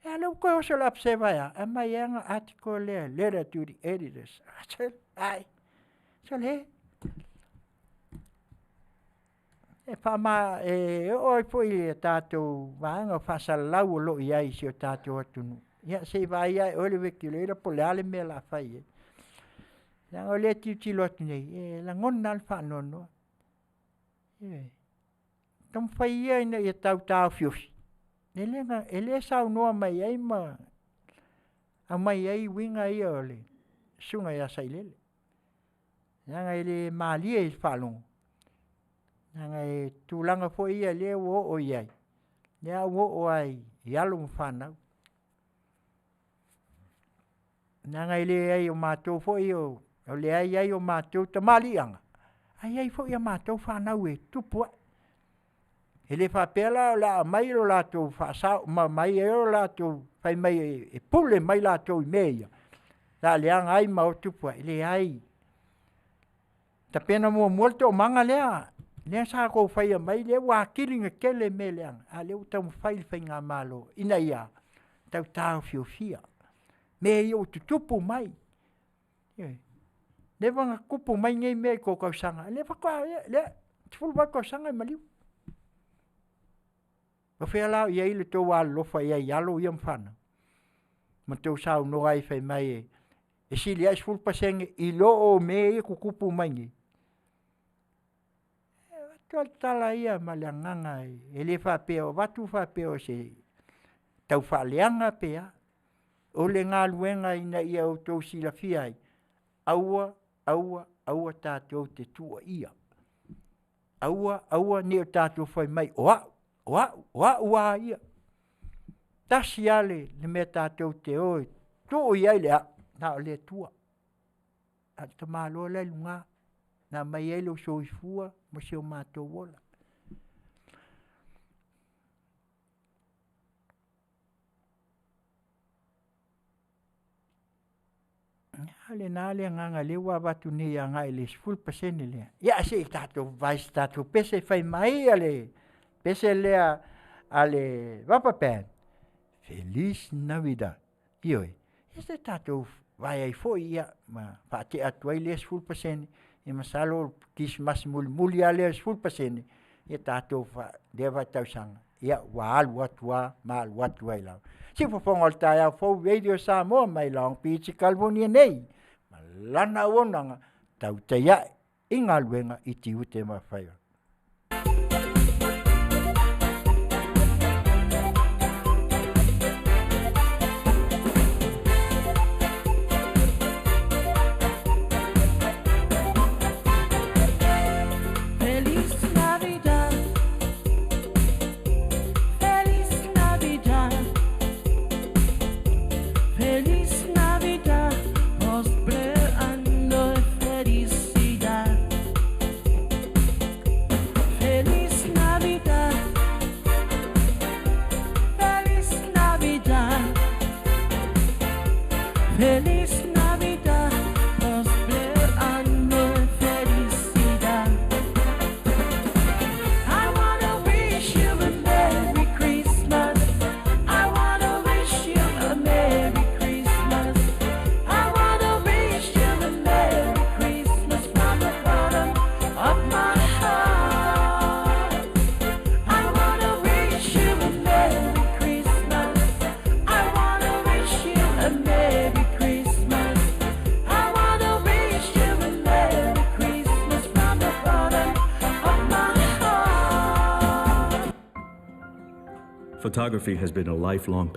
E lau koe oso le apsewa ia, a mai anga artikoli ia, letter to the editors. Ai, so le. E whama, e oi poi e tātou waanga whasalau o lo iai si o tātou atunu. Ia se vai ai ole weki leira po le ale mea la whai e. Ia o le tiuti lotu nei, e la ngona al whanono. Tam whai ia ina i tau Afiofi. E le sau noa mai ai ma, a mai ai winga ia o le, sunga ia sailele. Ia ngai le maalia i whalongo. Nanga e tūlanga fo ia le o iai. Lea o ai, i alo mwhanau. Nanga i le ai o mātou fo i o le ai o mātou ta malianga. Ai fo i a mātou whanau e tupua. E le whapela o la mai o lātou whaasau, mai e o lātou whai mai e pule mai lātou i meia. La leanga ai ma o tupua, i le ai. Ta pena mua mualte o manga lea. Lea sa ko whaia mai, lea wakiringa kele me leanga. A lea utau mwhaili whai ngā malo, ina ia, tau Afiofi. Me i o tutupu mai. Le wanga kupu mai ngai mea i ko kausanga. Le whakoa, lea, tfulu wai kausanga i maliu. O whea lao ia i le tau alofa ia i alo ia mwhana. Ma tau sau no ai whai mai e. E sili ai tfulu pasenge i lo o me i kukupu mai ngai. Tua tala ia ma le nganga e le whapeo, watu whapeo se tau whaaleanga pea. O le ngā luenga ina ia o tau sila fiai. Aua tātou te tua ia. Aua ne o tātou whai mai. Oa ia. Tasi ale le mea tātou te oi. Tuo ia lea, nā o le tua. A ta mālo le lunga. Nā mai elo soifua, ma se o mātou wola. Nāle nganga lewa watu nei a ngai le 10% lea. Ia se tātou vais tātou pese whai mai ale, pese lea ale wapapen. Feliz Navidad. Ioi, este tātou vai ai foi ia, ma whaate atuai le 10%. E masalo Christmas muli ale 10%. Ia tātou dewa tausanga. Ia waalu atua, maalu atua i lau. Si Fofogaina tai au fau radio Samoa mai lau pichi California nei. Lana onanga Tautai i Galuega i Tiute ma Faiva. Feliz Navidad, próspero año y felicidad. I wanna wish you a Merry Christmas. I wanna wish you a Merry Christmas. I wanna wish you a Merry Christmas from the bottom of my heart. I wanna wish you a Merry Christmas. I wanna wish you a Merry Photography has been a lifelong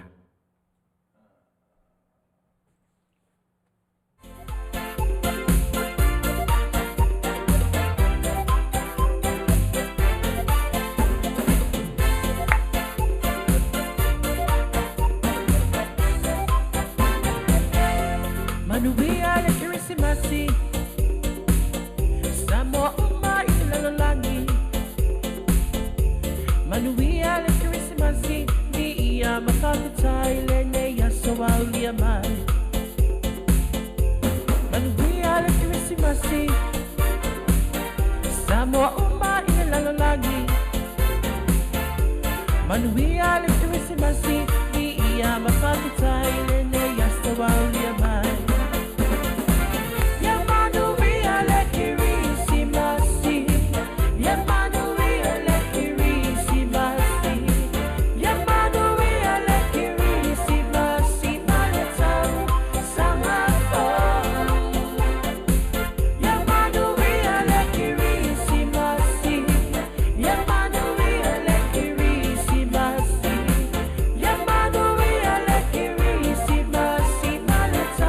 Samoa uma i lalalagi Manuia le Christmasi i ia mafatutai le ne yasta waulia mai Ya Manuia le Christmasi Ya Manuia le Christmasi Ya Manuia le Christmasi na le tau sama Ya Manuia le Christmasi Ya Manuia le Christmasi Ya Manuia le Christmasi na le tau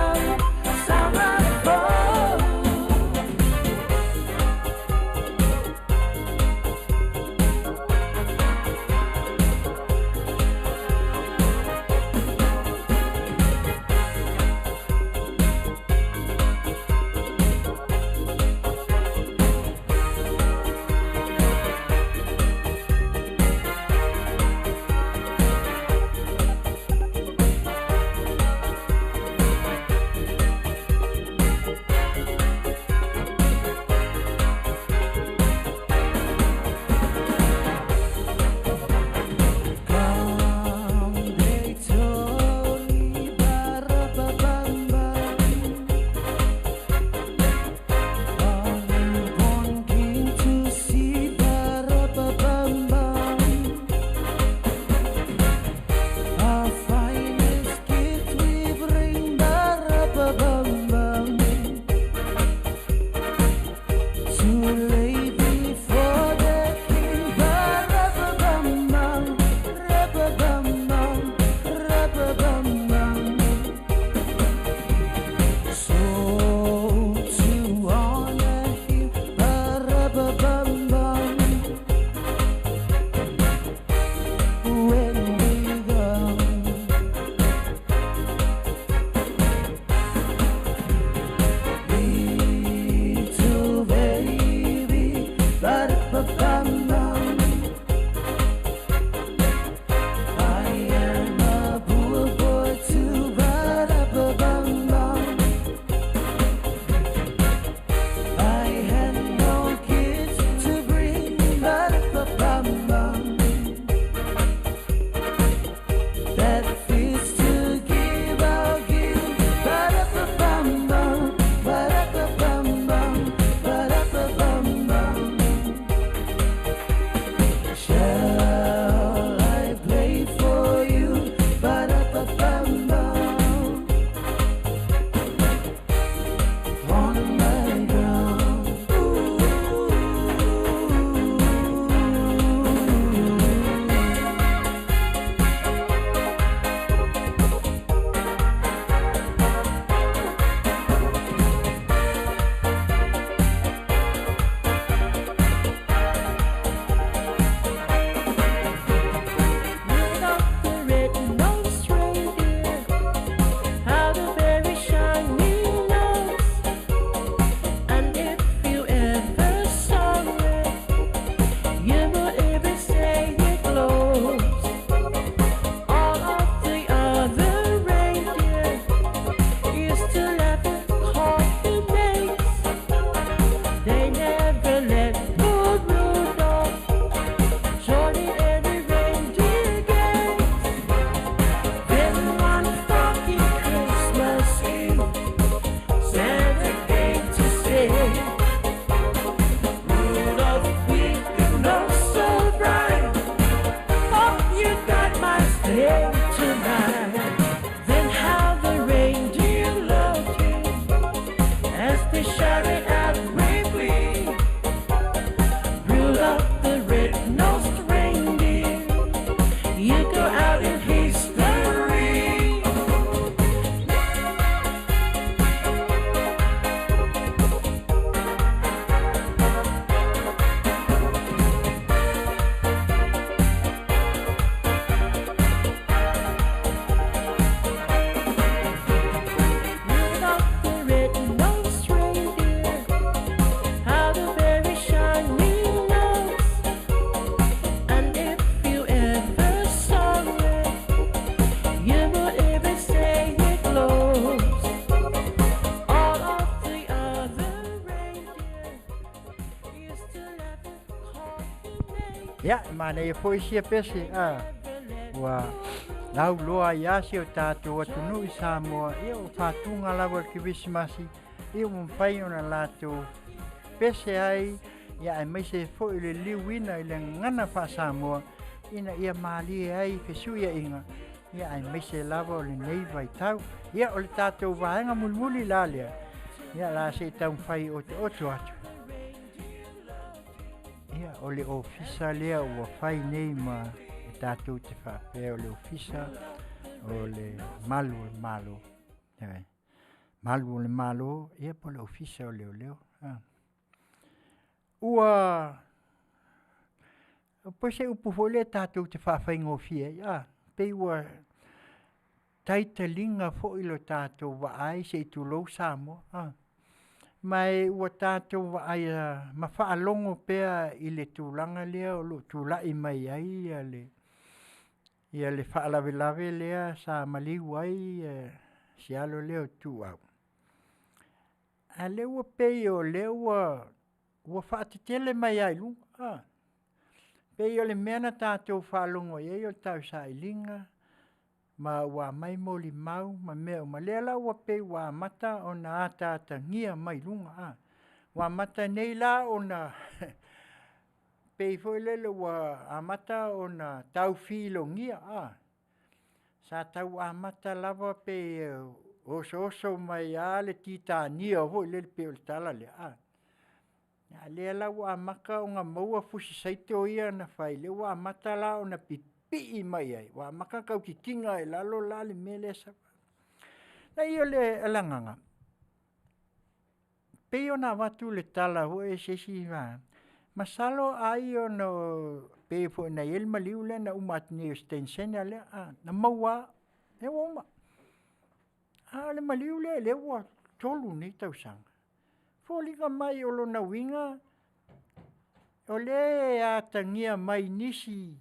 Ia, mana ia po isia pese, ua lau loa ia se o tātou atunu i Samoa, ia o whātunga lawa ki Visimasi, ia o mwhai o na lātou pese ai, ia ai mai se fo i le liwina i le ngana wha Samoa, ina ia maali ai fesu ia inga, ia ai mai se lawa o le nei vai tau, ia o le tātou vahenga mulmuli la lea, ia la se tau mwhai o te otu atu. Ia o le ofisa lea ua whai nei ma tātou te whapea o le ofisa o le malu o le malo. Malu o le malo, ia po le ofisa o leo leo. Ua, po se upu fo le tātou te whawhai ngofia, pei ua taitalinga fo ilo tātou wa ai se i tūlou Samoa. Mai ua tātou wa ai ma whaalongo pea i le tūlanga lea o lo tūlai mai ai ia le whaalawe lea sa maliu ai si alo leo tū au. A le ua pei o le ua whaatitele mai ai lunga. Pei o le mena tātou whaalongo i o tau sa ilinga. Ma ua mai moli mau, ma mea o malela ua pei ua mata o na ata ngia mai lunga. Ua mata nei la o na pei foi lele ua amata o na tau filo ngia. Sa tau amata lava pei oso mai le titania voi lele pe o le tala le. Lea la ua amaka o nga maua fusi saito ia na fai le ua amata la o na pipi i mai ai, wa maka kau ki tinga e lalo la le mele sa. Na iyo le alanganga. Peo na watu le tala ho e sesi va. Masalo ai o no peo fo na el maliu le na umat ni extension le na maua e woma. Le maliu le wa tolu ni tau sanga. Fo liga mai o lo na winga o le a tangia mai nisi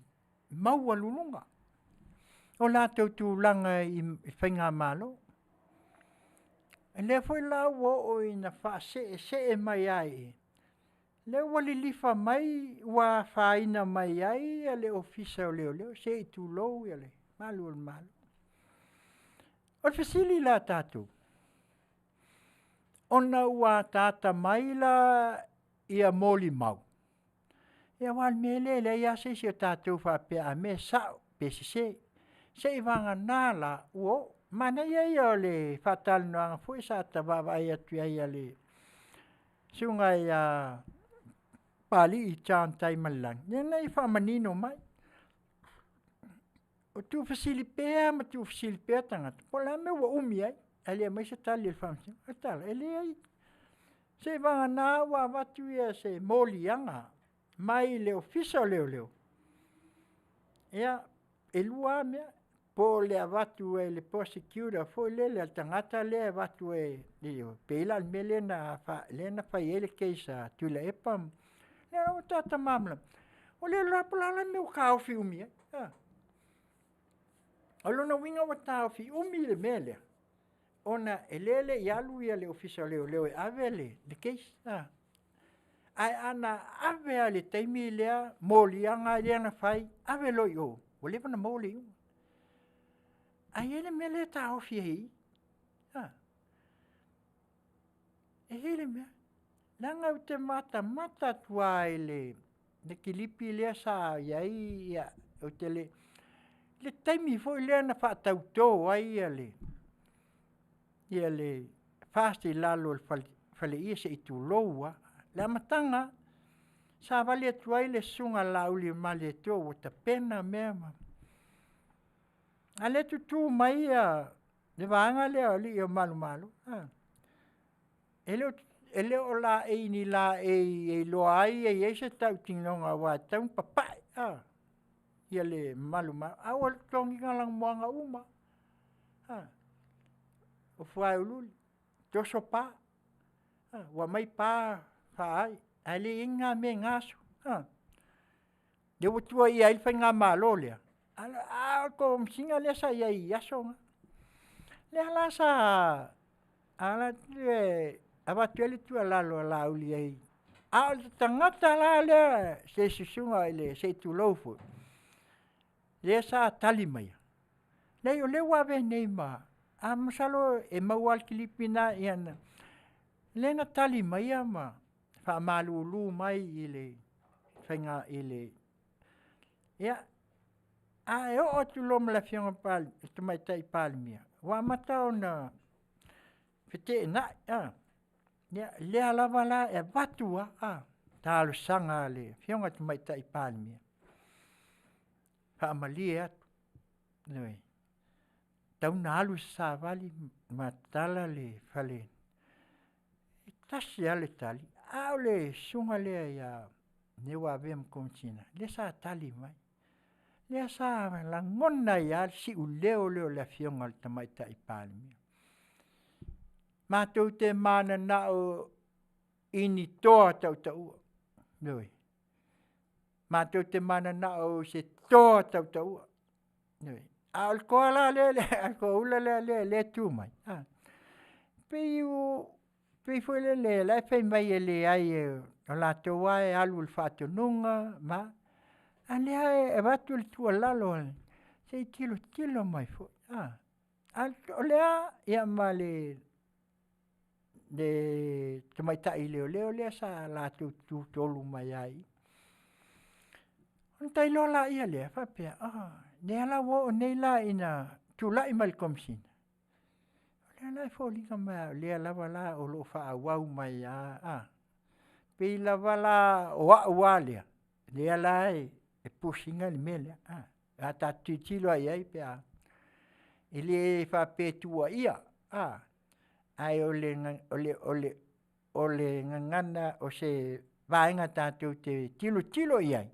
maua lulunga. O la tau tūlanga i whainga malo. E le foi la o i na wha se mai ai. Le wali lifa mai wa whaina mai ai a le ofisa o leo se i tūlou i le malu o malo. O le fasili la tātou. Ona ua tāta mai la ia moli mau. Ia wan mele le ia se o tātou whapea a me sao pesi se i wanga nāla uo mana ia o le whatal noanga fui sa tawawa ai atu ia le sunga ia pali i Tautai malang. Nena i whamanino mai. O tu fasilipea ma tu fasilipea tangata. Pola me ua umi ai. Alia mai se tali le whamsing. Atala, ele ai. Se wanga nā wa watu ia se molianga. Mai le ofisa o leo. Ia, e lua mea. Po le watu e le prosecutor. Fo le tangata le watu e peila me le na whai ele keisa tula epam. Le o tata mamla. O le rapulala me o kaofi umi. O lona winga wa taofi umi le mele. Ona elele yalu ia le ofisa leo e ave le keisa. Ai ana ave le taimi lea molianga lea na fai ave loi o. O lewa na moli o. Ai ele mele taofi hei. E hele mea. Langa te mata tua ele. Le kilipi lea sa iai ia. O te le taimi fo lea na wha tautou ai ia le fasti lalo fale ia se itu loua. Le amatanga sa vale atuai le sunga lauli male to o ta pena mea. Ale tutu mai le vanga le ali o malu. Ele o la e ni la e lo ai e se tau tingonga wa tau papai. Ia le malu. Awal tongi ngalang moanga uma. O fuai ululi. Toso pa. Wa mai pa fai. Ale inga me ngasu. Ia watua ia ilfa ngā malo lea. Ko msinga lea sa ia i asonga. Lea la sa ala tue awatu ele tua lalo la uli ai A le tangata la le se susunga ile se tulofu. Le sa tali mai. Le o le wawe nei ma. A masalo e maual kilipina iana. Le na tali mai ama. Fa malulu mai ile. Whainga ile. Ia. A e o tu loma la fionga pali. Tu mai tai pali mia. Wa matao na. Fete na. Ia. Le alava la e batua. Talo sanga le. Fionga tu mai tai pali mia. Fa amalie atu. Noi. Tau na alu sa vali matala le fale. Tasi ale tali. Au le sunga le ya ne wa vem komchina. Le sa tali mai. Le sa la ngona ya si u leo le fionga le tamai tai pali. Ma tau te mana na o ini toa tau tau. Noi. Ma tau te mana na o se toa tau tau. Noi. Al koala al koala le tu mai. Pei foi le la fei mai le ai la toa e alu fato nunga ma ale ai e vatu le tua lalo sei kilo mai foi. Al olea ia male de mai tai le sa la tu tolu mai ai. Tai lola ia le fa pe ne ala wo ne la ina tu la i mal komsin le la fo li kama le la wala o lo fa wa mai pe la wala wa le la e pusinga le mele ata titilo ai pe ele fa pe tu ia ai ole ngana o se vainga tatu te tilo ia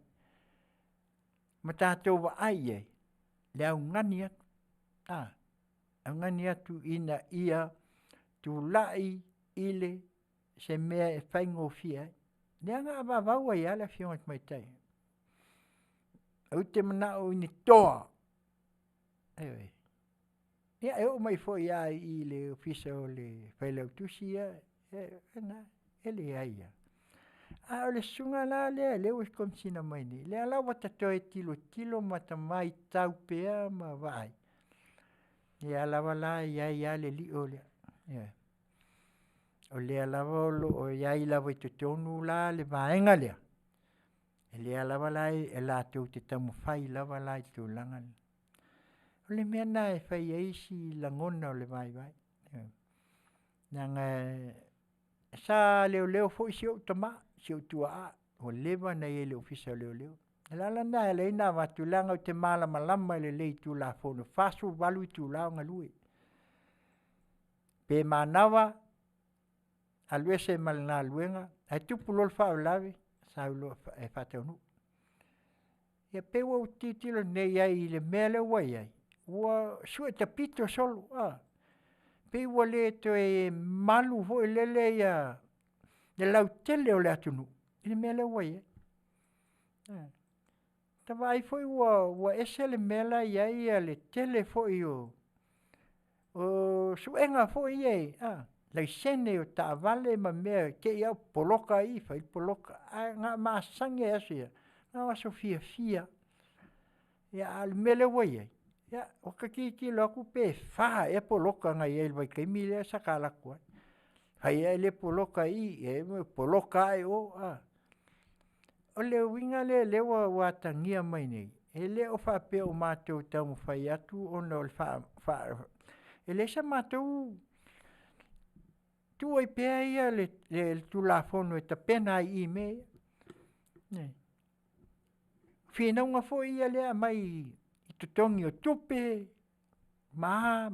matato wa ai le au ngani atu. Au ngani atu ina ia tu lai ile se mea e whaingo fia. Le anga ava vaua ia le fionga mai tai. Au te manao ini toa. Ia e o mai fo ia i le ofisa o le whailau tusi ia. Ele aia. O le sunga la le o komsina mai ni. Le ala wata toe tilo mata mai tau pea ma vai. Le ala wala ia le li o le. O le ala walo o ia i lawa i te tonu la le vaenga lea. Le ala wala e la tau te tamu whai lawa la i tau langa. O le mea na e whai eisi langona o le vai. Nanga sa leo fo isi o tama. Si o tua o lewa na ele ofisa leo. Lala na ele ina watulanga o te malama le tu la fono. Fasu walu tu la o ngalui. Pe manawa alue se malna luenga. Ai tupu lol fa o lawe. Sa ulo e fatonu. Ia pe wa utitilo ne iai le mele wa iai. Wa sue tapito solo. Pe wa le to e malu ho lele ia. Le lau tele o le atunu. Ile mele wai. Tawa ai foi wa ese le mela ia le tele foi o suenga foi ie. Lai sene o ta vale ma mea ke ia poloka i fai poloka. Nga masange asia. Nga wa Sofia fia. Ia al mele wai. Ia o kakiki loku pe fa e poloka nga ia vai kaimile sakala kwa. Hai ele poloka poloka o o le winga le wa tangia mai nei ele o fa pe o mato tamu fai atu o no fa ele sa mato tu ai pe ia le tu la fono e pena i me nei fina unha foi ia le mai i tutongi o tupe ma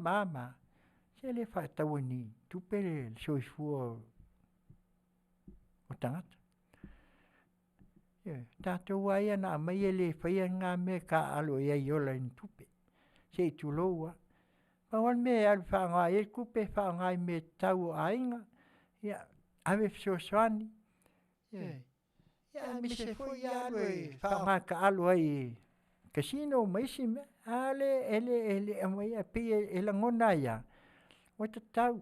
se le fa tawani tupe le soifua o tangata. Tātou aia na mai ele whaia ngā me ka alo ia iola in tupe. Se tu loa. Pawan me al whaanga e kupe whaanga me tau ainga. Ia ave fsoswani. Ia mi se foi alo e whaanga ka alo ai casino maisi me. Ale amai a pia e langona ia. O te tau.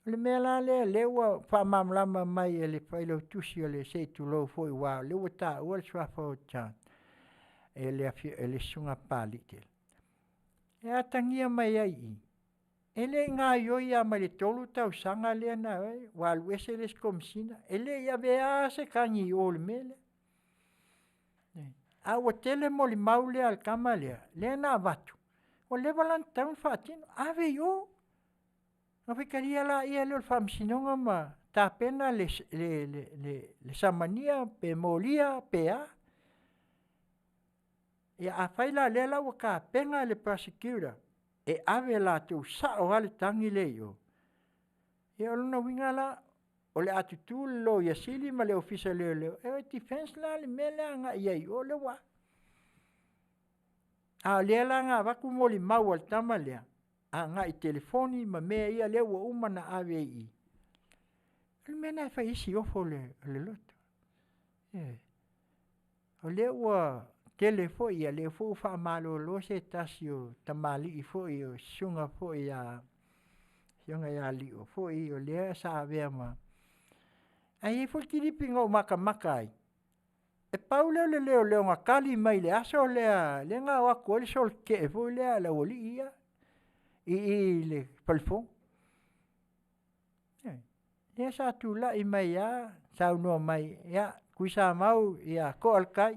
Le mea la le ua whaamamlama mai e le whailo tusi o le se tu lo foi wā. Le ua tā ua le swafa o tān. E le sunga pāli te. E atangia mai ai i. E le ngā ioi a mai le tolu tau sanga lea na wā luese le skomsina. E le ia vea se kangi o le mele. A ua tele mo le mau lea al kama lea. Lea na vatu. O le walan taun whaatino. Ave i o. Nga whikaria la ia leo whamsinonga ma tā pena le samania pe molia pe a. Ia a whaila lea la waka penga le prosecutor. E ave la tu sa o hale tangi le yo. E olona winga la o le atutu lo ia sili ma le ofisa leo leo. E defense la le mele anga ia i o le wa. A lea la nga waku moli mau al tama lea. A nga i telefoni ma mea ia lea ua umana ave i. Le mena e whai isi ofo le loto. O lea ua telefo ia lea fo wha malo lo se tasi o tamali i fo i o sunga fo i a sunga i a li o fo i o lea sa avea ma. Ai e fo kiripi ngau maka maka ai. E pau leo leo ngā kali mai le aso lea ngā wako le sol ke e fo lea la wali ia. I le palfong. Lea sa tu la i mai ia, sa unua mai ia, kui sa mau ia ko alkai.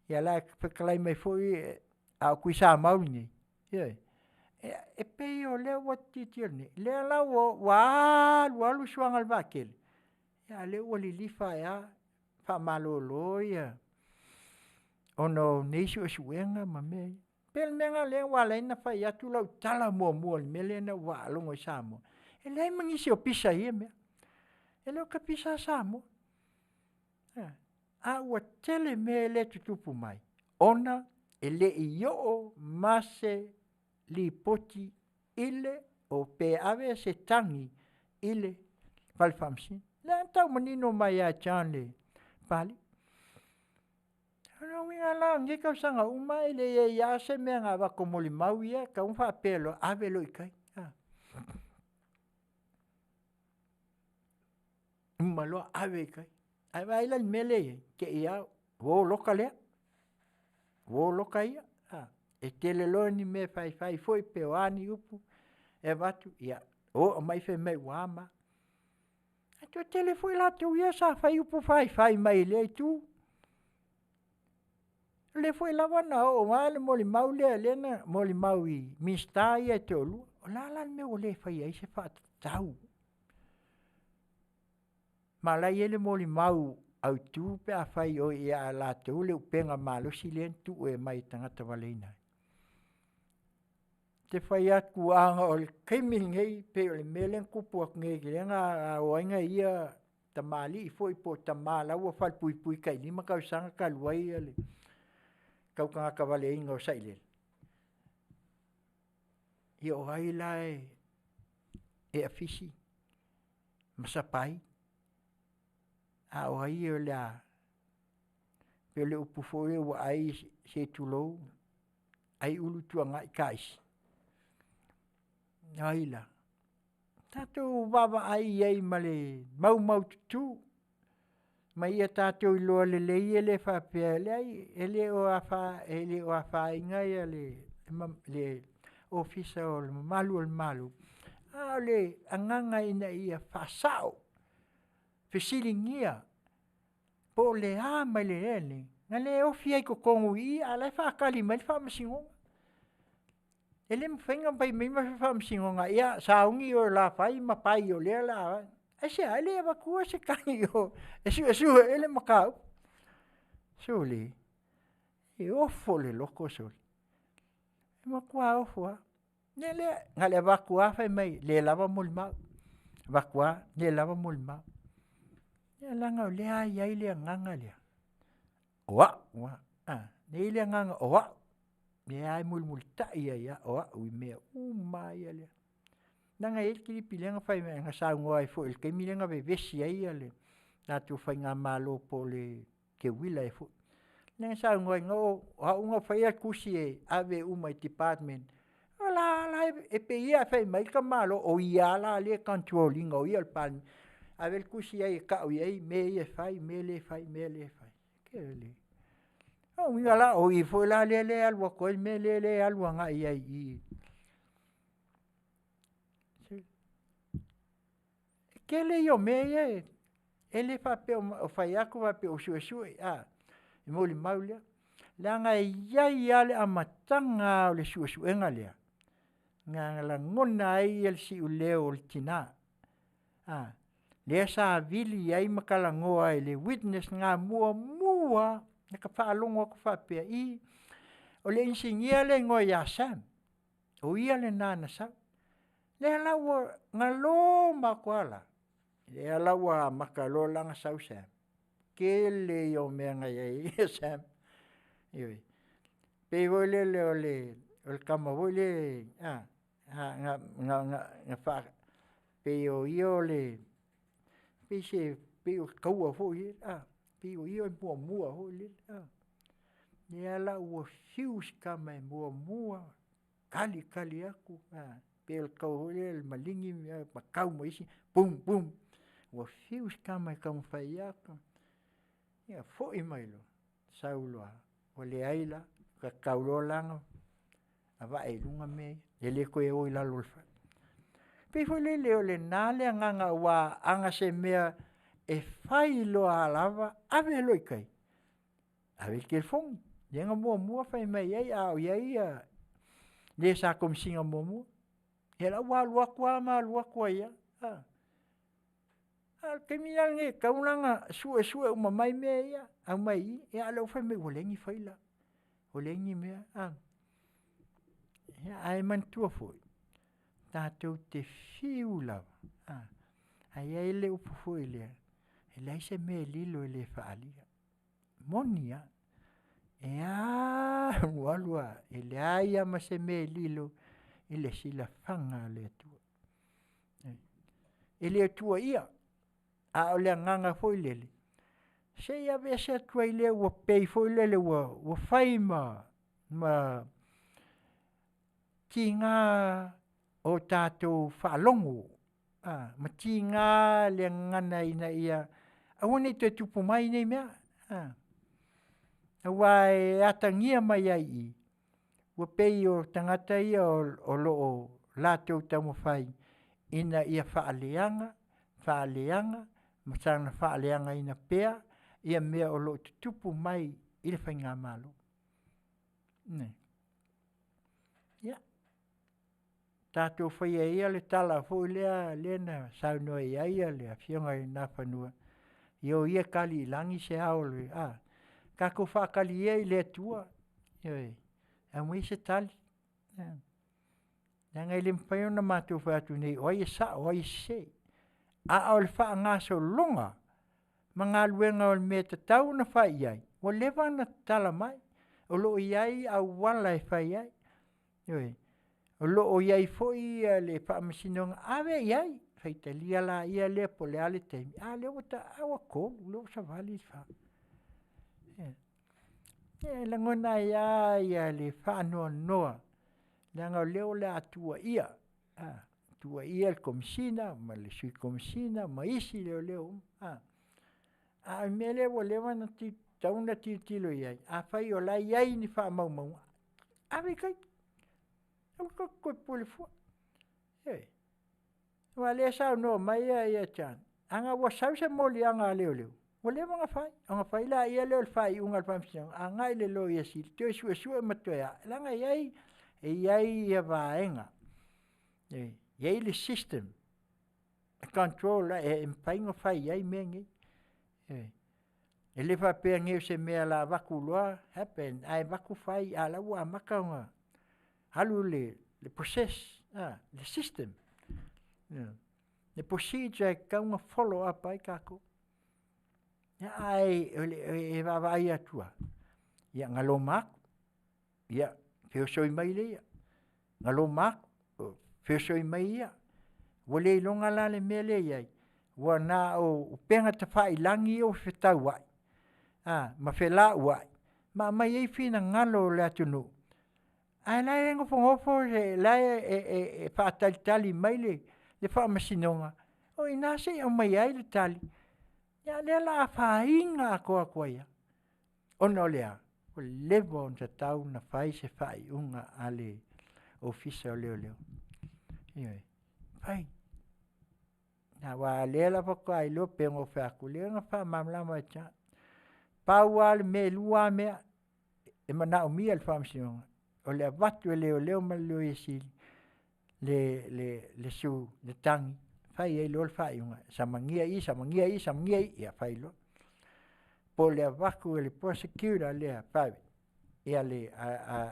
Ia la whakalai mai fo i a kui sa mau ni. E pei o lea wati tirni. Lea la walu suangal wakele. Ia lea wali lifa ia, wha malolo ia. Ono neisu suenga ma mei. Pel menga le wala ina whai atu lau tala mua me le na wa longo i Samoa. E lei mangisi o pisa ia mea. E leo ka pisa Samoa. A ua tele me le tutupu mai. Ona e le i o mase li poti ile o pe ave se tangi ile palfamsin. Le antau manino mai a chane pali. Ano winga la nge kau sanga uma ele ia se me nga wako moli mau ia ka un fa pelo ave lo ikai. Malo ave ikai. Ai vai la mele ke ia wo lokale. Wo lokaia. E tele lo ni me fai foi pe ani upu. E watu ia. O mai fe mai wama. Ato tele foi la tu ia sa fai upu fai mai le tu. Le foi lava na o male moli mau le na moli mau i mista ia te olu. O la me o le fai ai se fa tau. Ma la ele moli mau au tu pe a fai o ia la te ule upenga malo silentu e mai tangata waleina. Te fai atu anga o le keimingei pe o le melen kupu ak ngei nga o inga ia tamali i foi po tamala ua fal pui kai lima kau sanga kaluai ale. Kau kanga kawale inga o saile. I o hai lai e afisi. Masapai. A o hai o lea. Pe le upufoe wa ai se tulou. Ai ulu tuanga i kaisi. Hai la. Tatou baba ai ai male mau tutu. Mai ia tātou i loa le ele whapea le ai, ele o awha inga ia le ofisa o le malu. A le anganga ina ia whasao, whisiringia, po le a mai le ele, nga le ofi ai ko kongu i, a le whakali mai le whamasingonga. Ele mwhenga pai mai ma whamasingonga, ia saungi o la whai mapai o lea la e se ale e wakua se kangi o. E su ele makau. Suli. E ofo le loko suli. E makua ofo a. Nga le wakua fai mai. Le lava mulmau. Wakua le lava mulmau. E langa o lea iai lea nganga lea. Oa. Ne lea nganga oa. Me ai mulmulta ia oa. Ui mea umai lea. Nanga ele kiri pilenga fai me nga sa ngoa fo el ke milenga be vesi ai ale na tu fai nga malo po le ke wila fo nanga sa ngoa nga o unga fai a kusi e ave uma department la e pe ia fai mai ka malo o ia la le controlling o ia le pan. Avel kusi ai ka o ia me ia fai me le fai. Ke le. O ia la o I foi la le alwa ko me le alwa nga ia I. Ke le yo me ia ele fa pe o fai aku va pe o su mo le maulia. Langa ia le amatanga o le su enga le. Nga la ngona ai el si uleo le tina. Le sa vili ai makalangoa le witness nga mua na ka whaalongo ka whapea I o le insingia le ngoi ya Sam o ia le nana sa le lawa ngalo makwala le lawa makalo langa sau Sam ke le yo mea ngai ai Sam iwe pe vole le o le kama vole nga wha pe o io le pe se pe o kaua fo I pe o io mua ho le le ala o fius kama mua kali aku pe o kau le malingi ma kau mo isi pum o fius kama fai aku ia fo I mai lo saulo o le aila ka kaulo langa ava e lunga me ele ko e o ila lo fa pe fo le le nale nganga wa anga se mea e fai lo alava ave lo kai ave ke fong yenga mua fai mai ai au ia le sa kom singa momu era wa lo kwa ia ke mia nge kaunanga su uma mai me ia au mai ia lo fai me wolengi fai la wolengi me ia ai man tua foi tatou te fiula ai ele upu foi le ele se me lilo ele faalia monia walua ele ai ma se me lilo ele sila fanga le tua ele tua ia a ole nganga foi lele se ia vese tua ile o pei foi lele o faima ma kinga o tatou whaalongo ma tinga le ngana ina ia awone te tupu mai nei mea awai atangia mai ai wa pei o tangata ia o loo latou tamawhai ina ia whaaleanga masana whaaleanga ina pea ia mea o loo tupu mai i le whainga malo tatou whaia ia le tala fo lea na saunoa ia le Afioga I nā whanua io ia kali langi se hao le kako whakali ia I le tua a mui se tali nanga I le mpaio na mātou whātu nei oi sa oi se a o le wha ngaso longa mga luenga o le mea tatau na whai iai o lewa na tala mai o lo iai au wala e whai iai o lo iai foi le wha masinonga awe iai whai te lia la ia le po le ale teimi le wata awa kōlu lo sa vali wha la ngona ia le wha noa Nanga leo le atua ia le komisina ma le sui komisina ma isi leo mele wo lewa na tauna tilo iai whai o la iai ni wha mau awe kai ko pole fo wa le sa no mai ia chan anga wa sa se moli anga leo o le nga fai la ia le fai unga pamsiang anga le lo ia sil te su matoya langa iai ia vaenga iai le system control mpainga fai iai mengi ele fa pe nge se me la vakuloa happen ai vaku fai ala wa makanga halu le process le system le procedure kaunga follow up ai kako ai e va vai atua ia ngalo mak ia feo soi mai le ngalo mak feo soi mai ia wole longa la le mele ia wa na o penga te fai langi o fetau ai ma fela wai ma mai e fina ngalo le atunu Ai lai e ngofo e lai e whaatalitali mai le whaamasinonga. O i nase au mai ai le tali. Ia lea la whainga a koa koa ia. Ona o lea, o lewa on ta tau na whai se whai unga ale ofisa o leo leo. Ioi, whai. Na wa lea la whaka ai lo pengo whaku lea nga wha mamlama e tia. Pau ale me lua mea e mana o mia le whaamasinonga. O lea watu e leo leo ma leo e sili. Le su, le tangi. Whai e lo le whai unga. Samangia i, ia whai lo. Po lea waku e le prosecutor lea whai. Ia le,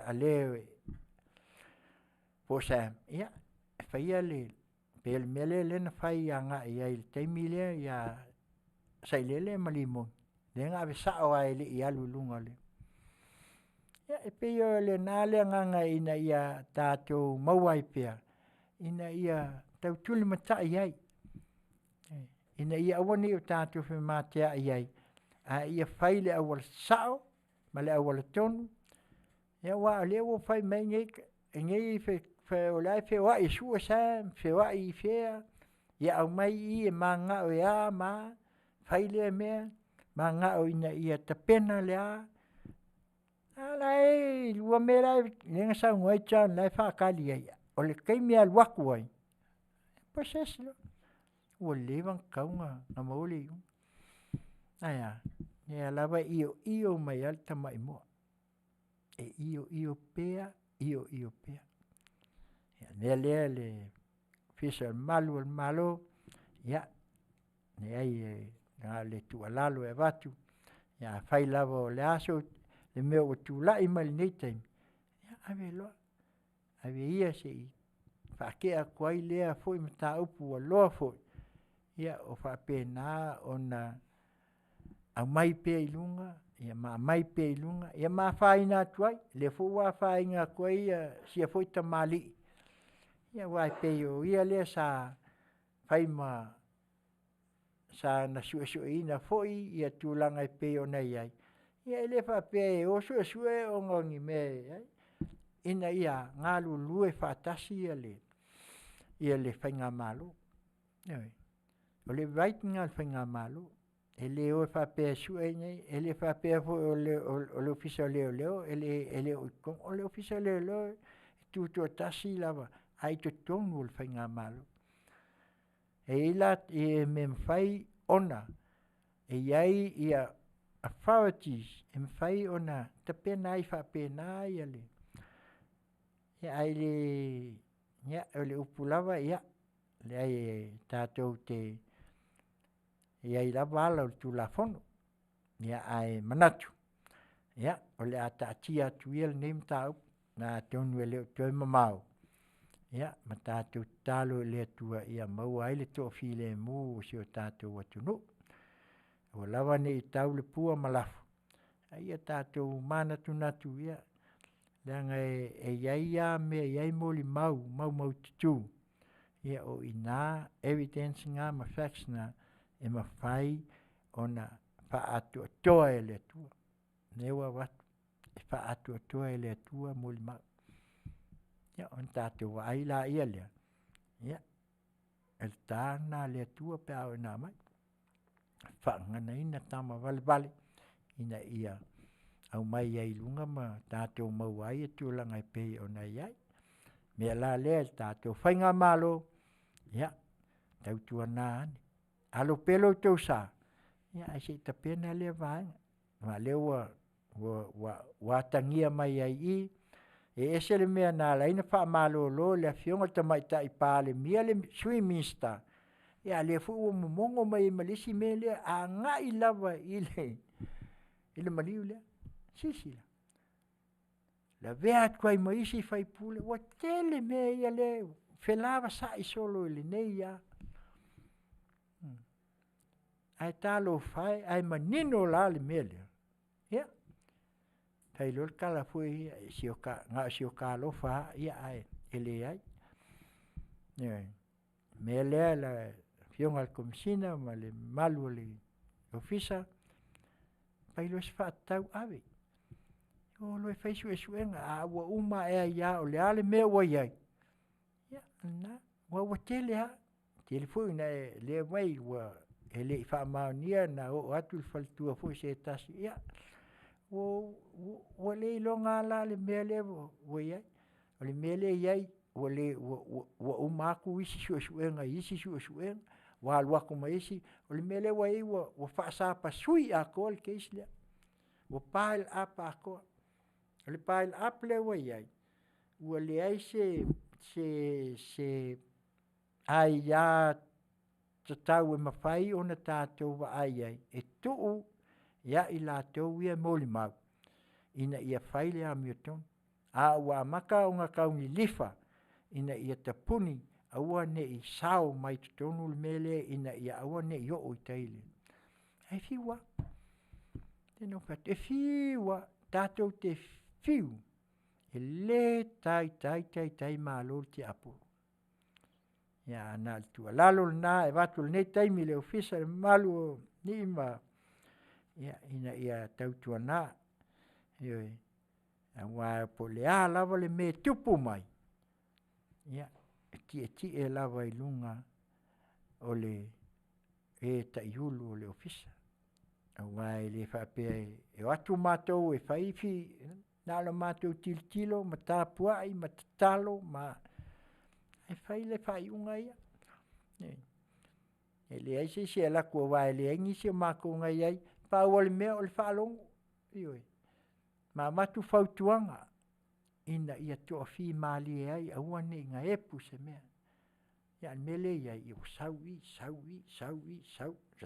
a leo po Sam. Ia, whai ia le, pe le mele le na whai a nga ia il teimi lea ia sai lele ma limon. Le nga ave sao a ele i alu lunga le. Ia, e pe yo le nale nganga ina ia tātou mauai pia. Ina ia tautuli mata iai. Ina ia awani o tātou whi mātea iai. A ia whai le awala sao, ma le awala tonu. Ia wa le wo whai mai ngei whai o lai whai wa i sua sam, whai wa i whea. Ia au mai i e mā ngā o ia mā, whai le mea, mā ngā o ina ia tapena le a. Alai, lua me lai, lenga sa ngoi chan lai whakali ai. O le keimi al waku ai. Proses lo. O lewang kaunga na maule iu. Aya, ia lawa iyo mai al tama imo. E iyo pea. Ia lea le fisa al malo. Ia, ne ai nga le tu alalo e watu. Ia, whai lawa o le aso. Le mea o tu lai mali nei taimi. Ia, ave loa. Ave ia se i. Whakea kuai lea foi mata upu a loa foi. Ia, o whapena o na au mai pe ilunga. Ia, mai pe ilunga. Ia, whaina tuai. Le fo wa whainga kuai sia foi tamali. Ia, wai pe o ia lea sa whaima sa na sua ina foi. Ia, tūlanga pe o nei ai. Ia, ele whape o sua o ngongi me. Ina ia ngalu lue whatasi ia le. Ia le whainga malo. Ioi. O le wait ngal whainga malo. Ele o whape sua nei. Ele whape o le ofisa leo. Ele o le ofisa leo. Tu tasi lava. Ai to tonu o le whainga malo. E ila e me mwhai ona. E iai ia authorities. E mwhai ona. Tapena ai whapena ia le. Ia ai le. Ia o le upulawa ia. Le ai tātou te. Ia i lava ala o tu la fono. Ia ai manatu. Ia o le ata atia tu ia le neim tau. Na tonu e leo toi mamau. Ia ma tātou talo le tua ia mau ai le to file mu o si o tātou watunu. O lava ne i tau le pua malafu. Ia tātou manatu natu ia. Langa e iaia me iai moli mau tutu. Ia o ina evidence nga ma facts na e ma whai o na wha atu atoa e le tua. Newa watu. E wha atu atoa e le tua moli mau. Ia on tātou wa ai la ia lea. Ia. El tāna le tua pe au ina mai. Wha ngana ina tama vale. Ina ia. Au mai ai lunga ma tātou mau ai e tūlanga i pei o nei ai. Mea la lea tātou whainga malo. Ia, tau tua nāne. Alo pelo tau sā. Ia, ai se ta pena lea vāinga. Ma leo wa tangia mai ai i. E ese le mea nā laina wha malo lo le Afioga tamaita i pāle mia le sui minsta. Ia, le fu o mongo mai malisi me lea a ngā i lava i le maliu lea. Sisila. La vea kwai maisi fai pule. Wa tele me ia leo. Felava sa i solo ili nei ia. Ai talo fai. Ai manino la le mele. Ia. Tai lor kala fui nga sioka lo fa. Ia ai. Ele ai. Ia. Mele la fionga al komisina. Ma le malu le ofisa. Pai lo sfa tau ave. o lo fai su suenga a wa uma ia o le ale me wa ia ya na wa tele ha telefone le mai wa ele fa Manuia na o atu faltua fo se tas ya o le longa la le me le wa ia o le me le ia o le wa uma ku isi su suenga wa lo ko mai isi o le me le wa fa sa pa sui a ko ke isle o pile up a ko le pile up le wa ia o le ai se ai ya tau e mawhai o na tātou wa ai e tuu ia i la tau ia moli mau ina ia whaile a miotong a ua maka o ngā kaungi lifa ina ia tapuni a ua ne i sao mai tutonu le mele ina ia aua ne i o i taile e fiwa tēnō pat e fiwa tātou te fiu e le tai mālo te apo ya na tu lalo na e watu nei taimi le ofisa malu ni ma ya ina ia tau tu na yo a wa po le ala vole me tupu mai ya ti e lava i lunga ole e taiulu le ofisa a wa le fa pe e watu matou e faifi na lo matou tiltilo matapua ai matatalo ma e fai le fai unga ia. E le ai se la kua wai le aingi se mako unga iai, pa wale mea o le whaalongo. Ioi. Ma matu fautuanga, ina ia toa fi mali e ai, aua ne inga epu se mea. Ia mele iai, iu sau.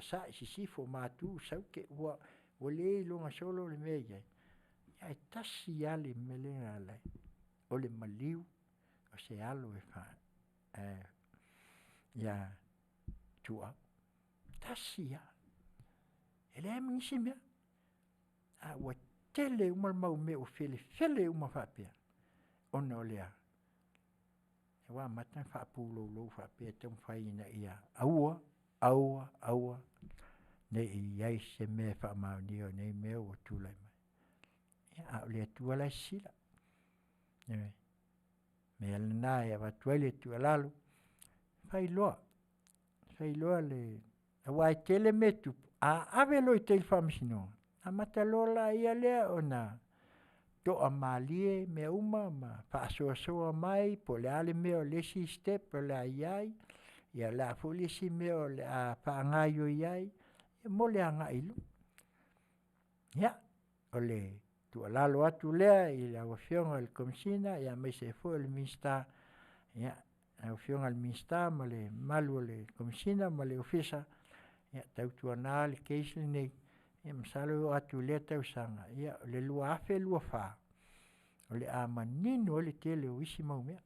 Sa isi sifo matu, sau ke ua, wale longa solo le mea iai. Ia e tasi ale mele ngalai. O le maliu, o se alo e whaa. Ya tua tasia ele misi mea a wa tele uma mau me o fele uma fapia ona olea e wa matan fa pulo lo fapia tem faina ia aua ne ia se me fa Manuia ne me o tula mai ya ole tua la sila me na ya va tuele tu lalo fai loa le wa tele metu a ave lo te famsino a matalola ia le ona to amalie me uma ma fa so mai po le ale me o le si step le ai ia la folisi me o le a pa ngaio iai e mo le anga ilu ya ole tu lalo atu le i la Afioga le komsina ia me se fo le mista ya Afioga le mista ma le malu le komsina ma le ofisa ya tau tuana le keisle nei e masalo atu le tau sanga ya le lua afe lua fa o le amanino le tele o isi mau mea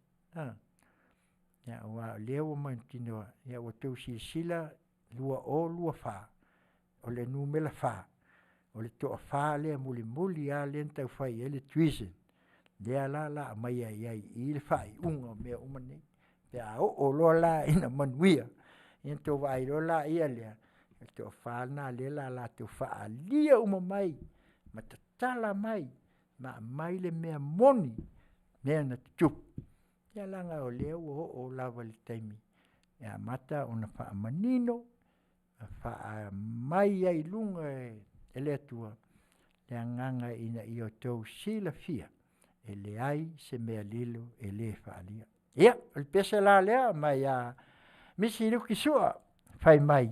ya wa leo mantino ya o tau sila lua fa o le numela fa o le toa fa le muli a le tau fai ele tuisen le la mai ai il fai unga me umane pe a o lo la ina Manuia into vai lo la ia le to fa na le la to fa lia uma mai matatala mai ma mai le mea moni me na tup ya langa o le o lava le taimi ya mata ona fa manino fa mai ai lunga ele tua le nganga ina io to sila fia ele ai se mea lilo ele fa alia ia el pesa la le mai ya misi lu kisua fai mai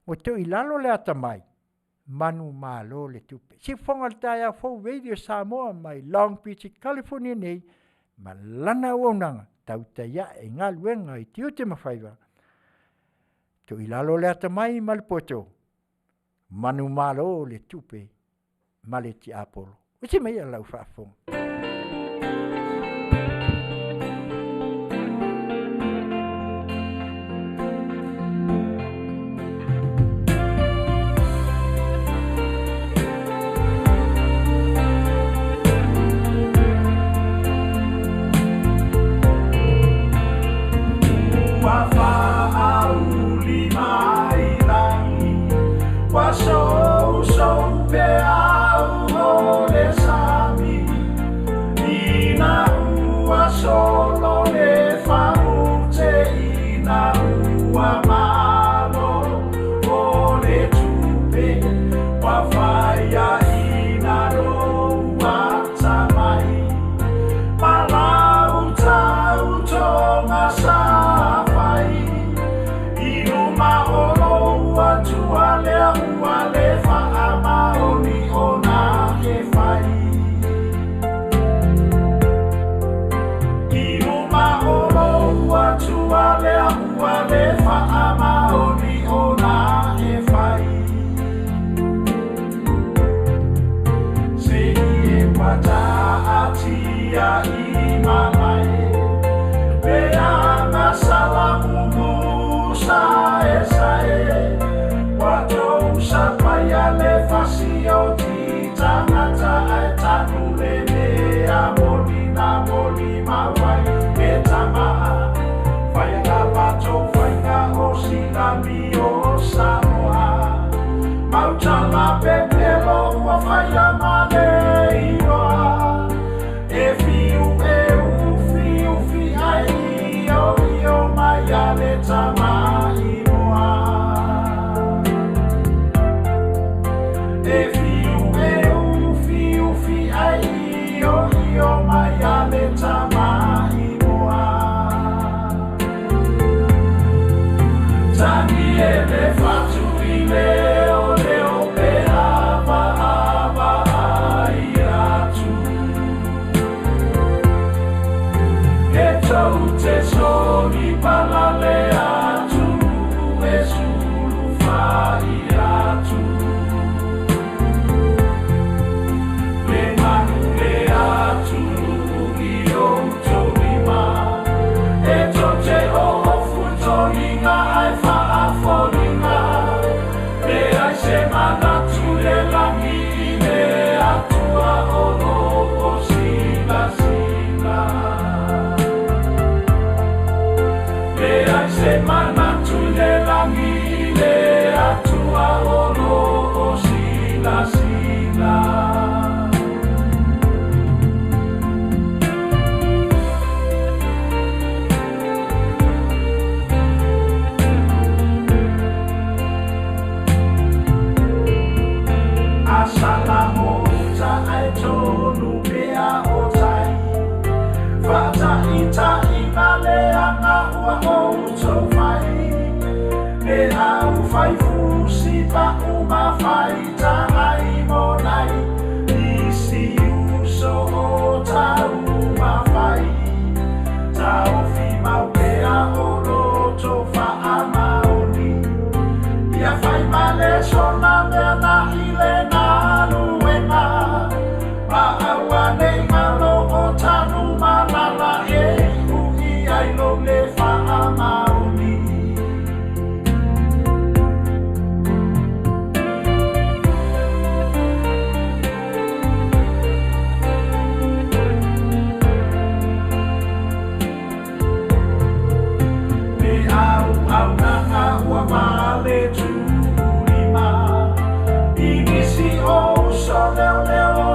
o to ilalo le ata mai manu malo le tupe si fonga taya fo radio Samoa mai Long Beach California nei ma lana wonanga Tautai e Galuega i Tiute ma Faiva to ilalo le ata mai mal poto manu malo le tupe maleti apolo usi mai la fa fo So pe au o le sami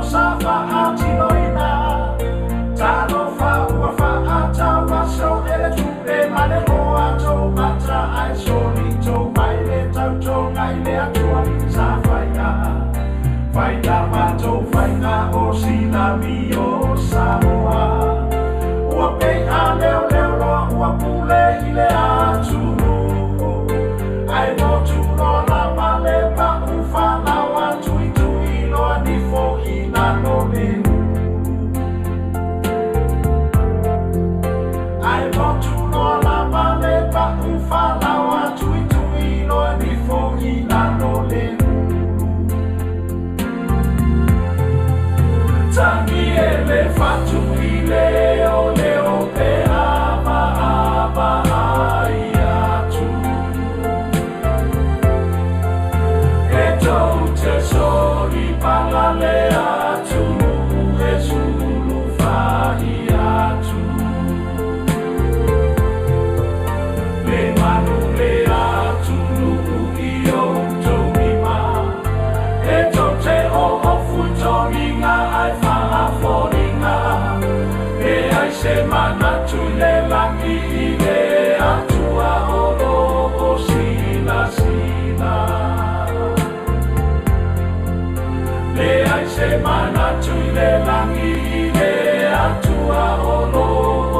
safa atinoina talo fa ua fa ata waso ele tupe male hoa to mata ai solito mai le tau to ngai le atua safa ia faina mato faina o sinami o Samoa ua pei a leo leo loa ua pule i le atu ai no tu no la male pa ufa la wa tui tui loa ni fo ina no le ai no tu no la male pa ufa la wa tui tui loa ni fo ina no le tangi ele fatu i leo leo pe ama ama ai atu e Taute soli pala le atu e sulu fai atu le manu le atu nuku i o taumima e Taute o futoringa ai Faafogaina e ai se manatu le langi i le atua oro o sina sina le ai se manatu le langi i le atua oro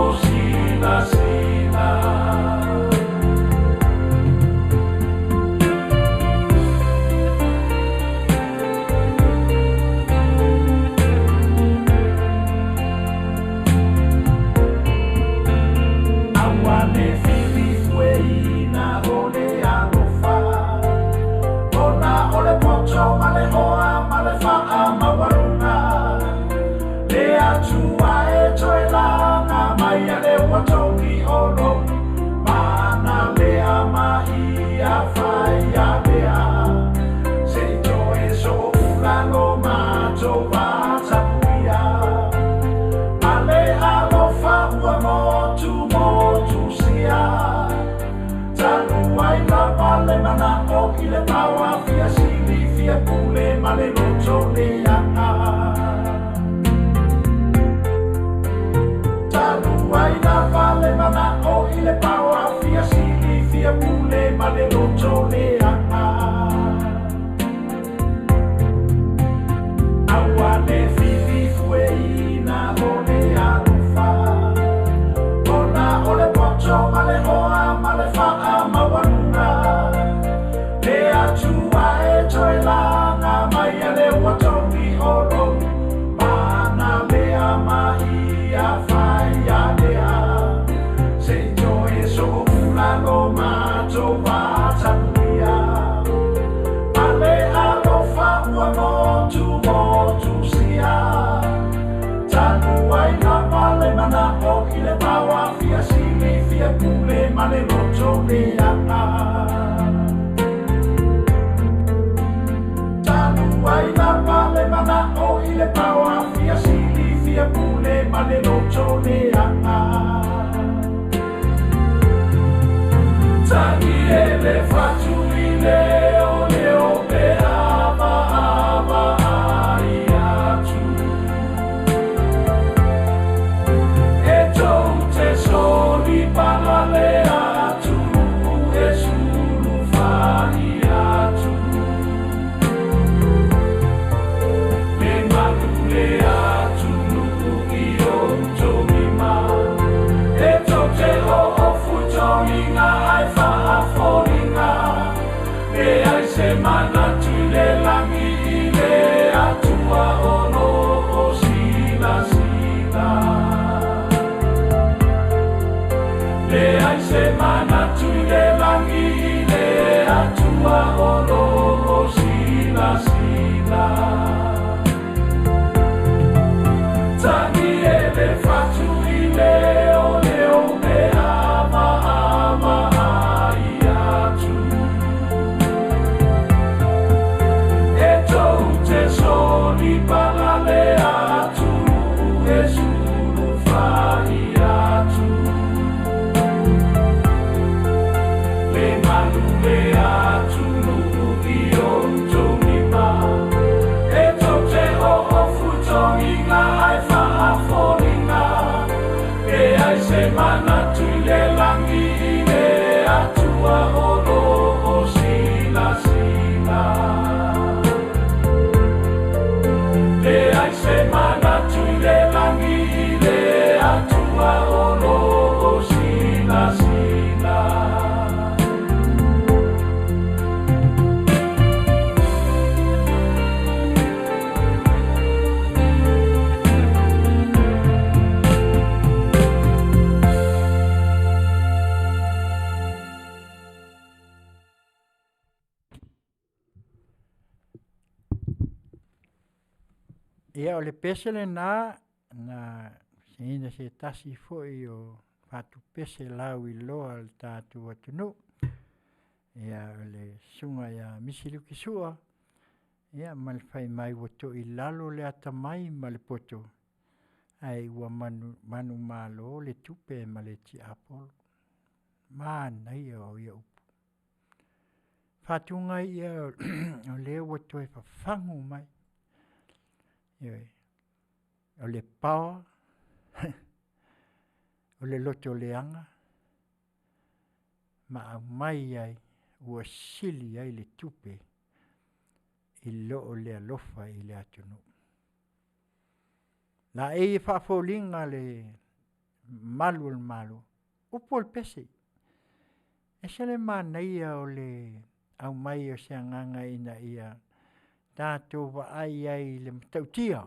o sina sina male hoa male faa mawarunga le atua e toe langa mai a le watongi oro mana le ama i a whai a lea se toe so ulano mato watapuia male alofa ua motu sia tanu ai la male mana o i le paua fia sili fia pule male loto le anga tanu ai la male mana o i le paua fia sili fia pule male loto le anga aua le fifi fue ina o le alufa ona o le poto male hoa male faa mawarunga le atua e toe langa mai a le watongi oro mana le ama i a whai a lea se toe so ulano mato watapuia male alofa ua motu sia tanu ai na male mana o i le paua fia sili fia pule male loto le anga tanu ai na male mana o i le paua fia sili fia pule male loto le anga tangi ele fatu i leo leo pe ama ama ai atu e Taute soli pala le atu e sulu fai atu le manu le atu nuku i o taumima e Taute o futoringa ai Faafogaina e ai se manatu le langi i le atua ono o sina sina le ai se manatu le langi i le atua ono o sina sina tangi ele fatu i leo leo me ama ama ai atu e Taute soli pala le atu e sulu fai atu le manu le atu nuku i o taumima e Taute o Ia o le pesele na ina se tasi foi o fatu pese lau I loa le tātou atunu. Ia o le sunga ia misiluki sua. Ia ma le fai mai wato I lalo le atamai ma le poto. Ai ua manu malo le tupe ma le ti apolo. Mana ia o ia upu. Fatunga ia o le wato e fafangu mai. O le pawa, o le loto leanga, ma au mai ai, ua sili ai le tupe, I loo le alofa I le atunu. Na e whaafolinga le malu al malu, upo le pese. E se le mana ia o le au mai o se anganga ina ia, tātou wa ai le matautia.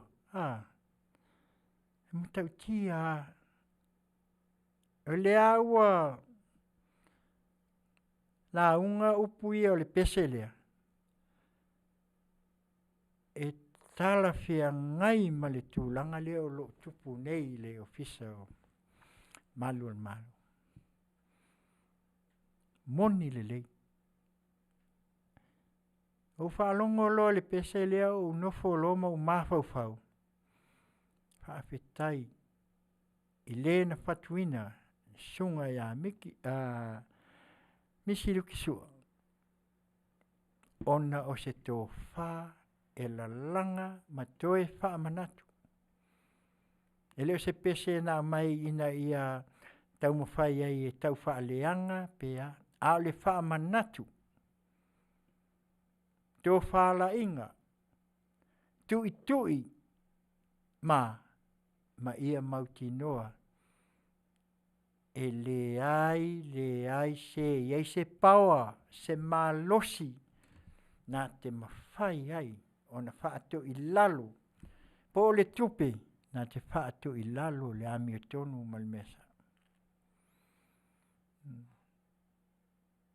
Matautia. O le aua la unga upu ia o le pese lea. E tala fia ngai ma le tūlanga lea o lo tupu nei le ofisa o malu al malu. Moni le lei. O whaalongo lo le pese lea o nofo loma o mawhauwhau. Whaafetai I le na whatuina sunga ia misiluki sua. Ona o se tō wha e la langa ma toe wha manatu. E leo se pese na mai ina ia tau mawhai ai e tau wha leanga pea a le wha manatu. Tō wha la inga. Tui ma ia mauti noa. E le ai se paua, se malosi, na te mawhai ai, o na whaato I lalo. Po le tupe, na te whaato I lalo le ami o tonu malmesa.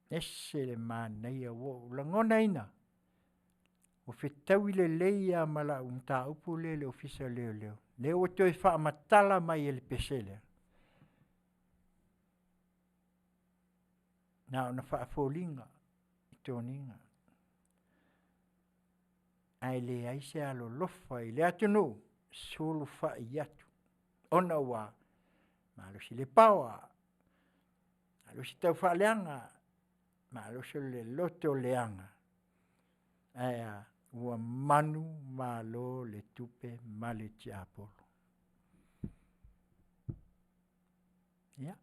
Ese le mānaia wo, langona ina. O whetau I le leia mala umta upu le ofisa leo. Leo o toi wha matala mai e le pesele. Na ona whaafolinga I tōninga. Ai le ai se alo lofa I le atunu, sulu wha I atu. Ona wa, malo si le pawa, malo si tau wha leanga, malo si le loto leanga. Aia, ua manu malo le tupe male ti apolo. Ia,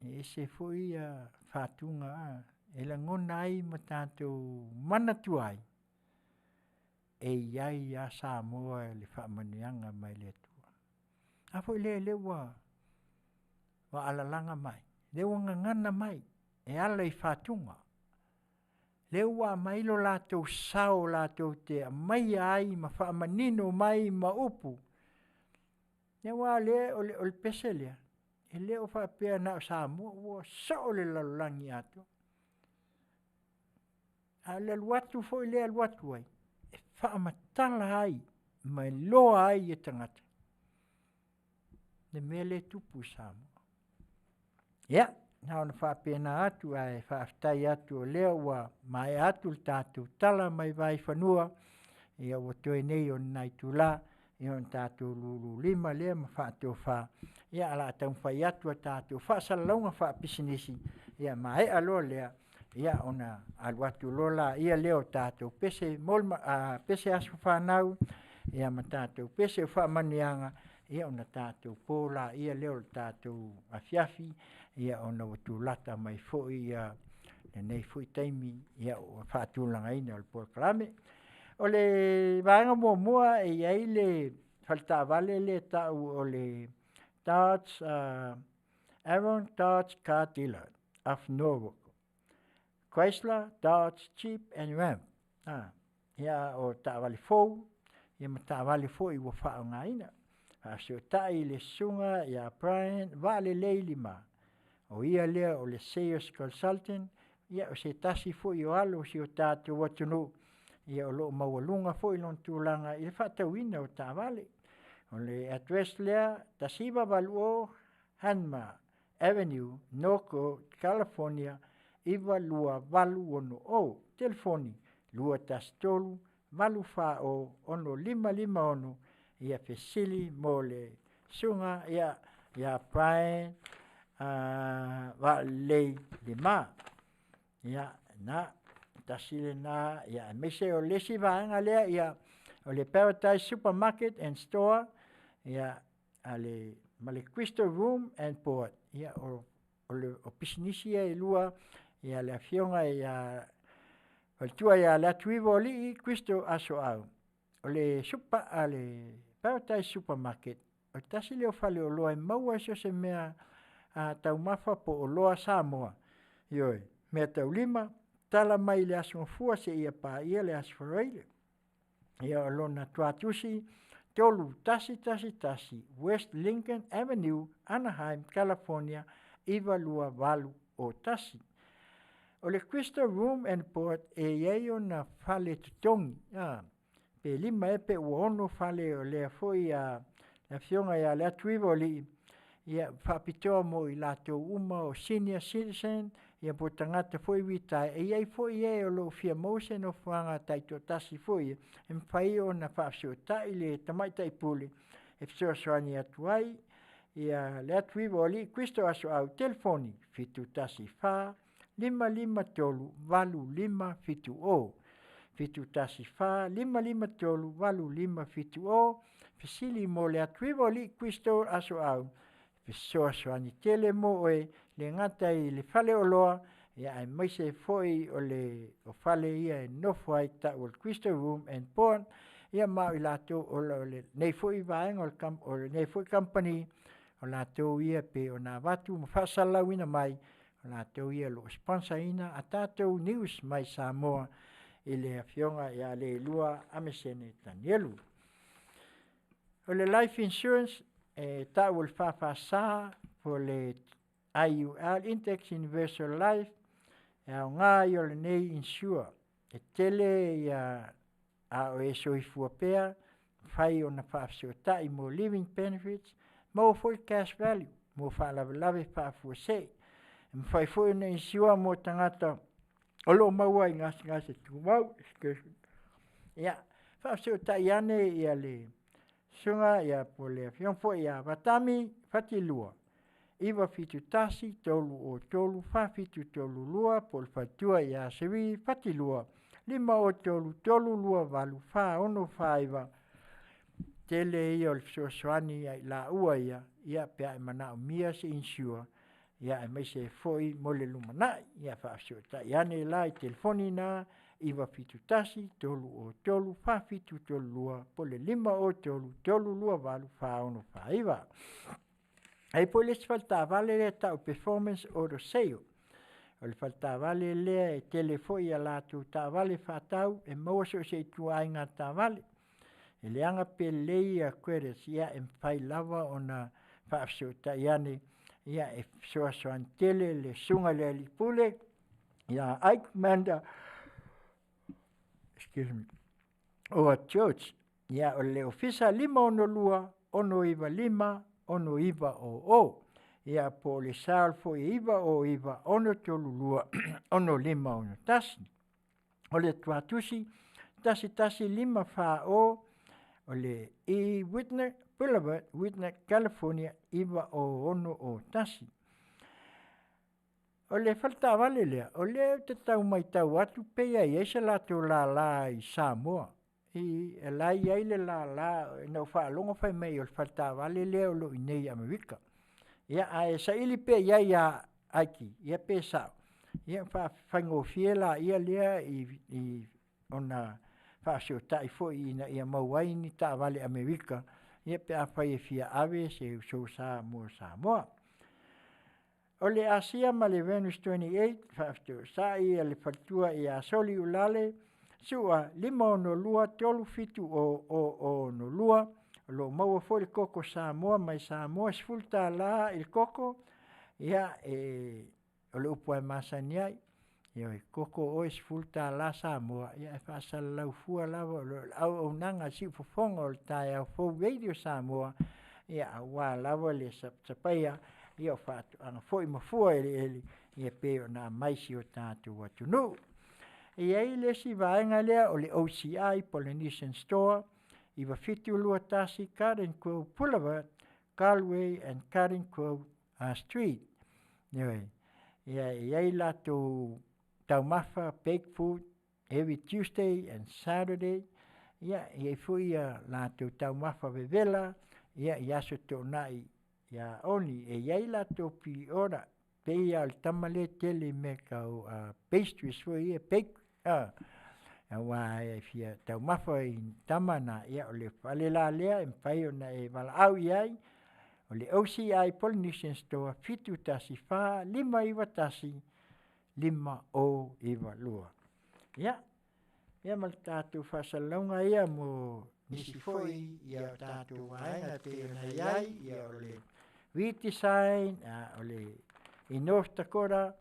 e se foi a whātunga e la ngona ai ma tātou manatuai. E iai a Samoa le whaamanianga mai le tua. A foi le wa alalanga mai. Le wa ngangana mai. E ala I whātunga. Le wa mai lo lātou sao lātou te mai ai ma whaamanino mai ma upu. Le wa o le peselea. E le o whaapea na o Samoa ua so le lalangi ato. A le aluatu foi le aluatu ai. E whaamatala ai, mai loa ai e tangata. Le mea le tupu Samoa. Ia, na ona whaapea na atu ai, whaaftai atu o lea ua mai atu le tātou tala mai vai whanua. Ia ua toi nei o nai tula. Ia on tātou lulu lima lea ma whaatou wha. Ia ala tau whai atu a tātou wha salalaunga wha pisinisi. Ia mai aloa lea. Ia ona aluatu lola. Ia leo tātou pese pese asu whanau. Ia ma tātou pese wha manianga. Ia ona tātou pōla. Ia leo tātou Afiafi. Ia ona watulata mai foi. Ia nei foi taimi. Ia whaatulanga ina o le pōkalame. O le vaenga mua e iai le faltavale le tau o le Dodge, Aaron Dodge car dealer of Norwalk. Chrysler, Dodge, Jeep and Ram. Ia o ta'avale fou, ia ma ta'avale fou I wa whaonga ina. So tai le sunga ia Brian, vale leilima. O ia lea o le sales consultant, ia o se tasi fou I o alo si o tātou watunu. ia o loo maualunga fo i lon tūlanga i le whaatauina o Tāwale. O le address lea tasiva valuo Hanma Avenue, Norco, California, iwa lua valu ono o, telefoni lua tastolu, valu wha o ono 551, ia fesili mo le sunga ia pae wa lei lima. Ia na tasile na ia mese o lesi vaanga lea ia o le Paradise Supermarket and Store ia ale male Crystal Room and Port ia o le opisinisi e lua ia le Afioga ia o le tua ia le atuiva o li Crystal aso au o le Paradise Supermarket o tasile o fale o loa e maua so se mea tau mafa po o loa Samoa ioi mea tau lima tala mai le asongafua se ia pa ia le asfareile ia o lona tuatusi tolu tasi West Lincoln Avenue, Anaheim, California, iwa lua valu o tasi. O le Crystal Room and Port e iei o na fale tutongi. Pe lima e pe ua ono fale o lea foi a Afioga ia le atuiva o li ia whapitoa mo i lātou uma o senior citizen ia po tangata foi witai e iei foi e o lo fia mose no whanga taito tasi foi e mwhai o na whaafsio tai le tamaita i pule e fsua soani atuai ia le atuiva o li Kristo aso au telefoni fitu tasi wha 553 valu 5 fitu o fitu tasi wha 553 valu 5 fitu o fisili mo le atuiva o li Kristo aso au soani tele mo e le ngata i le fale o loa ia ai maise foi o le o fale ia e nofo ai ta o Crystal Room and Port ia mau i lato o le nei foi vaenga o le nei foi company o lato ia pe o na watu ma whasalauina mai o lato ia lo sponsorina a tatou news mai Samoa i le Afioga ia le lua amesene tanielu o le life insurance ta'u whawhasa po le IUL Index Universal Life au ngā i o le nei insure e tele ia a o e soifua pea whai o na whaafsio tai mo living benefits mo foi cash value mo whaalawelawe whaafua se mwhai foi na insure mo tangata o lo maua i ngase tu mau ia whaafsio tai ane ia le sunga ia po le fiongfo ia watami fatilua iwa fitu tasi tolu o tolu fa fitu tolu lua po le fatua ia sewi fatilua 5 o tolu lua valu fa ono faiva tele ia o le sosoani ia la ua ia pea mana o mia se insure ia e meise foi mo le lumanai ia faafsio tai ane la i telefoni na iwa fitu tasi tolu o tolu fa fitu tolu lua po le 5 o tolu lua valu fa ono faiva ai po le falta vale le tau performance o do seo o le falta vale le e telefoi ia latu ta vale fatau e moso se tua inga ta vale e le anga pe leia credits ia e fai lava ona faafsio tai ane ia e soan tele le sunga le lipule ia aikmanda excuse me o a church ia o le ofisa 5 ono lua ono iwa 5 ono iwa o ia po le salfo iwa o iwa ono tolu lua ono 5 ono tasi o le tuatusi tasi 5 fa o le Whitner Boulevard, Whitner, California, iwa o ono o tasi. O le falta vale lea, o le te tau mai tau atu pea i eisa lato la i Samoa. I la i aile la, nau whaalonga whai mei o le falta vale lea o lo i nei Amerika. Ia a sa ili pea ia aiki, ia pea sao. Ia whaingo fiela ia lea i ona whaasio tai fo i na ia mauai ni ta vale Amerika. Ia pe a whai e fia ave se so Samoa. O le Asia ma le Venus 28, whaafto sa ia le whatua i a soli ulale, sua 5 ono lua, tolu fitu o no lua, lo maua fo le koko Samoa, mai Samoa sfulta la il koko, ia o le upo e masaniai, Ia koko ois fulta la Samoa ia whaasala lau fua lava au nanga si fofonga o le tai au fau radio Samoa ia wā lava le sapaia ia whaatu anga foi mafua ele ia peo na maisi o tātou atunu. Ia i le si vaenga lea o le OCI Polynesian Store i wa fitu lua tasi Karen Cove Boulevard, Galway and Karen Cove Street. Ia i lato taumafa baked food every Tuesday and Saturday. Ia fui lato taumafa vevela ia aso tonai ia oni ia i lato pi ora pe ia le tamale tele me kau pastries fui ia bake wa fia taumafa i tamana ia o le falela lea mpai ona e wala au iai o le OCI Polynesian Store fitu tasi fa lima iwa tasi lima o iwa lua. Ia mal tātou whasalonga ia mo nisi foi ia tātou waenga te na iai ia o le Witisain, o le i North Dakota,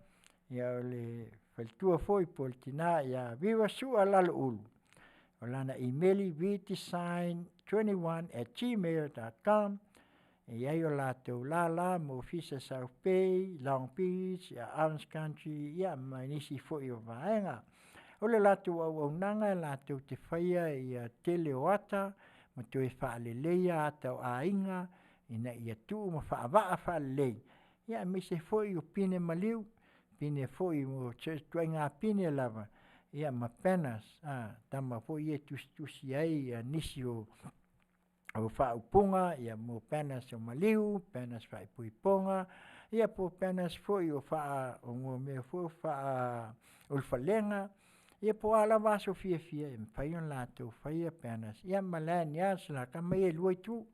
ia o le whaltua foi poltina ia viva sua lalo ulu. O lana emaili witisign21@gmail.com ia o lātou la mo Fisa South Bay, Long Beach, ia Orange Country, ia mai nisi foi o vaenga. O le lātou au nanga lātou te whaia ia tele o ata, ma tu e whaaleleia atau a inga, ina ia tuu ma whaavaa whaalelei. Ia me se foi o pine maliu, pine foi mo tuenga pine lava, ia ma penas, tama foi e tusi ai nisi o whaupunga, ia mo penas o maliu, penas whaipuiponga, ia po penas foi o wha o ngome foi wha ulfalenga, ia po ala vaso fia mpaion lato faia penas ia malan ia sla kama ia luitu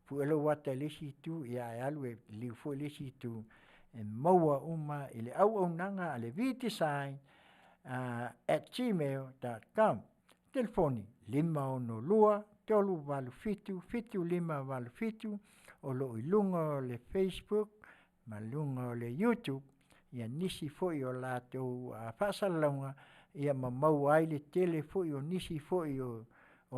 fu elo wata lesi tu ia alu e liu fo lesi tu e maua uma ile au nanga ale vitisai @gmail.com telefoni 512 tolu valu fitu 5 o lo ilunga o le Facebook malunga o le YouTube ia nisi foi o lato fasalonga ia mamau ai le tele foi o nisi foi o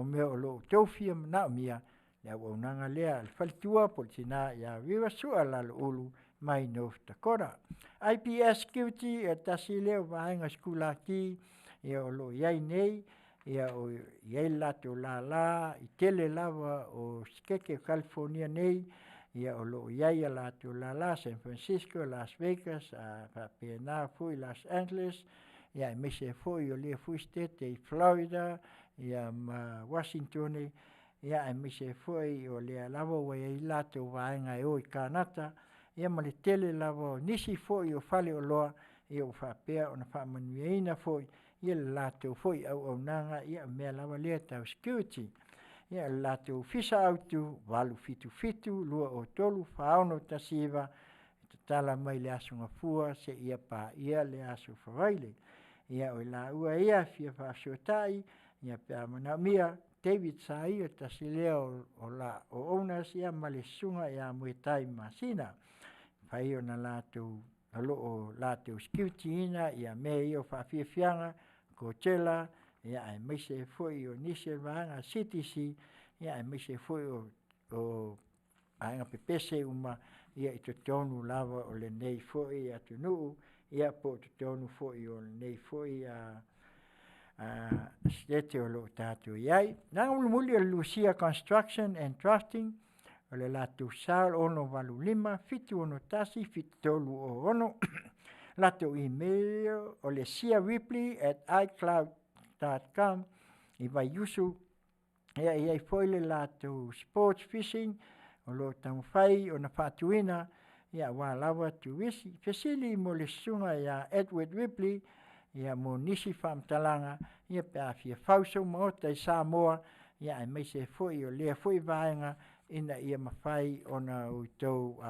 meo lo tofia na mia ia o nanga lea al faltua poltina ia viva sua la ulu mai North Dakota. IPS security tasileo vaenga skula ki ia o lo iai nei ia o iai lato la i tele lava o skeke California nei ia o lo iai lato la San Francisco, Las Vegas, pena foi Los Angeles, ia me se foi o le fui state e Florida, ia ma Washington, ia me se foi o le lava o iai lato vaenga e o i Kanata, ia ma le tele lava nisi foi o fale o loa, ia o whapea o na whamanuia foi, ia le lato foi au nanga, ia mea lava lea tau security. Ia lato fisa autu, walu fitu, lua o tolu, whaono tasiva, tala mai le aso ngafua, se ia pa ia le aso whawaile. Ia o la ua ia fia whaasiotai, ia pia manamia, David Sai o tasileo o la o onas ia malesunga ia muetai Masina. Whai o na lato, halo o lato security ina, ia me ia o whaafiafianga, Coachella, ia ai meise foi o nise vanga CTC, ia ai meise foi o ainga pepese uma ia i tonu lava o le nei foi atunu ia po tonu foi o nei foi stete o lo tatu iai na muli Lucia Construction and Drafting o le latu sal ono valu lima fitu ono tasi fitu tolu o ono latu email o le Sia Ripley @icloud.com i vai yusu ia foi le lato sports fishing o lo tamfai o na fatuina ia wa lava tu wisi fesili mo le sunga ia Edward Ripley ia mo nisi famtalanga ia pe afia fauso mo te Samoa ia ai me se foi o le foi vaenga ina ia mafai ona utou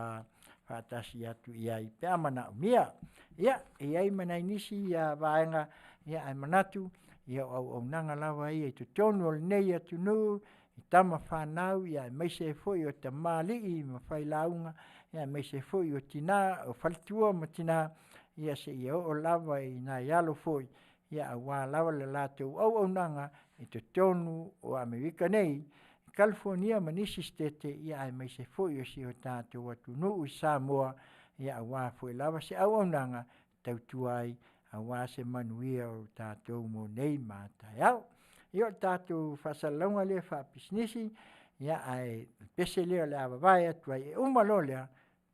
fatasi atu ia i pe amana mia ia ai manai nisi ia vaenga ia ai manatu ia au nanga lava ia tu tonu o nei atu nu i tama whanau ia me se foi o te mali i mawhai launga ia me se foi o tina o whalitua ma tina ia se ia o lava i nā ialo foi, ia a wā lava le lātou au nanga i te tonu o Amerika nei, California manisi stete ia ai mai se foi o si o tātou atu nuu i Samoa, ia a wā foi lava se au nanga tautuai a wā se Manuia o tātou mo nei mātai au. Ia o tātou whasalaunga lea whapisnisi, ia ai pese lea le awawai atu ai e umalo lea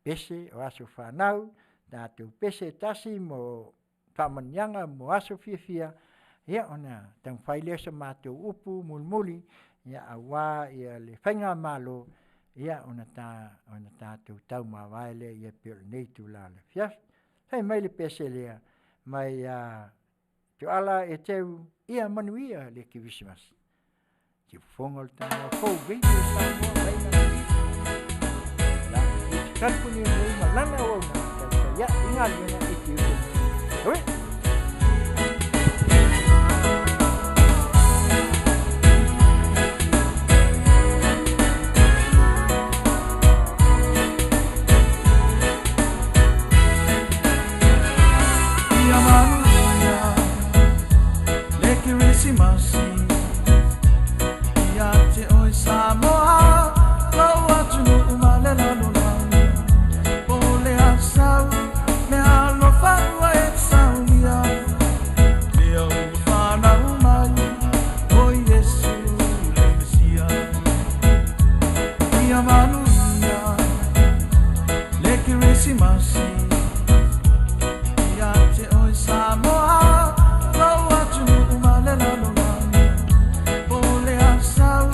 pese o aso whanau, tātou pese tasi mo whamanianga mo aso fia, ia ona tang whai lea sa mātou upu mulmuli, ia a wā ia le whainga malo, ia ona tātou tau mawai lea ia pio nei tu la le fias. Hei mai le pese lea, mai te ala e teu ia Manuia le Christmas. Te fonga le tanga Fofogaina o Samoa mai na la California nei malana o na ia ingali na e Tiute. Oi. Samoa, lo watu umale la lulanga, pole asau, me alo fawa e saulia, leo ufana umali, o Yesu le Mesia, ia Manuia, le Christmasi, ia te oi Samoa, lo watu umale la lulanga, pole asau.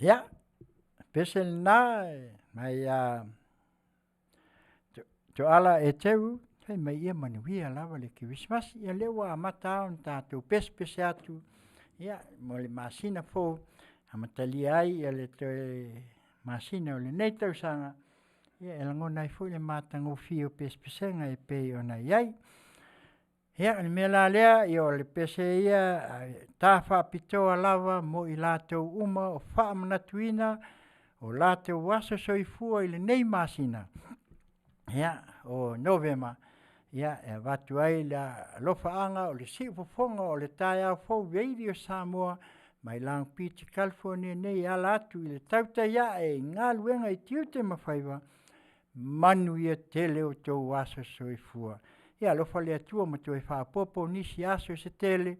Ja, pesel nai mai to ala e teu Fai mai ia Manuia lava le Christmas ia le ua amata on tātou pespese atu ia mo le Masina fou amatalia ai ia le toe Masina o le nei tausaga ia e lagona ai foʻi le matagofia o pespesenga e pei ona iai ia le mea la lea ia o le pese ia tafaapitoa lava mo i latou uma o faamanatuina o latou aso soifua i lenei Masina ia o Novema ia e watu ai la lofaaga o le siʻufofoga o le taeao fou veili o Samoa mai Long Beach, California nei ala atu i le Tautai e galuega i Tiute ma Faiva Manuia tele o tou aso soifua ia alofa le atua ma toe faapopo nisi aso i se tele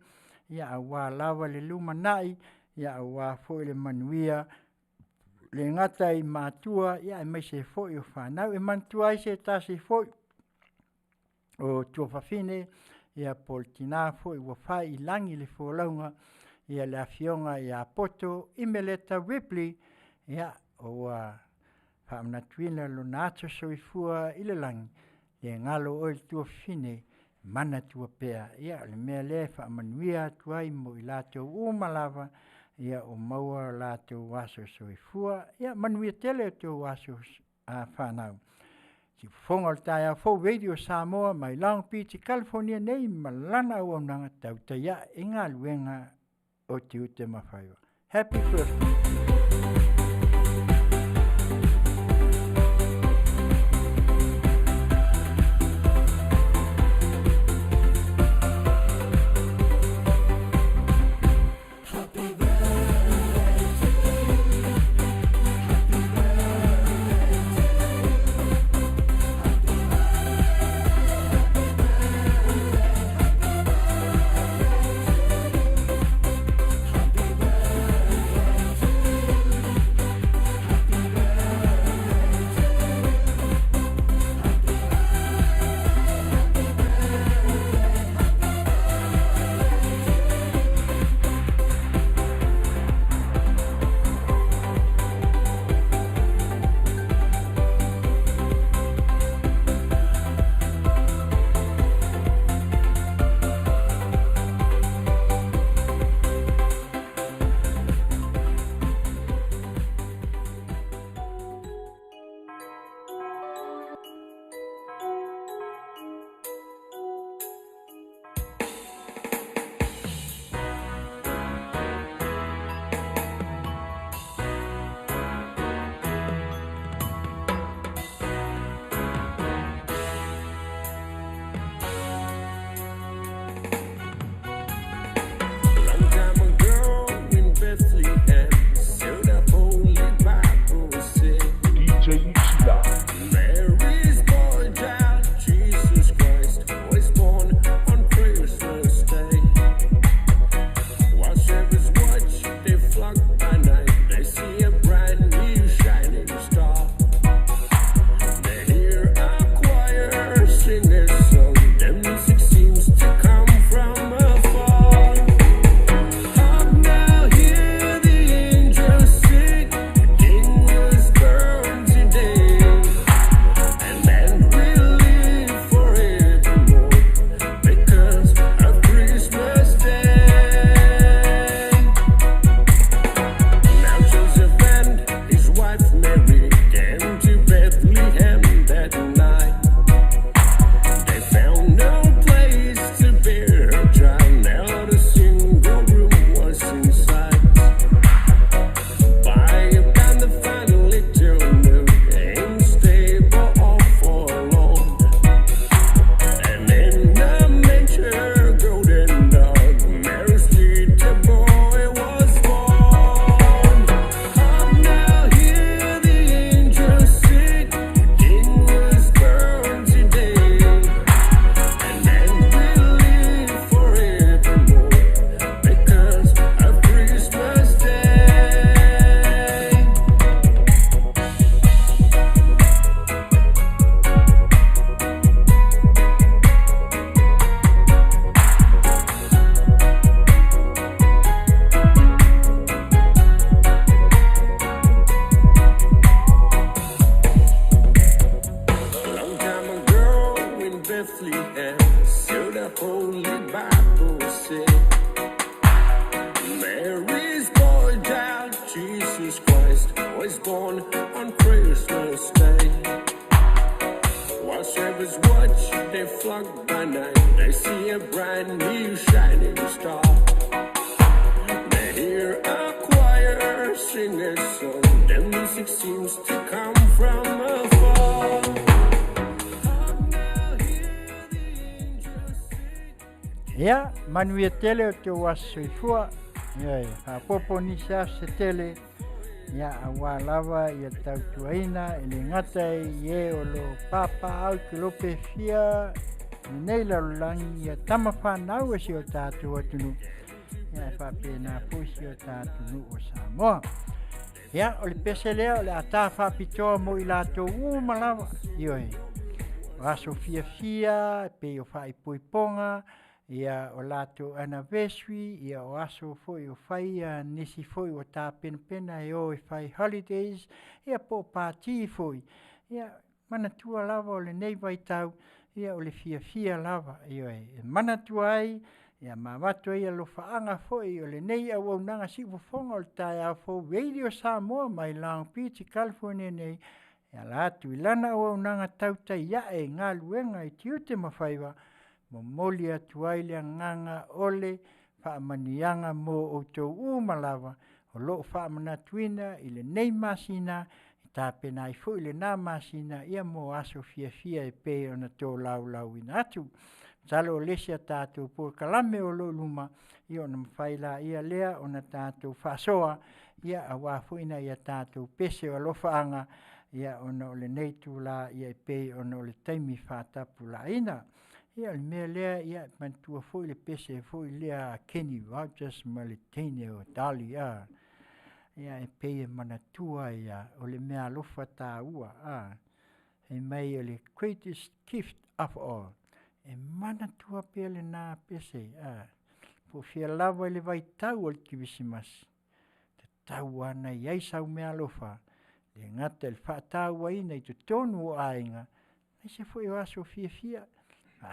ia auā lava le lumanaʻi ia auā foʻi le Manuia le gata i matua ia e maise foʻi o fanau e manatua ai se tasi foʻi o tuafafine ia politina foʻi ua fai i lagi le folauga ia le Afioga ia poto i Meleta Ripley ia ua faamanatuina lona ato soifua i le lagi le galo o le tuafafine manatua pea ia le mea lea faamanuia atu ai mo i latou uma lava ia o maua latou aso soifua ia manuia tele o tou aso fanau sifofoga o le taeao fou veili o Samoa mai Long Beach, California nei ma lana auaunaga tautaia i galuega o Tiute ma Faiva. Happy birthday. Bethlehem, so the Holy Bible said, Mary's boy child, Jesus Christ, was born on Christmas Day. While shepherds watch, they flock by night, they see a brand new shining star. They hear a choir sing a song, the music seems to come from afar. Ia, Manuia tele o te waso I fua. Ia, hapopo ni se tele. Ia, awa lava ia tautuaina, ele ngata ie o lo papa au ki lope fia. Nei la langi ia tama whanau si o tātu atunu. Ia, whapena pusi o tātunu o Samoa. Ia, o le pese lea, o le ata whapitoa mo I lato umalawa. Ioi, waso fia, pe o whaipuiponga. Ia o lato anniversary, ia o aso foi o whai nisi foi o tā pena o whai holidays, ia po pāti foi. Ia manatua lava o le nei vai tau, ia o le fia lava. Ia manatua ai, ia mawatu ia lo whaanga foi o le nei au au nanga sifofonga o le tai au fo Radio Samoa mai Long Beach, California nei. Ia latu ilana au au nanga Tautai ia e ngā luenga I Tiute ma Faiva. Mo moli atu ai le nganga ole whaamanianga mo o tau umalawa o loo whaamanatuina I le nei Masina I tā pena I fu I le nā Masina ia mo aso fia e pe o na tō lau ina atu. Talo o lesia tātou po kalame o lo luma ia o na mawhaila ia lea o na tātou whasoa ia a wafuina ia tātou pese o lofaanga ia o na o le nei tūla ia I pe o na o le taimi whātapu la ina. Ia le mea lea ia mantua foi le pese foi lea Kenny Rogers ma le teine o Dali ia e pei manatua ia o le mea lofa tā ua e mai o le greatest gift of all e manatua pia le nā pese po fia lava le vai tau o le kivisimasi te tau ana iai sau mea lofa le ngata le whaatau aina I te tonu o ainga e se foi o aso fia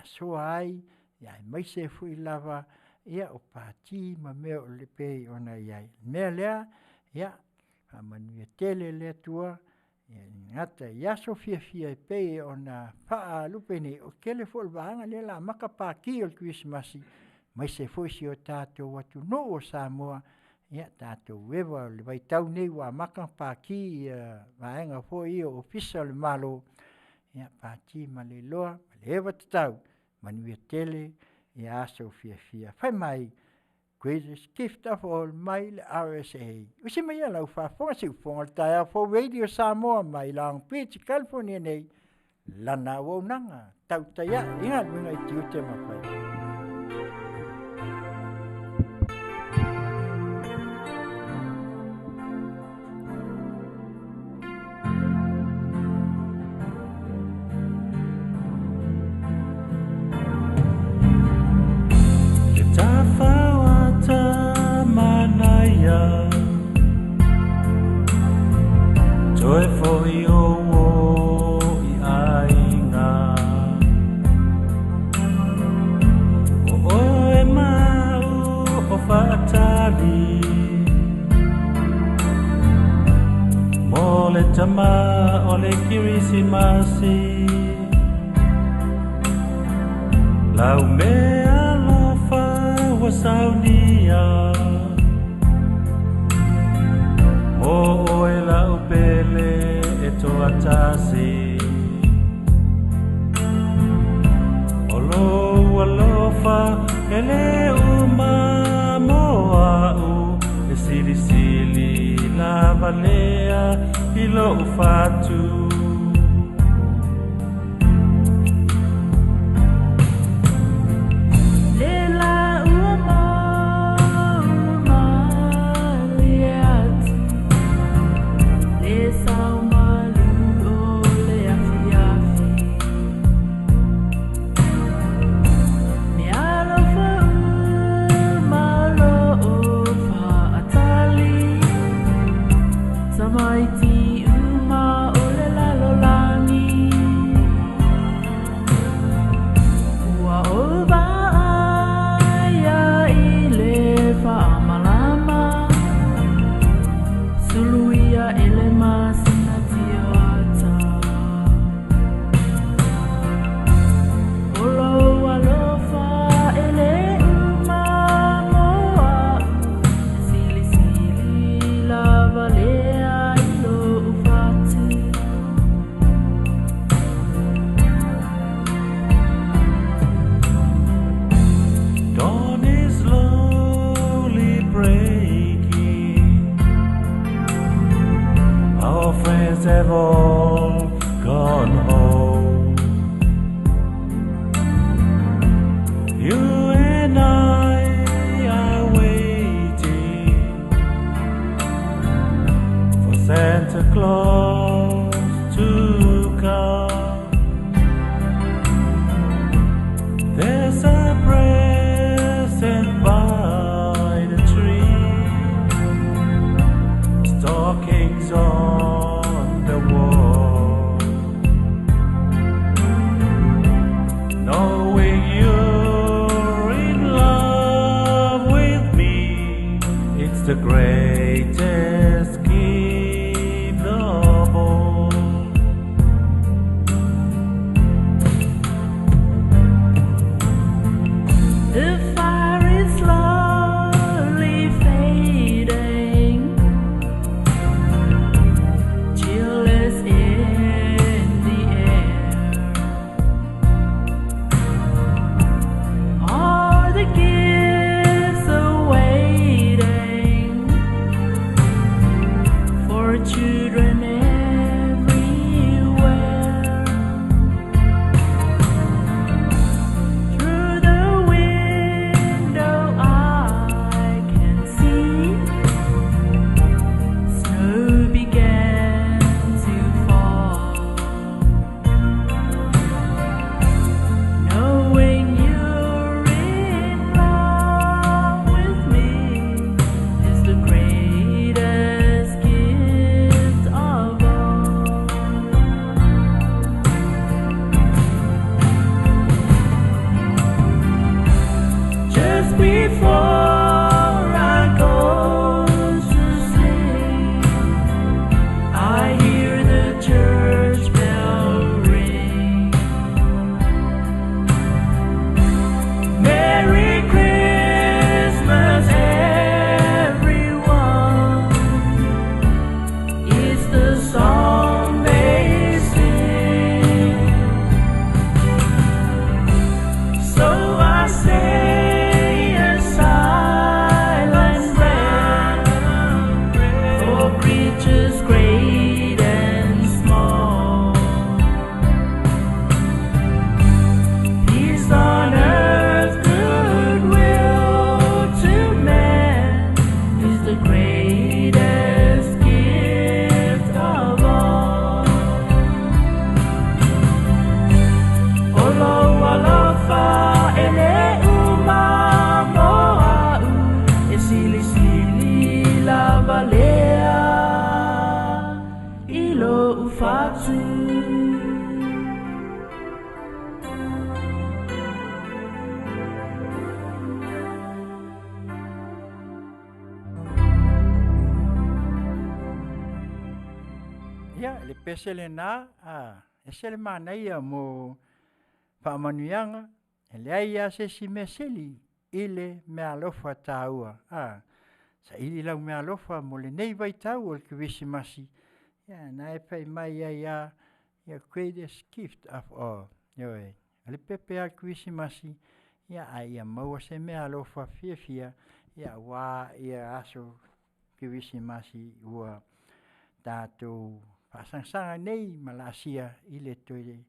soa ai, ia mai se fui lava, ia o pāti ma mea o le pei ona iai. Mea lea, ia, Manuia tele lea tua, ia ngata ia so fia E pei ona paa lupe nei, o kele fo le vaanga lea la maka pāki o le Christmasi, mai se fui si o tātou watu no o Samoa, ia tātou wewa le vai tau nei wa maka pāki, vaenga fo I o ofisa le malo, ia pāti ma le loa, le ewa te tau, Manuia tele, ia aso fia. Whai mai, greatest gift of all, mai le RSA. Usi mai ala uwhafonga si ufonga le tai au Radio Samoa mai Long Beach, California nei, lana wau nanga, Tautai inga luenga I Tiute ma whai. Joy for you, I ainga. Oh, Emma, oh, Fatali. Mole tama, ole kirisimasi. Lau me alofa wasaunia. O e la upele e toa tasi Olo alofa e le uma moa u E sili la valea I lo ufatu Mighty uma ole the greatest gift of all. The fire is slowly fading, chill is in the air. All the gifts awaiting for children everywhere. Through the window I can see snow began to fall. Knowing you're in love with me is the greatest gift of all. Just before I go to sleep, I hear the church bell ring. Merry Christmas, everyone, is the song they sing. So I say a silent prayer for creatures great and small. Peace on earth, goodwill to man is the greatest gift of all. Olo alofa ele umamoa'u e sili sili la valea ilo ufatu. Ia, le pesele nā, e sele mānaia mo whaamanuianga, e le aia se si me seli, ile me alofa tāua. Sa ili lau me alofa mo le nei vai tau o le Keresimasi. Ia, nā e pai mai ia greatest gift of all. Ioi, le pepe a Keresimasi, ia ia maua se me alofa fia, ia wā ia aso Keresimasi ua tātou whaasangsanga nei malasia i le toe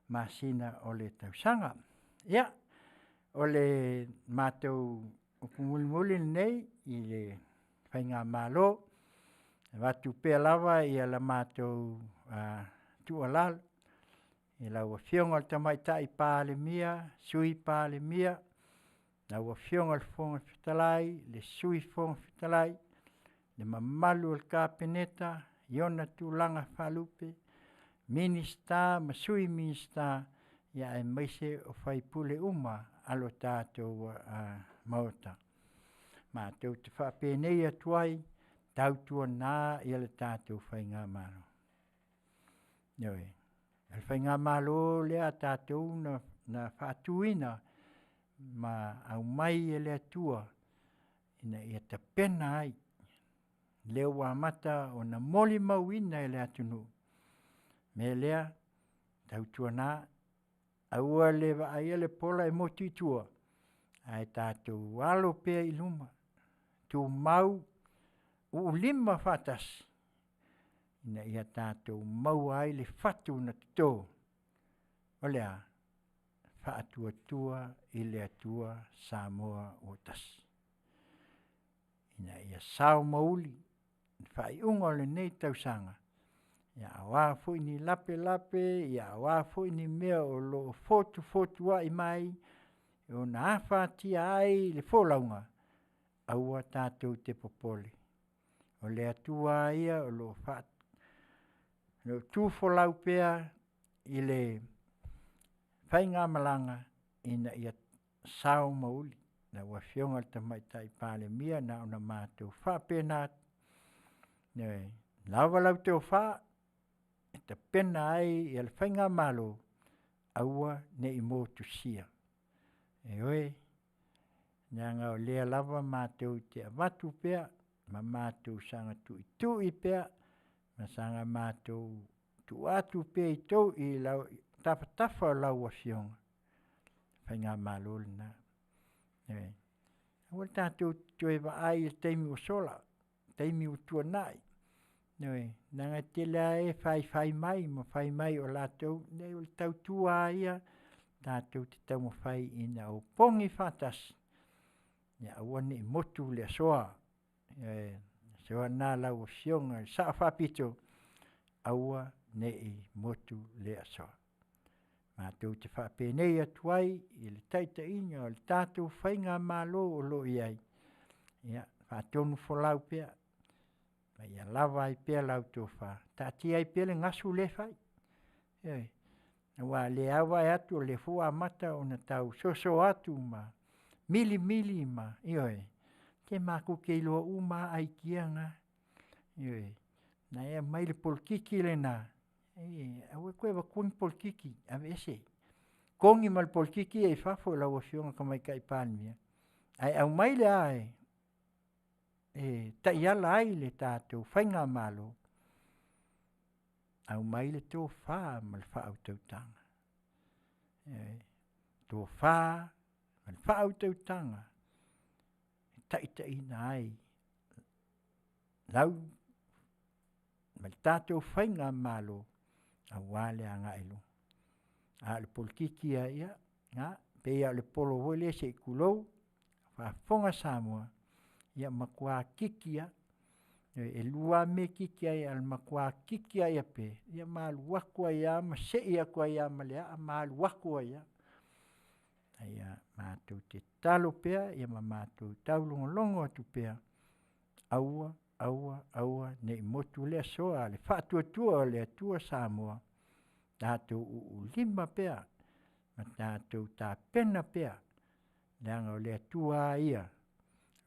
Masina o le tausanga. Ia, o le mātou upumulimuli nei i le whainga mālo, watu pēr lava i la mātou tualalo, i lau awhionga le tamaitai pāle mia, sui pāle mia, lau awhionga le whonga whitalai, le sui whonga whitalai, le mamalu le kāpeneta, iona tūlanga whalupe, minista, masui minista, ia e maise o whaipule uma alo tātou maota. Mātou te whapēnei atuai, tautua nā i le tātou whainga mālo. Ioi, le whainga mālo lea tātou na whaatuina, ma au mai e lea tua, ina ia ta pena ai, leo wa mata o na moli mauina e lea tunu. Me lea, tautua nā, aua le vaai le pola e motitua, ai tātou alo pea i luma, tu mau lima fatas, ina ia tātou mau ai le fatu na tito, o lea, whaatua i lea tua Samoa o tasi. Ina ia sao mauli, whai ungo le nei tausanga, ia awa fo ni lape, ia awa fo ni mea o lo fotu ai mai, o na awhatia ai le folaunga, aua tātou te popole. O le atua ia o lo what, no tūfolau pea i le whainga malanga ina ia sao mauli. na ua fionga le tamaitai pale mia na ona mātou whapena lawa lau teo wha e ta pena ai i le whainga malo aua ne i motu sia. E oe, nga o lea lava mātou te avatu pea, ma mātou sanga tu i pea, ma sanga mātou tu atu pea i tau i lau tafa o lau a fionga. Whainga malo na. Awa tātou tue wa ai il teimi o sola, teimi o tua nai. Nanga tela e whai mai, ma whai mai o lātou, ne o tau tua ia, tātou te tau mo whai ina o pongi whatas. Ia awa ni motu le soa, soa nā lau o fionga, sa whapito, awa ne i motu le soa. Mātou te whapene atuai, i le taita inga, o le tātou whainga malo o lo iai. Ia, whātonu wholau pea, ma ia lava ai pea lau tō wha. Tāti ai pea le ngasu le whai. Wa le awa e atu le fua mata o na tau soso atu ma, mili ma, ioi. Te māku ke iloa uma ai kianga, ioi. Na ea mai le polkiki le nā. Awe koe wa kongi polkiki, ave ese. Kongi mal polkiki e fafo la wa fionga kamai kai pānia. Ai au mai le ai, ta iala ai le tātou, whainga malo. Au mai le tō whā mal wha au tautanga. Tō whā mal wha au tautanga. Taita ina ai. Lau mal tātou whainga malo. A wale anga ilo. A le polkiki a ia, pea le polo wole se i kulou, Faafofoga'aga Samoa, ia makua kiki a, e lua me kiki a ia, makua kiki a ia pe, ia malu waku a ia, ma se ia kua ia ma lea, malu waku a ia. Ia mātou te talo pea, ia ma mātou taulongolongo atu pea, aua, ne i motu lea soa, le whātua le atua Samoa, tātou lima pea, ma tātou tā pena pea, nanga o le atua ia,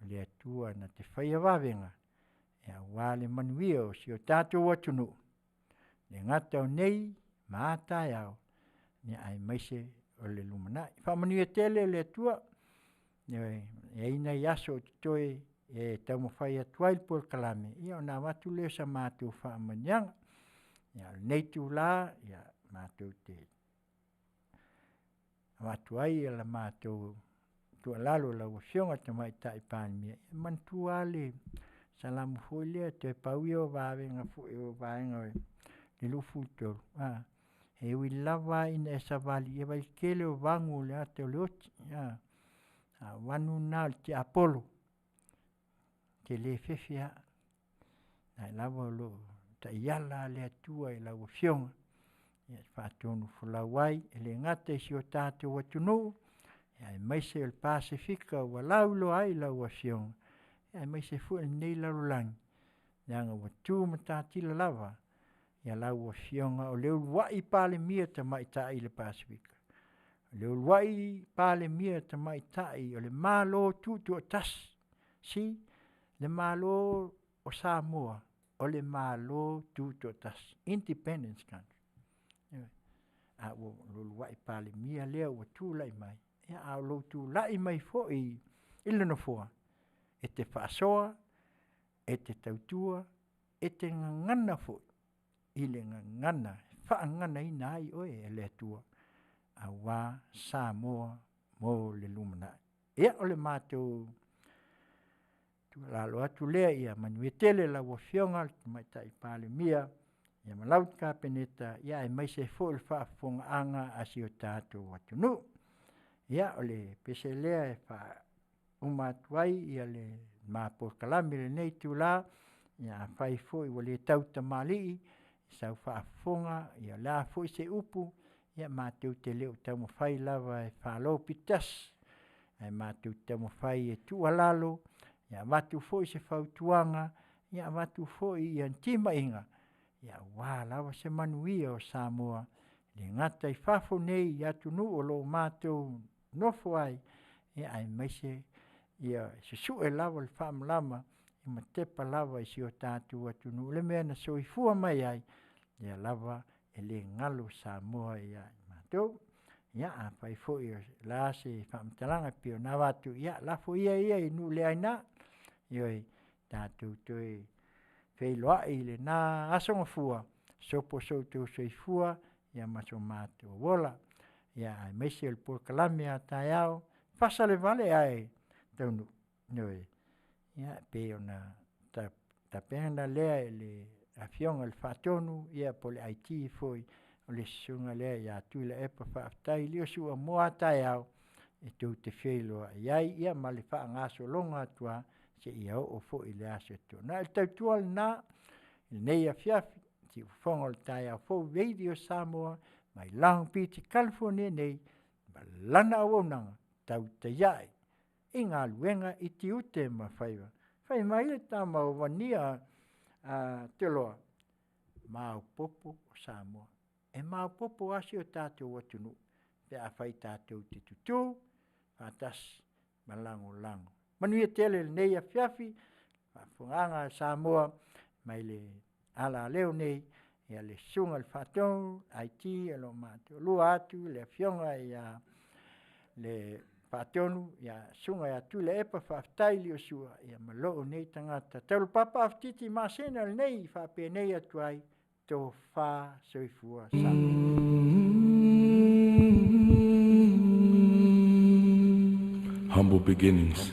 le atua na te Faiva, ia wale Manuia o si o tātou atunu, le ngata o nei, maatai au, ni ai maise o le lumanai. Manuia tele le atua, e ina yaso o toe, e tau mawhai atuai por kalame. Ia o nā watu leo sa mātou whaamanianga. Ia nei tu la, ia mātou te watu ai ala mātou tua lalo la wafionga te mai tai pānimia. Mantua le salamu hui lea te pauia o vāwenga fu e o vāenga le lufu toru. E ui lava ina e savali, e vai kele o vangu le ate o le oti. Wanu nā te Apollo. Te le fefia, na lava lo, ta iala le atua i lau fionga, ia whaatonu fulawai, e le ngata i si o tātou atunu, ia e maise o le Pasifika wa lau lo ai lau fionga, ia e maise fu e nei larulangi, ia ngā watu matatila lava, ia lau fionga o leo luai pale mia ta maitai le Pasifika. Leo luai pale mia ta maitai o le malo tutu o tas, si, le malo o Samoa, o le malo tutu o tas, independence country. Lo luai pale mia leo wa tu lai mai, ia au lo tu lai mai fo i ilana fua, e te whaasoa, e te tautua, e te ngana fo, i le ngana, whaangana ina ai oe e le tua, a wā Samoa mo le lumana. Ia o le mātou, lalo atu lea ia Manuia tele la wafionga, mai tai pale mia, ia malaut ka peneta, ia e maise fo le Faafofoga'aga asi o tātou atunu. Ia o le pese lea e wha umatuai, ia le māpor kalami le nei tula, ia whai fo i wale tauta mali, sau Faafofoga, ia la fo i se upu, ia mātou te leo tau mo whai lava e whalo pitas, ai mātou tau mo whai e tualalo, ia watu fo i se whautuanga, ia watu fo i antima inga, ia wā lawa se Manuia o Samoa, le ngata i whafo nei i atunu o lo mātou nofo ai, ia ai maise ia se su e lava le whaamalama i ma tepa lava i si o tātua tunu le mea na soifua mai ai ia lava e le ngalo Samoa ia i mātou ia a pai fo i la se whaamatalanga pio na watu ia lafo ia i nu le aina ioi tātou toi whailoa i le nā asonga fua sopo soutou soifua ia maso mātou wola ia ai meisi el por kalame a tai au fasa le vale ai taunu noi ia pe ona ta pena lea le Afioga le fatonu ia po le IT foi o le sunga lea ia tu le epa whaatai lio sua moa tai au e tau te wheloa iai ia ma le wha ngaso longa atua se ia o fo i le aso tu na el tau tual na nei Afiafi si ufonga le tai au fo radio Samoa mai lang piti California nei ma lana awonanga tau te iai i ngā luenga i Tiute ma Faiva whai mai le tama o wania te loa mau popo o Samoa e mau popo asi o tātou atunu pe a whai tātou te tutu atas malango lango Manuia tele nei Afiafi Fofogaga Samoa mai le ala leo nei ia le sunga le whatou IT e lo mātou lua atu le Afioga ia le patonu ia sunga ia tu le epa whaftai li o sua ia malo nei tangata Taulapapa Afutiti Masina nei whape nei atuai tō wha soifua Samoa. Humble beginnings.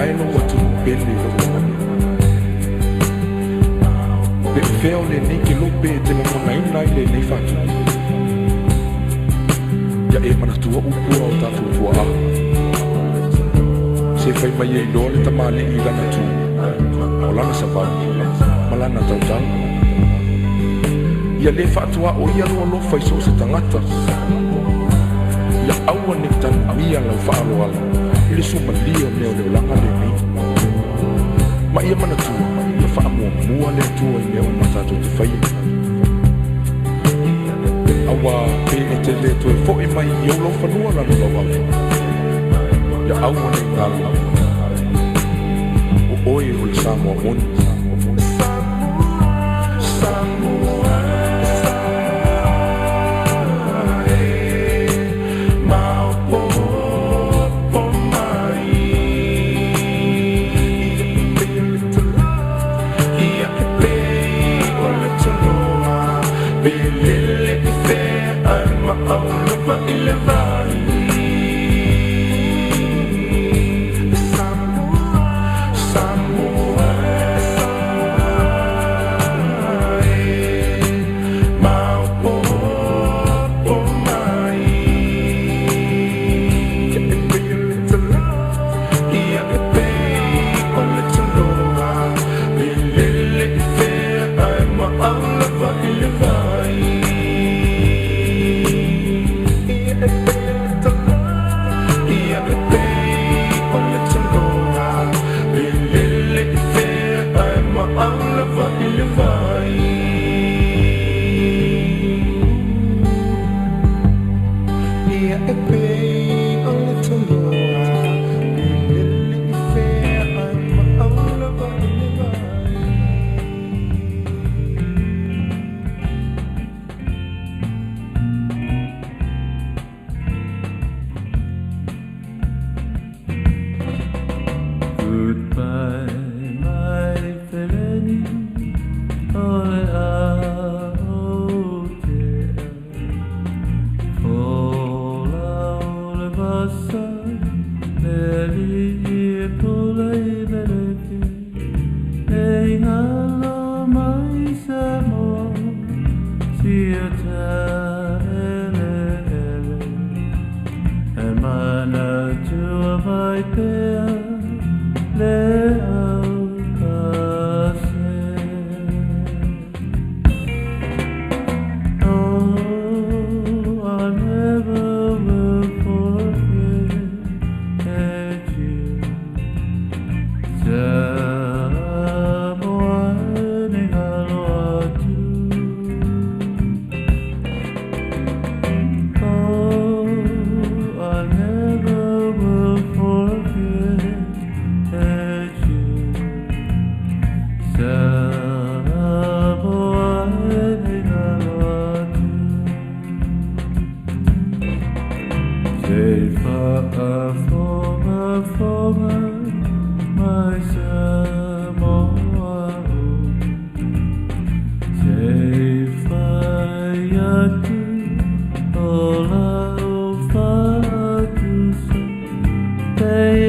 ai no watu pele lo pe feo le nei ke lo pe te mo nai nai le nei fatu ya e mana tua upu o tatu fua se fai mai e lo le tamale i lana tu o lana savan malana Tautai ia le fatua o ia lo fai so se tangata ia aua ni tan ia lau faalo ala ile suma lia leo langa le ni ma ia mana tu ia fa mua le tu i leo mata tu te fai awa pe e te le tu e fo i mai i lo fanua la no wa ia aua ni ngala o oi o le Samoa mon Hey